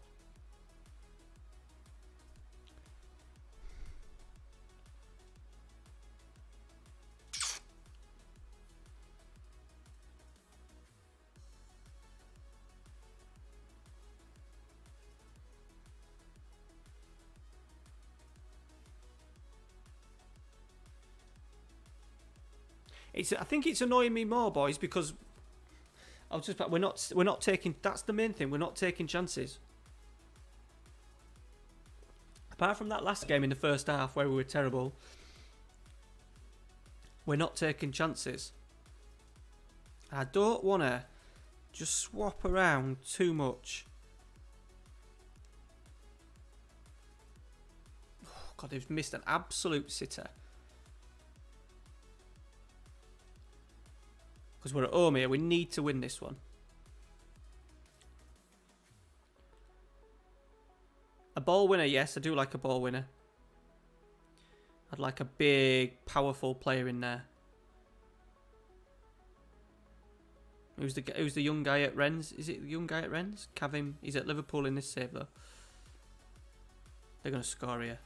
I think it's annoying me more, boys, because we're not taking. That's the main thing. We're not taking chances. Apart from that last game in the first half where we were terrible, we're not taking chances. I don't want to just swap around too much. Oh, God, they've missed an absolute sitter. Because we're at home here, we need to win this one. A ball winner, yes, I do like a ball winner. I'd like a big, powerful player in there. Who's the young guy at Rennes? Is it the young guy at Rennes? Kavim, he's at Liverpool in this save though. They're going to score here.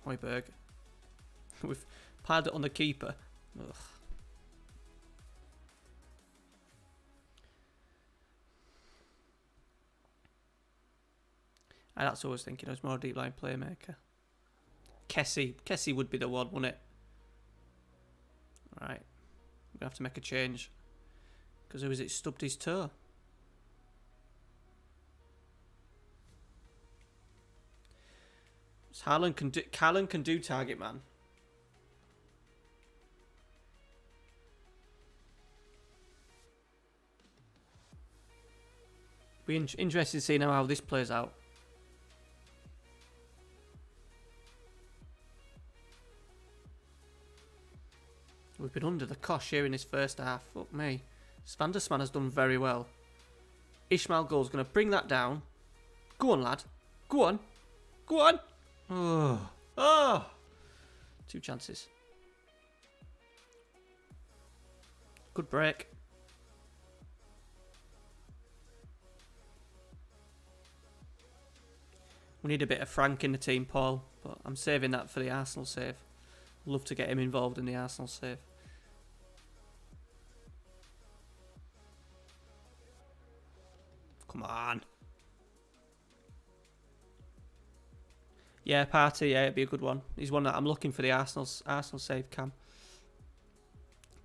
Højbjerg. We've piled it on the keeper. Ugh. That's what I was thinking. I was more a deep line playmaker. Kessie would be the one, wouldn't it? Right. We're going to have to make a change. Because who was it stubbed his toe? Haaland can do target man. Be interested to see now how this plays out. We've been under the cosh here in this first half. Fuck me. SMAN has done very well. Ismail Goal's going to bring that down. Go on, lad. Go on. Go on. Oh. Oh. 2 chances. Good break. We need a bit of Frank in the team, Paul, but I'm saving that for the Arsenal save. Love to get him involved in the Arsenal save. Come on. Yeah, Partey, yeah, it'd be a good one. He's one that I'm looking for the Arsenal save cam.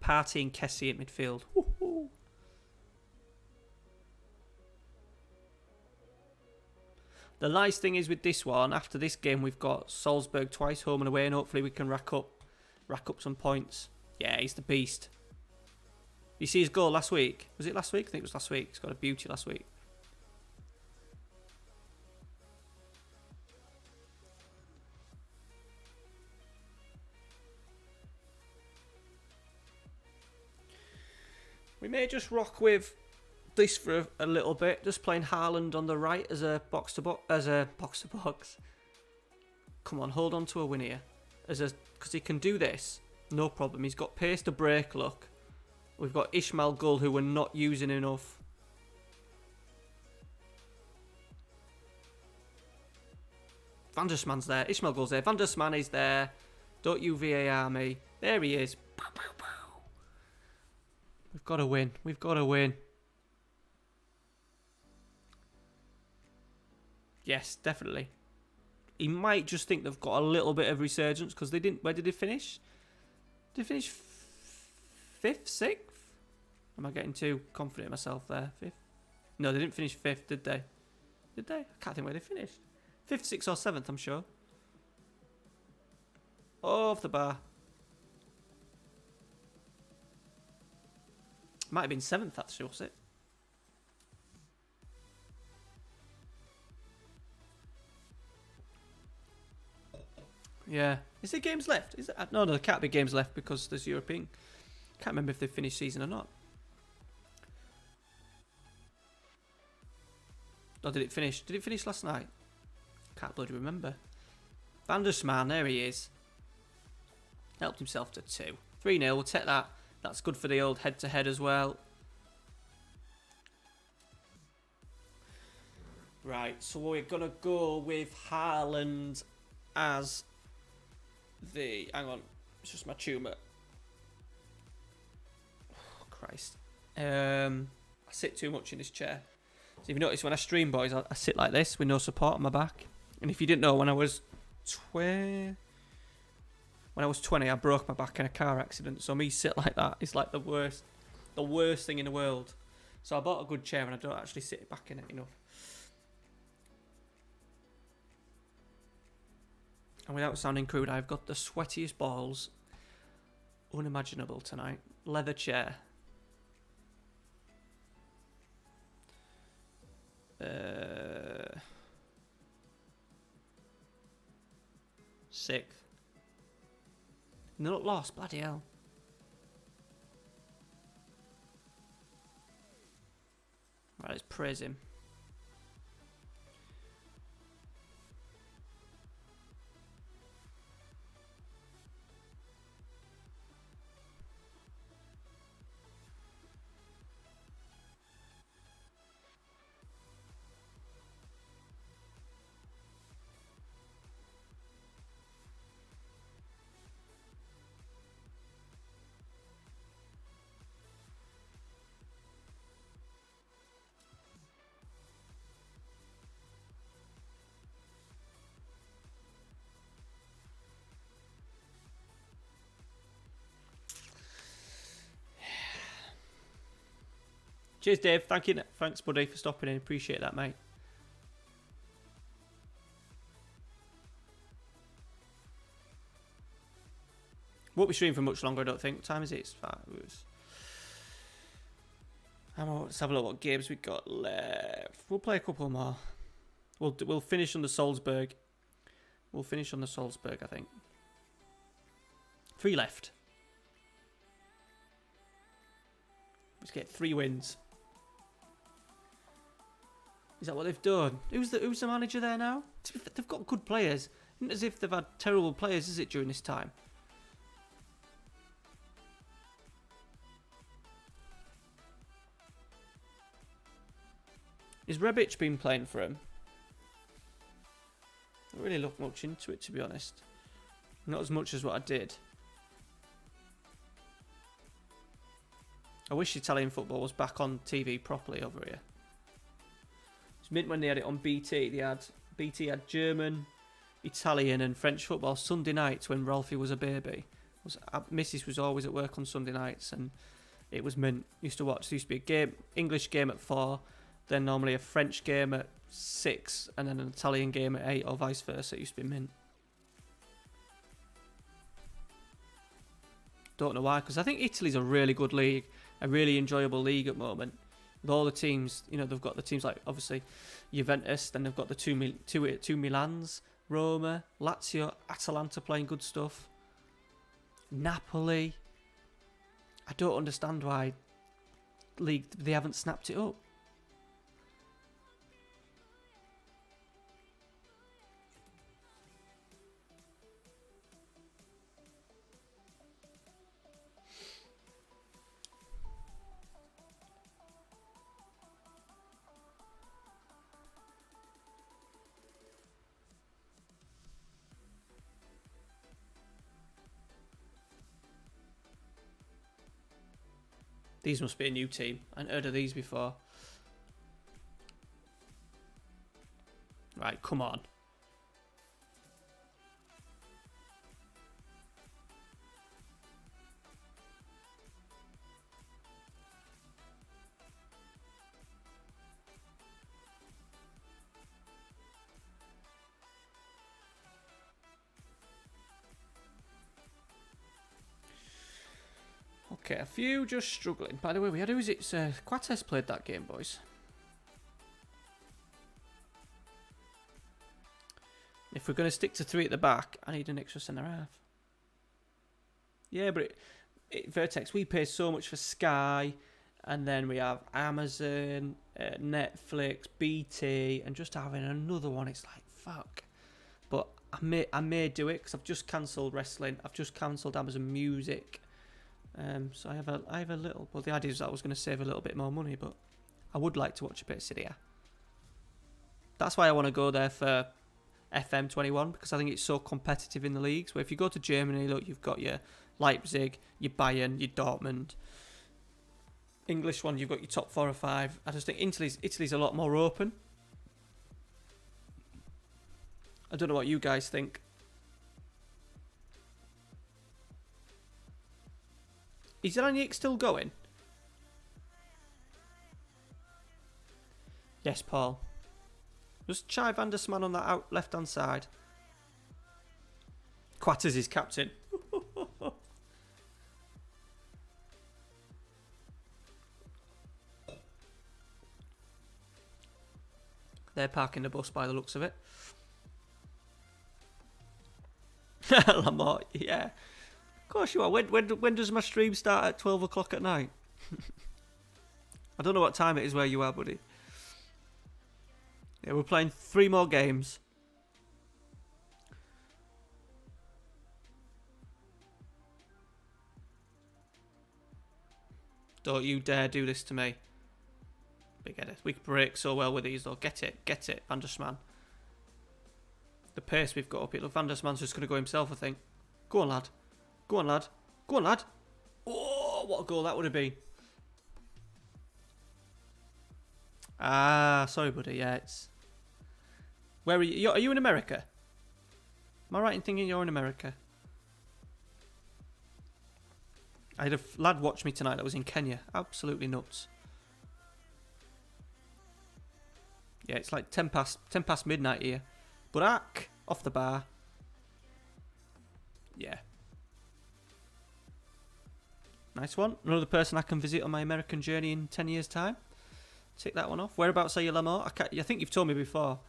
Partey and Kessie at midfield. Woohoo. The nice thing is with this one, after this game, we've got Salzburg twice, home and away, and hopefully we can rack up some points. Yeah, he's the beast. You see his goal last week? Was it last week? I think it was last week. He's got a beauty last week. We may just rock with this for a little bit. Just playing Haaland on the right as a box to box. Come on, hold on to a win here. Because he can do this, no problem. He's got pace to break. Look, we've got Ismail Gull, who we're not using enough. Van der Sman's there. Ismail Gull's there. Van der Sman is there. Don't you VAR me. There he is. Pow, pow, pow. We've got to win. We've got to win. Yes, definitely. He might just think they've got a little bit of resurgence because they didn't. Where did they finish? Did they finish 5th, 6th? Am I getting too confident in myself there? 5th? No, they didn't finish 5th, did they? Did they? I can't think where they finished. 5th, 6th or 7th, I'm sure. Off the bar. Might have been 7th, actually, was it? Yeah. Is there games left? Is it? No, there can't be games left because there's European. Can't remember if they finished season or not. Or did it finish? Did it finish last night? Can't bloody remember. Van der Sman, there he is. Helped himself to 2. 3-0, we'll take that. That's good for the old head-to-head as well. Right, so we're going to go with Haaland as the... Hang on, it's just my tumour. Oh, Christ. I sit too much in this chair. So if you notice, when I stream, boys, I sit like this with no support on my back. And if you didn't know, when I was 20, I broke my back in a car accident. So me sit like that is like the worst thing in the world. So I bought a good chair and I don't actually sit back in it enough. And without sounding crude, I've got the sweatiest balls unimaginable tonight. Leather chair. 6th. No, lost. Bloody hell. Right, let's praise him. Cheers, Dave. Thanks, buddy, for stopping in. Appreciate that, mate. Won't be streaming for much longer, I don't think. What time is it? It's 5. Let's have a look what games we got left. We'll play a couple more. We'll finish on the Salzburg. I think. 3 left. Let's get 3 wins. Is that what they've done? Who's the manager there now? They've got good players. Not as if they've had terrible players, is it, during this time? Is Rebic been playing for him? I don't really look much into it, to be honest. Not as much as what I did. I wish Italian football was back on TV properly over here. It's mint when they had it on BT. BT had German, Italian and French football Sunday nights when Ralphie was a baby. Mrs. was always at work on Sunday nights and it was mint. Used to watch. There used to be a English game at 4, then normally a French game at 6 and then an Italian game at 8 or vice versa. It used to be mint. Don't know why, because I think Italy's a really good league. A really enjoyable league at the moment. With all the teams, they've got the teams like, obviously, Juventus, then they've got the two Milans, Roma, Lazio, Atalanta playing good stuff. Napoli. I don't understand why they haven't snapped it up. These must be a new team. I hadn't heard of these before. Right, come on. Okay, a few just struggling. By the way, we had who's it? Quates played that game, boys. If we're going to stick to 3 at the back, I need an extra centre half. Yeah, but Vertex, we pay so much for Sky, and then we have Amazon, Netflix, BT, and just having another one, it's like, fuck. But I may do it because I've just cancelled wrestling. I've just cancelled Amazon Music. So I have a little. Well, the idea is that I was going to save a little bit more money, but I would like to watch a bit of Serie A. That's why I want to go there for FM21, because I think it's so competitive in the leagues. Where if you go to Germany, look, you've got your Leipzig, your Bayern, your Dortmund. English one, you've got your top 4 or 5. I just think Italy's a lot more open. I don't know what you guys think. Is Ranić still going? Yes, Paul. Just Chai van der Sman on that out left-hand side. Quatters is captain. They're parking the bus by the looks of it. Lamont, yeah. Of course you are. When does my stream start at 12 o'clock at night? I don't know what time it is where you are, buddy. Yeah, we're playing 3 more games. Don't you dare do this to me. Big headed. We can break so well with these though. Get it, Van der Sman. The pace we've got up it. Look, Van der Sman's just going to go himself, I think. Go on, lad. Go on, lad. Go on, lad. Oh, what a goal that would have been. Ah, sorry, buddy. Yeah, it's... Where are you? Are you in America? Am I right in thinking you're in America? I had a lad watch me tonight that was in Kenya. Absolutely nuts. Yeah, it's like 10 past midnight here. Burak, off the bar. Yeah. Nice one. Another person I can visit on my American journey in 10 years' time. Tick that one off. Whereabouts are you, Lamar? I think you've told me before.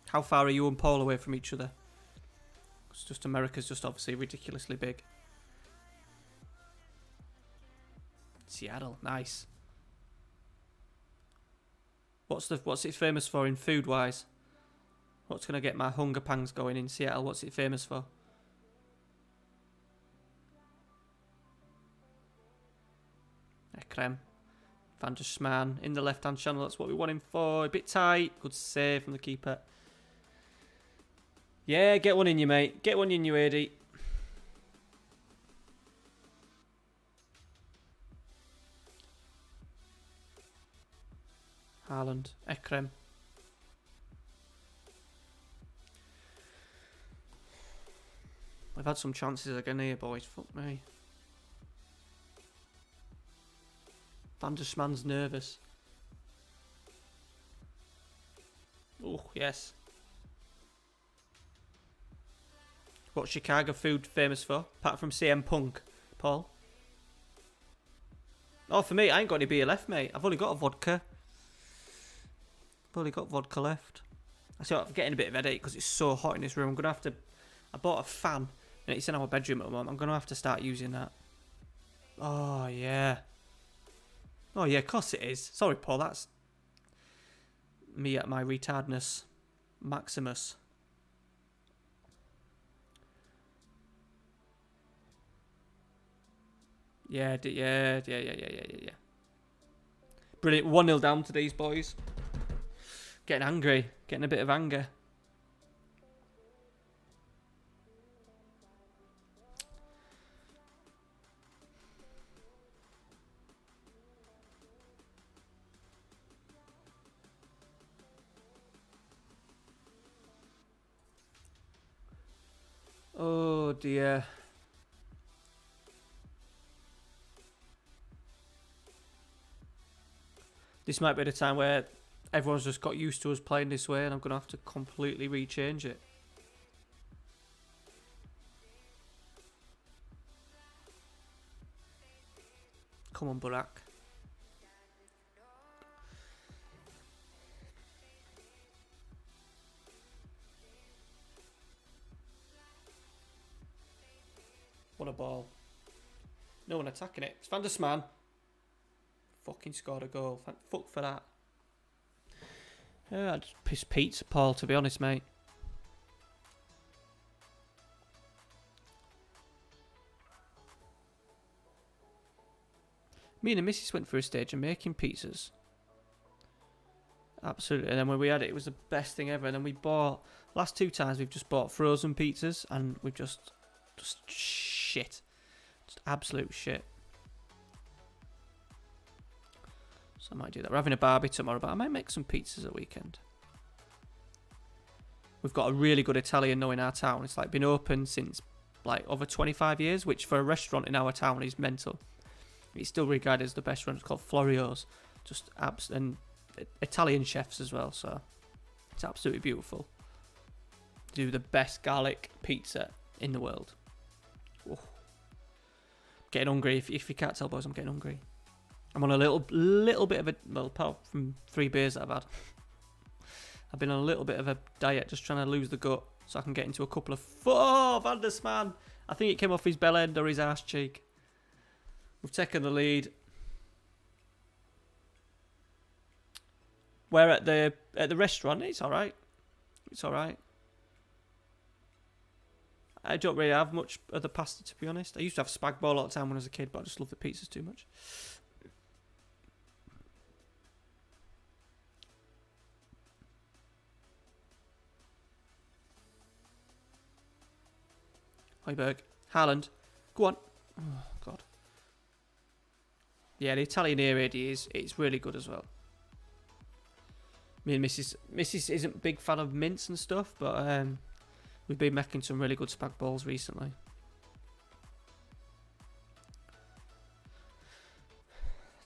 How far are you and Paul away from each other? It's just America's just obviously ridiculously big. Seattle, nice. What's it famous for in food wise? What's gonna get my hunger pangs going in Seattle? What's it famous for? Creme. Van der Sman in the left hand channel. That's what we want him for. A bit tight. Good save from the keeper. Yeah, get one in you, mate. Get one in you, AD. Haaland. Ekrem. We've had some chances again here, boys. Fuck me. Van der Sman's nervous. Oh, yes. What's Chicago food famous for? Apart from CM Punk, Paul? Oh, for me, I ain't got any beer left, mate. I've only got a vodka. I've only got vodka left. I see I'm getting a bit of a headache because it's so hot in this room. I'm going to have to... I bought a fan and it's in our bedroom at the moment. I'm going to have to start using that. Oh, yeah. Oh, yeah, of course it is. Sorry, Paul, that's me at my retardness maximus. Yeah. Brilliant. 1-0 down to these boys. Getting angry. Getting a bit of anger. Oh dear. This might be the time where everyone's just got used to us playing this way and I'm going to have to completely rechange it. Come on, Barak. What a ball. No one attacking it. It's DUTCHMAN. Fucking scored a goal. Fuck for that. Yeah, I'd piss Pete's Paul, to be honest, mate. Me and the missus went through a stage of making pizzas. Absolutely. And then when we had it, it was the best thing ever. And then we bought, last 2 times we've just bought frozen pizzas and we've just shit. Just absolute shit. So I might do that. We're having a barbie tomorrow, but I might make some pizzas at weekend. We've got a really good Italian now in our town. It's like been open since like over 25 years, which for a restaurant in our town is mental. It's still regarded as the best restaurant. It's called Florio's. Just and Italian chefs as well, so it's absolutely beautiful. Do the best garlic pizza in the world. Oh. Getting hungry. If you can't tell, boys, I'm getting hungry. I'm on a little bit of a, well, apart from 3 beers that I've had, I've been on a little bit of a diet, just trying to lose the gut so I can get into a couple of... Oh, DUTCHMAN! I think it came off his bell end or his arse cheek. We've taken the lead. We're at the restaurant. It's all right. It's all right. I don't really have much of the pasta, to be honest. I used to have spag bol all the time when I was a kid, but I just love the pizzas too much. Højbjerg. Haaland. Go on. Oh, God. Yeah, the Italian area it's really good as well. Me and Mrs. isn't a big fan of mince and stuff, but we've been making some really good spag balls recently.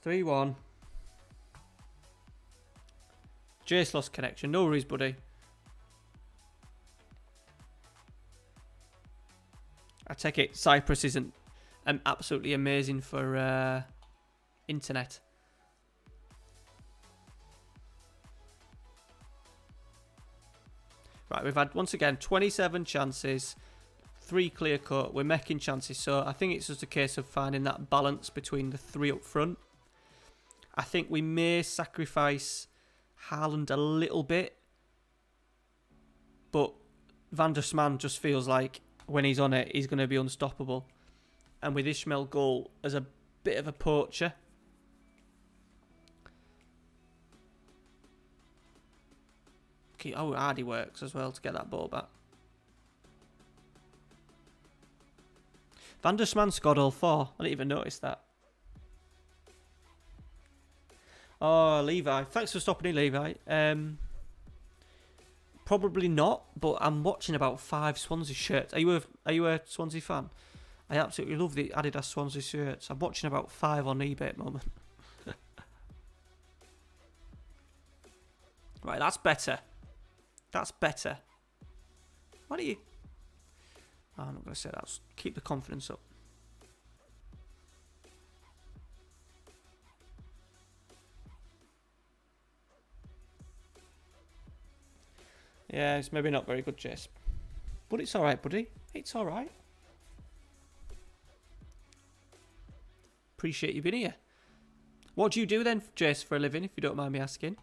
(3-1). Jace lost connection. No worries, buddy. I take it Cyprus isn't absolutely amazing for internet. Right, we've had, once again, 27 chances, 3 clear cut. We're making chances, so I think it's just a case of finding that balance between the 3 up front. I think we may sacrifice Haaland a little bit, but DUTCHMAN just feels like when he's on it, he's going to be unstoppable. And with Ismail Goal as a bit of a poacher, how hard he works as well to get that ball back. DUTCHMAN scored all 4. I didn't even notice that. Oh, Levi. Thanks for stopping in, Levi. Probably not, but I'm watching about 5 Swansea shirts. Are you a Swansea fan? I absolutely love the Adidas Swansea shirts. I'm watching about 5 on eBay at the moment. Right, that's better. That's better. Why don't you... Oh, I'm not going to say that. Just keep the confidence up. Yeah, it's maybe not very good, Jace. But it's alright, buddy. It's alright. Appreciate you being here. What do you do then, Jace, for a living, if you don't mind me asking?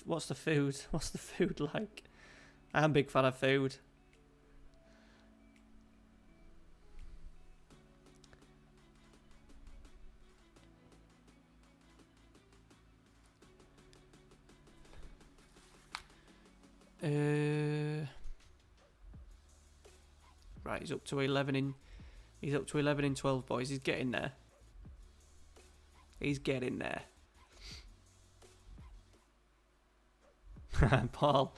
What's the food? What's the food like? I'm a big fan of food. Right, he's up to 11 in 12, boys. He's getting there. He's getting there. Paul,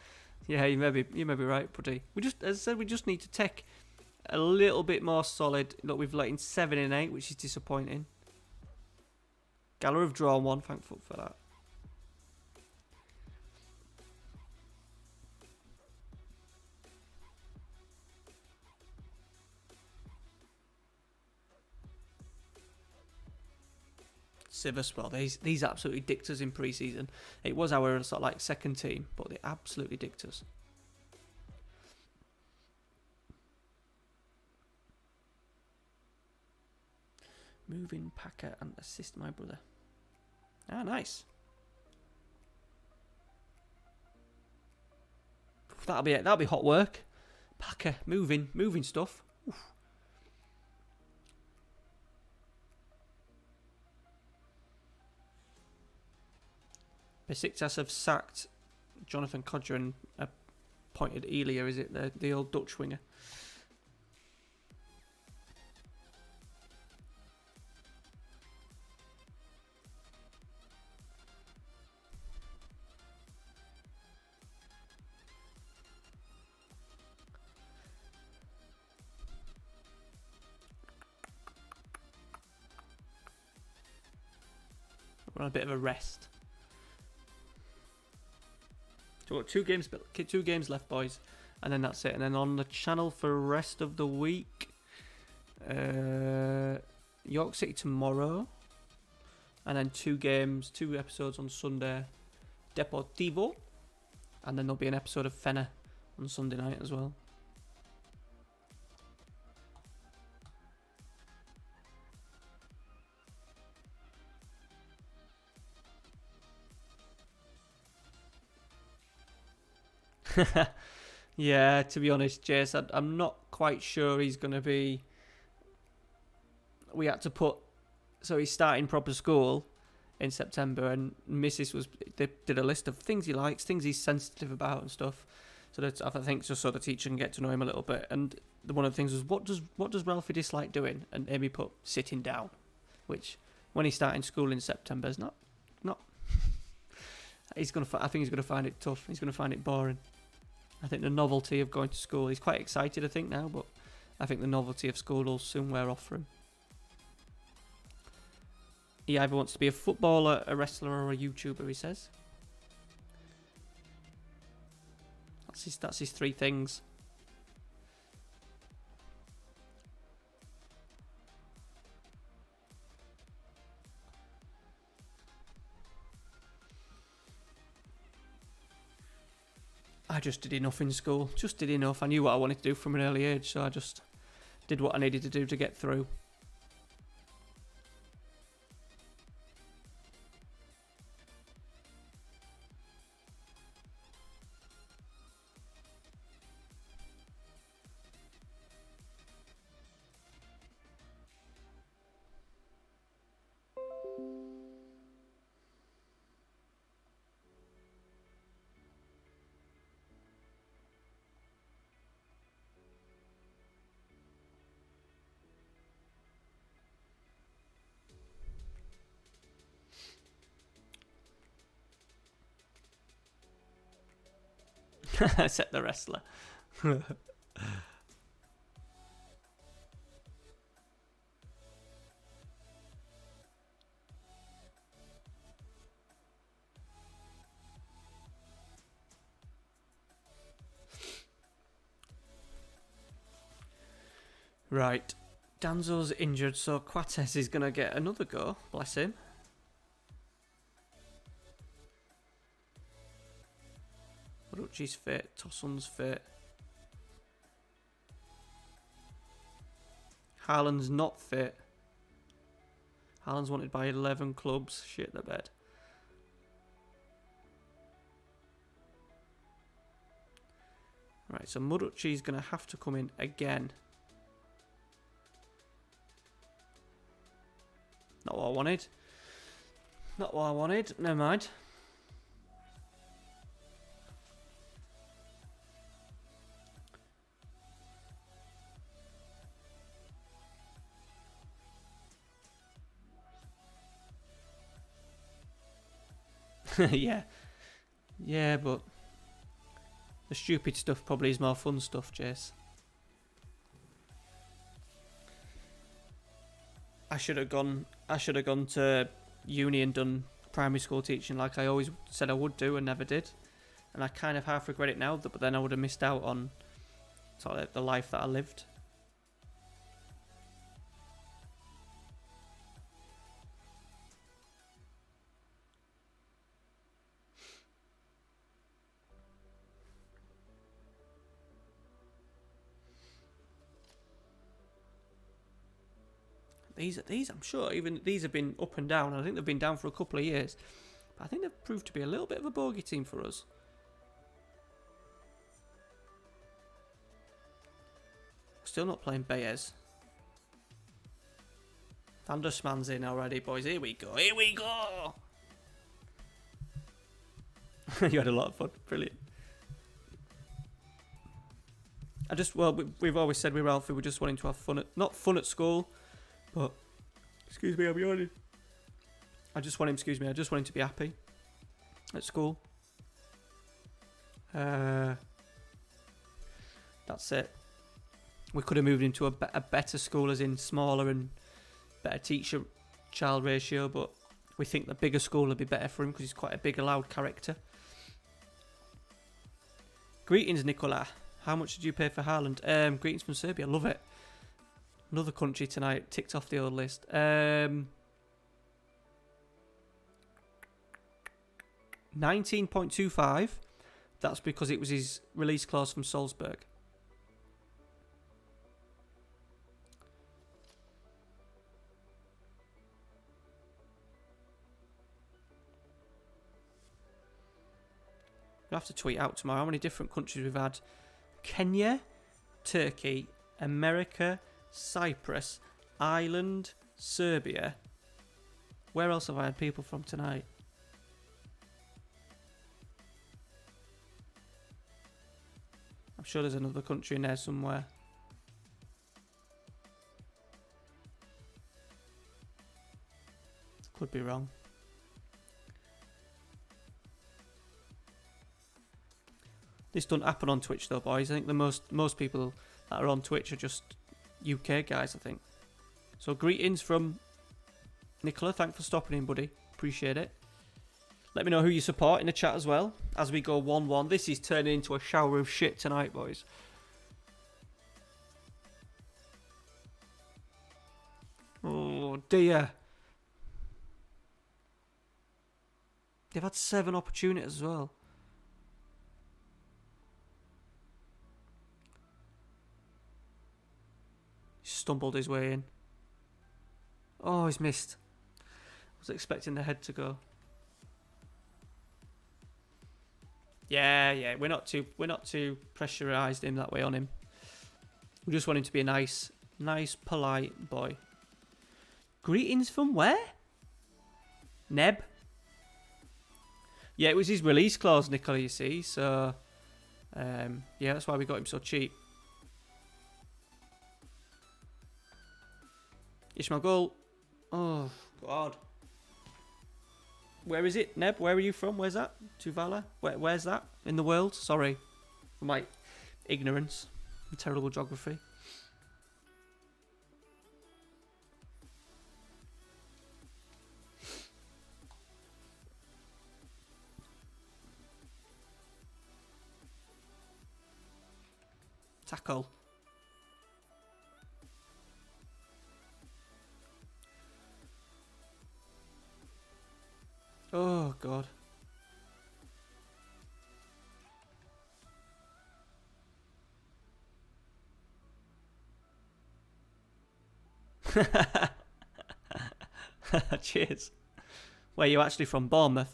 yeah, you may be right, buddy. As I said, we just need to take a little bit more solid. Look, we've let in 7 in 8, which is disappointing. Gala have drawn 1, thankful for that. Sivas, well, these absolutely dicked us in pre-season. It was our sort of like second team, but they absolutely dicked us. Move in Packer and assist my brother. Ah, nice. That'll be hot work. Packer, moving stuff. Oof. Besiktas have sacked Jonathan Codger and appointed Elia, is it? The old Dutch winger. We're on a bit of a rest. So we've got 2 games left, boys, and then that's it. And then on the channel for the rest of the week, York City tomorrow, and then 2 episodes on Sunday, Deportivo, and then there'll be an episode of Fener on Sunday night as well. Yeah, to be honest, Jace, I'm not quite sure he's going to be... We had to put... So he's starting proper school in September, and they did a list of things he likes, things he's sensitive about and stuff. So that I think just so the teacher can get to know him a little bit. And one of the things was, what does Ralphie dislike doing? And Amy put sitting down, which when he's starting school in September is not. I think he's gonna find it tough. He's gonna find it boring. I think the novelty of going to school, he's quite excited, I think, now, but I think the novelty of school will soon wear off for him. He either wants to be a footballer, a wrestler, or a YouTuber, he says. That's his 3 things. I just did enough in school. Just did enough. I knew what I wanted to do from an early age, so I just did what I needed to do to get through. Set the wrestler. Right. Danzo's injured, so Quates is going to get another go. Bless him. Rucci's fit. Tosun's fit. Haaland's not fit. Haaland's wanted by 11 clubs. Shit the bed. Right, so Murucci's going to have to come in again. Not what I wanted. Not what I wanted. Never mind. Yeah. Yeah, but the stupid stuff probably is more fun stuff, Jace. I should have gone to uni and done primary school teaching like I always said I would do and never did. And I kind of half regret it now, but then I would have missed out on sort of the life that I lived. These, I'm sure, even these have been up and down. I think they've been down for a couple of years. But I think they've proved to be a little bit of a bogey team for us. Still not playing Baez. DUTCHMAN's in already, boys. Here we go. Here we go. You had a lot of fun. Brilliant. We've always said we're Alfie. We're just wanting to have fun not fun at school, but excuse me, I'll be honest. I just want him to be happy at school. That's it. We could have moved into a better school, as in smaller and better teacher-child ratio, but we think the bigger school would be better for him because he's quite a big, loud character. Greetings, Nicola. How much did you pay for Haaland? Greetings from Serbia. Love it. Another country tonight ticked off the old list. 19.25. That's because it was his release clause from Salzburg. We'll have to tweet out tomorrow how many different countries we've had. Kenya, Turkey, America, Cyprus, Ireland, Serbia. Where else have I had people from tonight? I'm sure there's another country in there somewhere. Could be wrong. This doesn't happen on Twitch though, boys. I think the most people that are on Twitch are just UK guys, I think. So greetings from Nicola. Thanks for stopping in, buddy. Appreciate it. Let me know who you support in the chat as well as we go 1-1. This is turning into a shower of shit tonight, boys. Oh dear. They've had 7 opportunities as well. Stumbled his way in. Oh, he's missed. I was expecting the head to go. Yeah. We're not too pressurised him that way on him. We just want him to be a nice, polite boy. Greetings from where? Neb. Yeah, it was his release clause, Nicola, you see. So, yeah, that's why we got him so cheap. Ishmael goal. Oh, God. Where is it, Neb? Where are you from? Where's that? Tuvalu? Where's that in the world? Sorry for my ignorance and terrible geography. Tackle. Oh, God. Cheers. Where are you actually from? Bournemouth?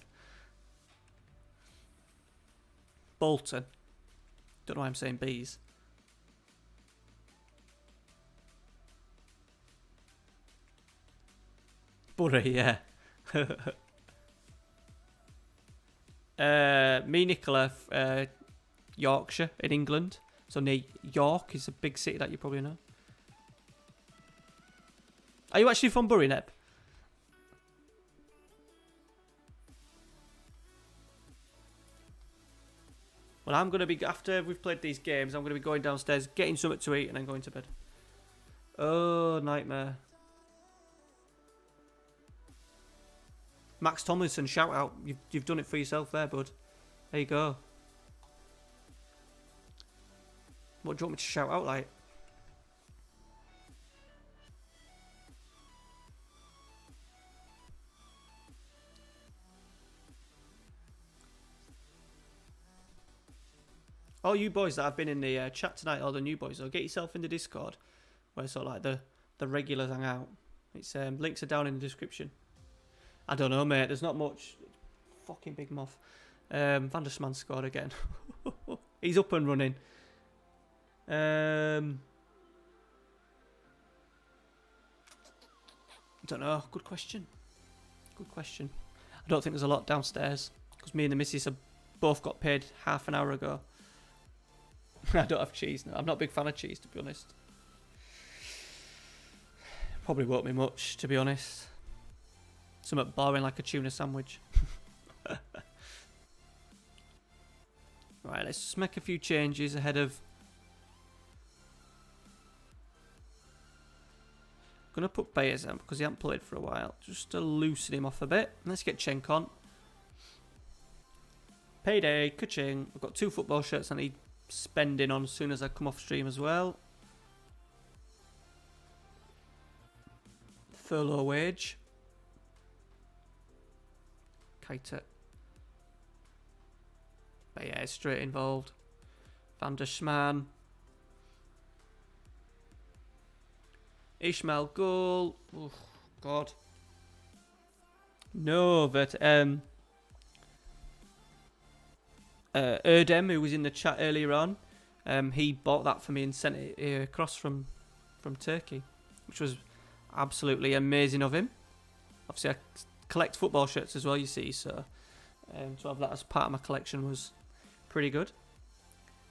Bolton? Don't know why I'm saying bees. Bury, yeah. Me, Nicola, Yorkshire in England. So near York is a big city that you probably know. Are you actually from Bury, Neb? But I'm going to be, after we've played these games, I'm going to be going downstairs, getting something to eat, and then going to bed. Oh, nightmare. Max Tomlinson, shout out. You've done it for yourself there, bud. There you go. What do you want me to shout out like? All you boys that have been in the chat tonight, all the new boys, though, get yourself in the Discord, where sort of like the regulars hang out. It's links are down in the description. I don't know, mate. There's not much. Fucking big moth. Van der SMAN scored again. He's up and running. Don't know. Good question. Good question. I don't think there's a lot downstairs because me and the missus have both got paid half an hour ago. I don't have cheese now. I'm not a big fan of cheese, to be honest. Probably won't be much, to be honest. Something boring like a tuna sandwich. Right, let's just make a few changes ahead of... I'm going to put Bayers on because he hasn't played for a while. Just to loosen him off a bit. Let's get Cenk on. Payday, ka-ching. I've got 2 football shirts I need spending on as soon as I come off stream as well. Furlough wage. Kaita. But yeah, it's straight involved. Van der SMAN. Ishmael goal. Oh, God. No, but Erdem, who was in the chat earlier on, he bought that for me and sent it across from Turkey, which was absolutely amazing of him. Obviously, I collect football shirts as well, you see, so to have that as part of my collection was pretty good.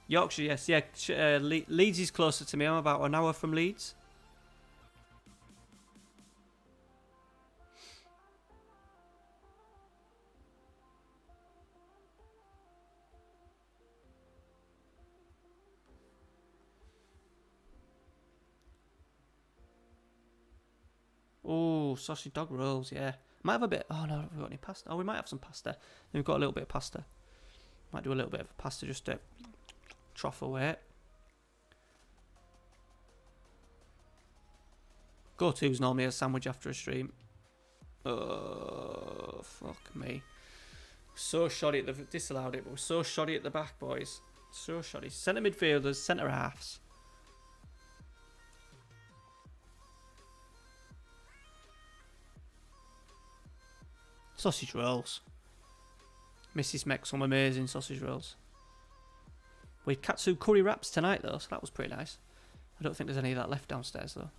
Yorkshire, yes, yeah. Leeds is closer to me. I'm about an hour from Leeds. Oh, sausage dog rolls, yeah. Might have a bit. Oh no, have we got any pasta? Oh, we might have some pasta. Then we've got a little bit of pasta. Might do a little bit of pasta just to trough away. Go-to's normally a sandwich after a stream. Oh, fuck me. So shoddy at the... Disallowed it, but we're so shoddy at the back, boys. So shoddy. Centre midfielders, centre halves. Sausage rolls. Mrs. makes some amazing sausage rolls. We had katsu curry wraps tonight though, so that was pretty nice. I don't think there's any of that left downstairs though.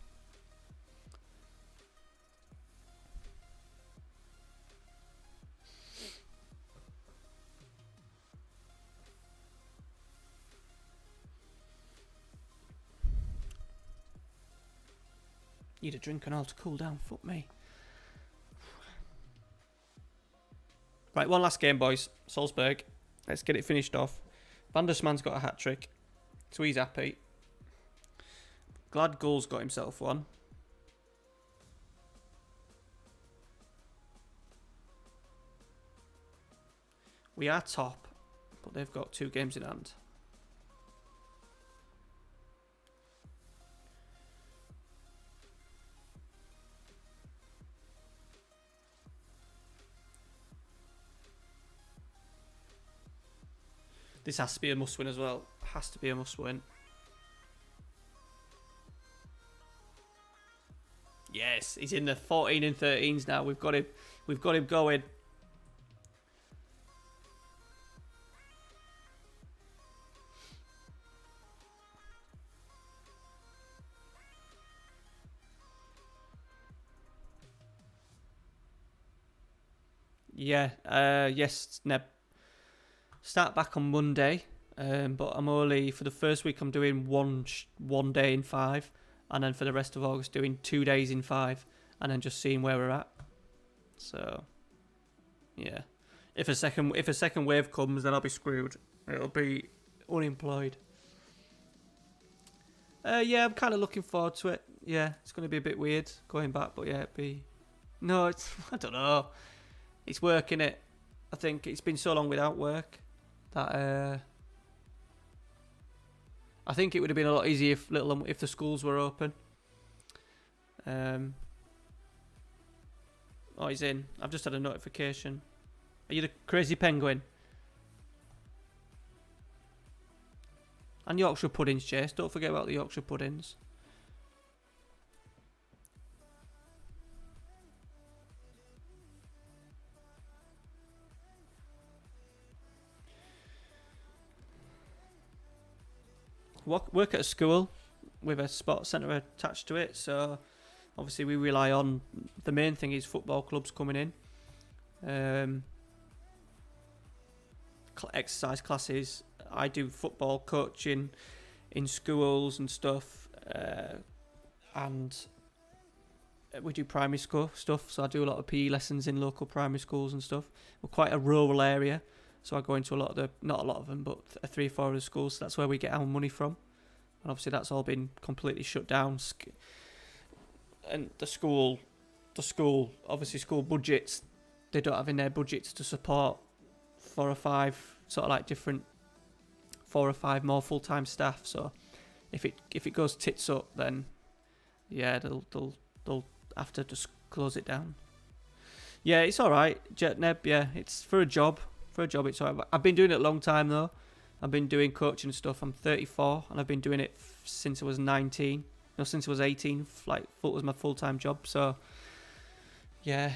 Need a drink and all to cool down, fuck me. Right, one last game, boys. Salzburg. Let's get it finished off. Van der SMAN's got a hat-trick, so he's happy. Glad Gull's got himself one. We are top, but they've got 2 games in hand. This has to be a must-win as well. Has to be a must-win. Yes, he's in the 14 and 13s now. We've got him. We've got him going. Yeah. Yes, Neb. Start back on Monday, but I'm only, for the first week I'm doing one day in 5, and then for the rest of August doing 2 days in 5, and then just seeing where we're at. So, yeah. If a second wave comes, then I'll be screwed. It'll be unemployed. Yeah, I'm kind of looking forward to it. Yeah, it's going to be a bit weird going back, but yeah, it'd be... No, it's... I don't know. It's work, innit? I think it's been so long without work that... I think it would have been a lot easier if the schools were open. Oh, he's in. I've just had a notification. Are you the crazy penguin? And Yorkshire puddings, Chase. Don't forget about the Yorkshire puddings. Work at a school with a sports centre attached to it, so obviously we rely on, the main thing is football clubs coming in, exercise classes. I do football coaching in schools and stuff, and we do primary school stuff, so I do a lot of PE lessons in local primary schools and stuff. We're quite a rural area, so I go into a lot of the, not a lot of them, but 3 or 4 of the schools, so that's where we get our money from. And obviously that's all been completely shut down. And the school, obviously school budgets, they don't have in their budgets to support 4 or 5 sort of like different 4 or 5 more full-time staff. So if it goes tits up, then yeah, they'll have to just close it down. Yeah, it's all right, Jetneb. Yeah, it's for a job. For a job, it's all right. I've been doing it a long time though. I've been doing coaching and stuff. I'm 34, and I've been doing it since I was 19. No, since I was 18. Like, it was my full-time job. So yeah,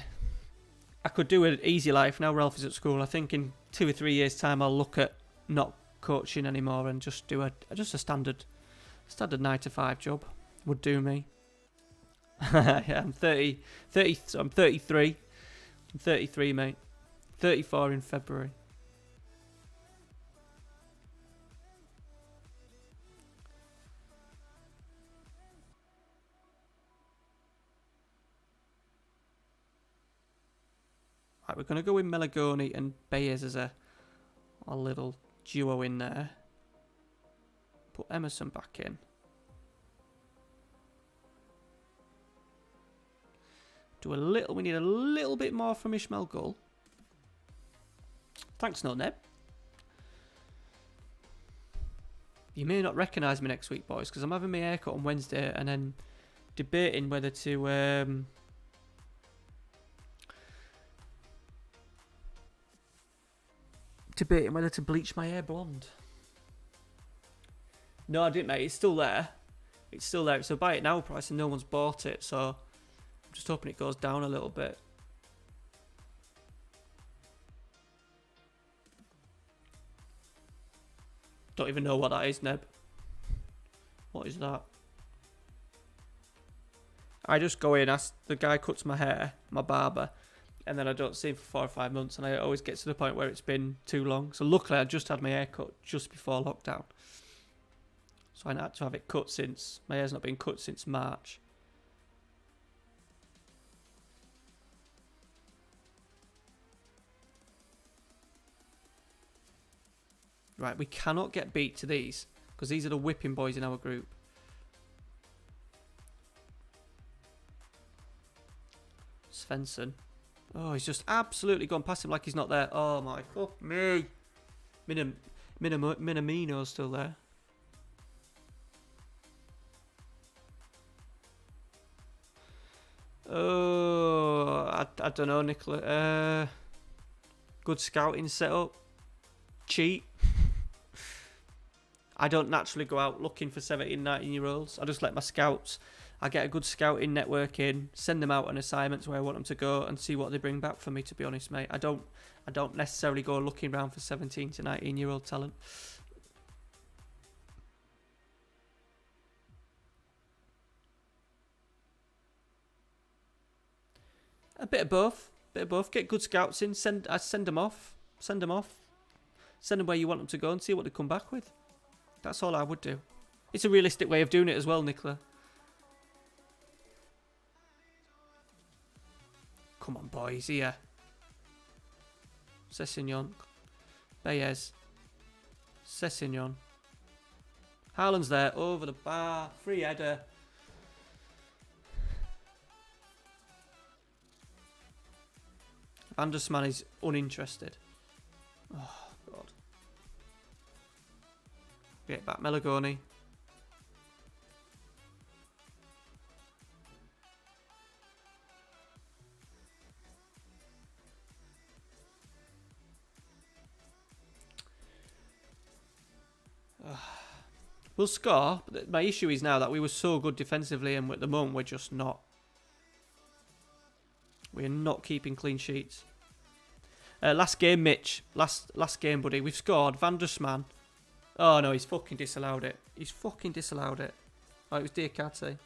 I could do an easy life now. Ralph is at school. I think in 2 or 3 years' time, I'll look at not coaching anymore and just do a standard 9-to-5 job. Would do me. Yeah, I'm 30. So I'm 33. I'm 33, mate. 34 in February. Right, we're going to go with Melagoni and Bayes as a little duo in there. Put Emerson back in. We need a little bit more from Ishmael Gull. Thanks, No Neb. You may not recognise me next week, boys, because I'm having my haircut on Wednesday and then debating whether to bleach my hair blonde. No, I didn't, mate. It's still there. It's still there. It's a buy it now price and no one's bought it, so I'm just hoping it goes down a little bit. Don't even know what that is, Neb. What is that? I just go in, ask the guy cuts my hair, my barber, and then I don't see him for 4 or 5 months, and I always get to the point where it's been too long. So luckily I just had my hair cut just before lockdown. So I had to have it cut since, my hair's not been cut since March. Right, we cannot get beat to these, because these are the whipping boys in our group. Svensson. Oh, he's just absolutely gone past him like he's not there. Oh my, fuck me. Minamino's still there. Oh, I don't know, Nicola. Good scouting setup. Cheat. I don't naturally go out looking for 17, 19-year-olds. I just let my scouts... I get a good scouting network in, send them out on assignments where I want them to go and see what they bring back for me, to be honest, mate. I don't necessarily go looking around for 17 to 19-year-old talent. A bit of both. Get good scouts in, send them off. Send them where you want them to go and see what they come back with. That's all I would do. It's a realistic way of doing it as well, Nicola. Come on, boys, here. Sessegnon. Baez. Sessegnon. Haaland's there, over the bar, free header. Van der SMAN is uninterested. Oh, God. Get back, Melagoni. We'll score, but my issue is now that we were so good defensively and at the moment we're just not. We're not keeping clean sheets. Last game, Mitch. Last game, buddy. We've scored. Van der SMAN. Oh, no, he's fucking disallowed it. He's fucking disallowed it. Oh, it was Diakate.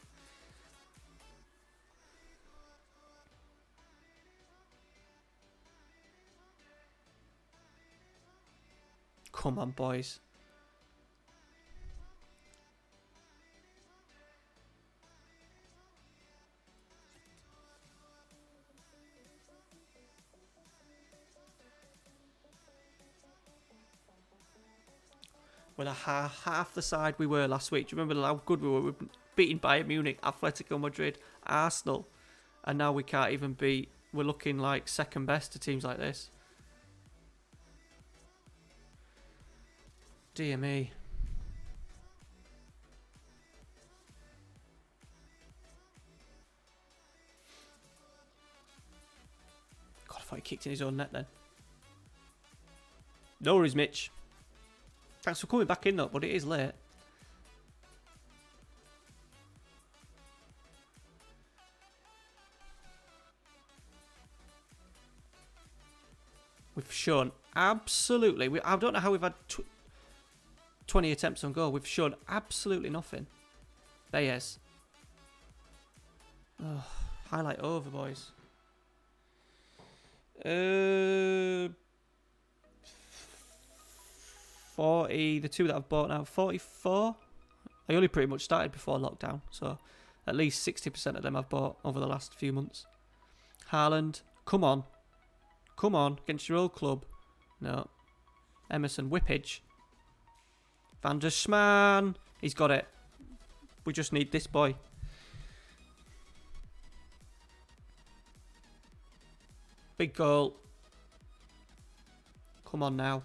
Come on, boys. We're half the side we were last week. Do you remember how good we were? We were beaten Bayern Munich, Atletico Madrid, Arsenal. And now we can't even beat. We're looking like second best to teams like this. Dear me. God, I thought he kicked in his own net then. No worries, Mitch. Thanks for coming back in though, but it is late. We've shown absolutely... I don't know how we've had 20 attempts on goal. We've shown absolutely nothing. Baez. Oh, highlight over, boys. 40, the two that I've bought now, 44. I only pretty much started before lockdown, so at least 60% of them I've bought over the last few months. Haaland, come on. Come on, against your old club. No. Emerson, Whippage. Van der SMAN. He's got it. We just need this boy. Big goal. Come on now.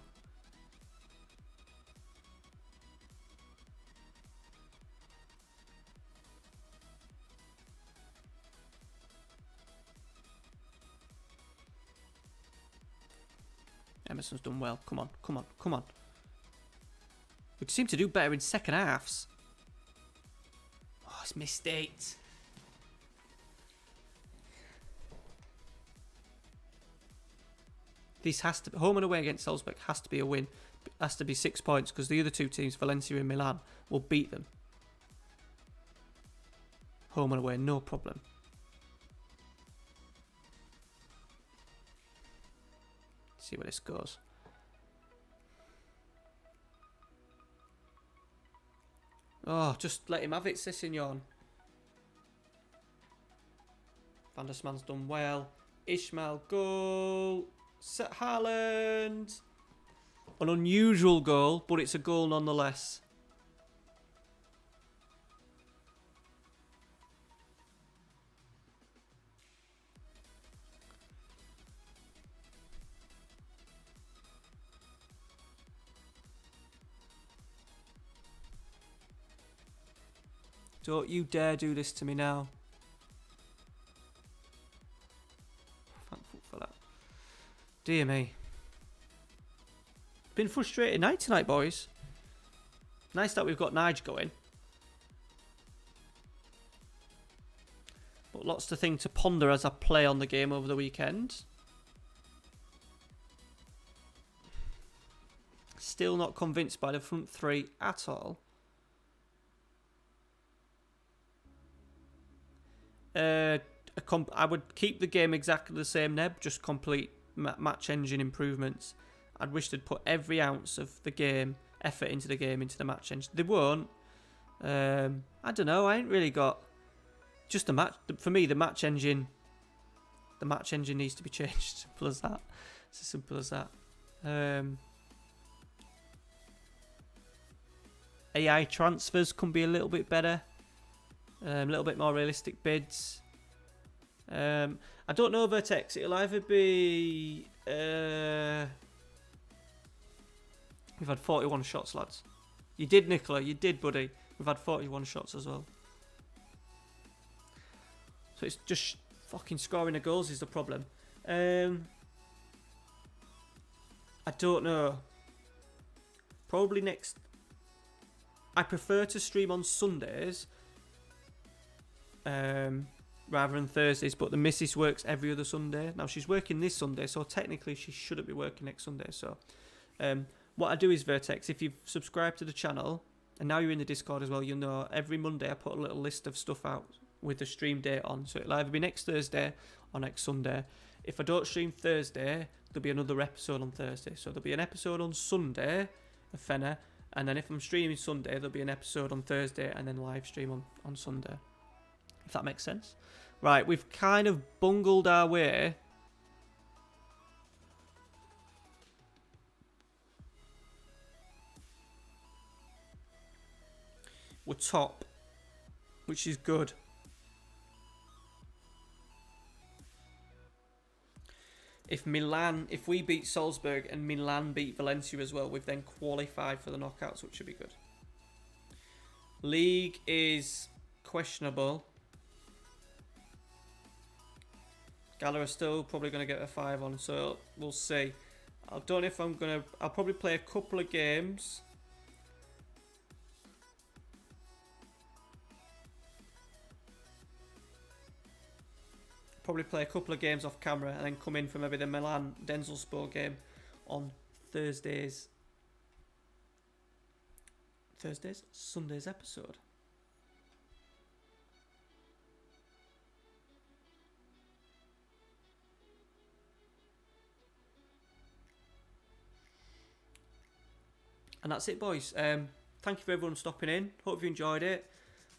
Emerson's done well. Come on, come on, come on. We seem to do better in second halves. Oh, it's missed it. This has to be, home and away against Salzburg has to be a win. It has to be 6 points because the other two teams, Valencia and Milan, will beat them. Home and away, no problem. See where this goes. Oh, just let him have it, Sessegnon. Van der SMAN's done well. Ishmael, goal. Set Haaland. An unusual goal, but it's a goal nonetheless. Don't you dare do this to me now. Thankful for that. Dear me. Been frustrated night tonight, boys. Nice that we've got Nige going. But lots to think to ponder as I play on the game over the weekend. Still not convinced by the front three at all. I would keep the game exactly the same, Neb, just complete match engine improvements. I'd wish they'd put every ounce of the game, effort into the game, into the match engine. They won't. I don't know, I ain't really got... Just the match... For me, the match engine needs to be changed. Simple as that. It's as simple as that. AI transfers can be a little bit better. A little bit more realistic bids. I don't know, Vertex. It'll either be... We've had 41 shots, lads. You did, Nicola. You did, buddy. We've had 41 shots as well. So it's just fucking scoring the goals is the problem. I don't know. Probably next... I prefer to stream on Sundays rather than Thursdays, but the missus works every other Sunday. Now, she's working this Sunday, so technically she shouldn't be working next Sunday. So what I do is, Vertex, if you've subscribed to the channel, and now you're in the Discord as well, you'll know every Monday I put a little list of stuff out with the stream date on. So it'll either be next Thursday or next Sunday. If I don't stream Thursday, there'll be another episode on Thursday. So there'll be an episode on Sunday of Fener, and then if I'm streaming Sunday, there'll be an episode on Thursday and then live stream on Sunday. If that makes sense. Right, we've kind of bungled our way. We're top, which is good. If we beat Salzburg and Milan beat Valencia as well, we've then qualified for the knockouts, which should be good. League is questionable. Gala are still probably going to get a 5 on, so we'll see. I don't know if I'm going to... I'll probably play a couple of games. Probably play a couple of games off camera and then come in for maybe the Milan Denzelspor game on Sunday's episode. And that's it, boys. Thank you for everyone stopping in. Hope you enjoyed it.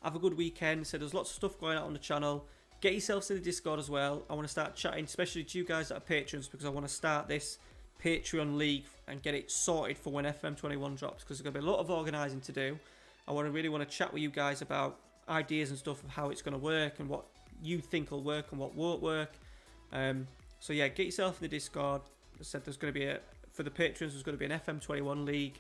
Have a good weekend. So there's lots of stuff going out on the channel. Get yourselves in the Discord as well. I want to start chatting, especially to you guys that are patrons, because I want to start this Patreon league and get it sorted for when FM21 drops, because there's going to be a lot of organising to do. I really want to chat with you guys about ideas and stuff of how it's going to work and what you think will work and what won't work. So yeah, get yourself in the Discord. As I said, there's going to be for the patrons, there's going to be an FM21 league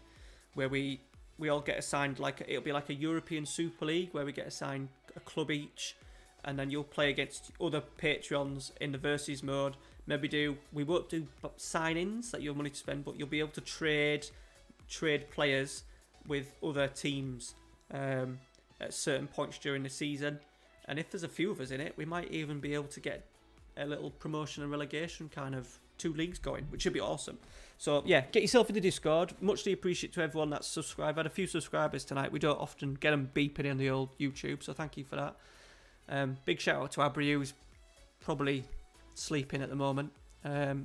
where we all get assigned, it'll be like a European Super League where we get assigned a club each. And then you'll play against other Patreons in the versus mode. We won't do sign-ins that you have money to spend, but you'll be able to trade players with other teams at certain points during the season. And if there's a few of us in it, we might even be able to get a little promotion and relegation kind of 2 leagues going, which should be awesome. So yeah, get yourself in the Discord. Muchly appreciate to everyone that's subscribed. I had a few subscribers tonight. We don't often get them beeping on the old YouTube, so thank you for that. Big shout out to Abri, who's probably sleeping at the moment, for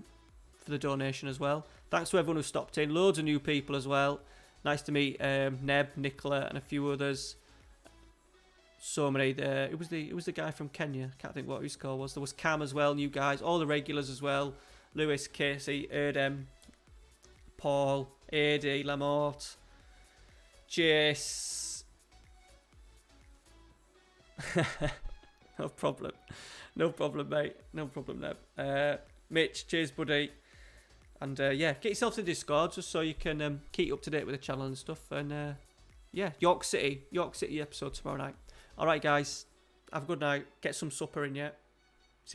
the donation as well. Thanks to everyone who stopped in. Loads of new people as well. Nice to meet Neb, Nicola, and a few others. So many. It was the guy from Kenya. Can't think what his call was. There was Cam as well, new guys. All the regulars as well. Lewis, Casey, Erdem, Paul, AD, Lamort, Jace. No problem, mate. No problem, Neb. Mitch, cheers, buddy. And yeah, get yourself to the Discord just so you can keep up to date with the channel and stuff. And yeah, York City episode tomorrow night. All right, guys, have a good night. Get some supper in, yeah.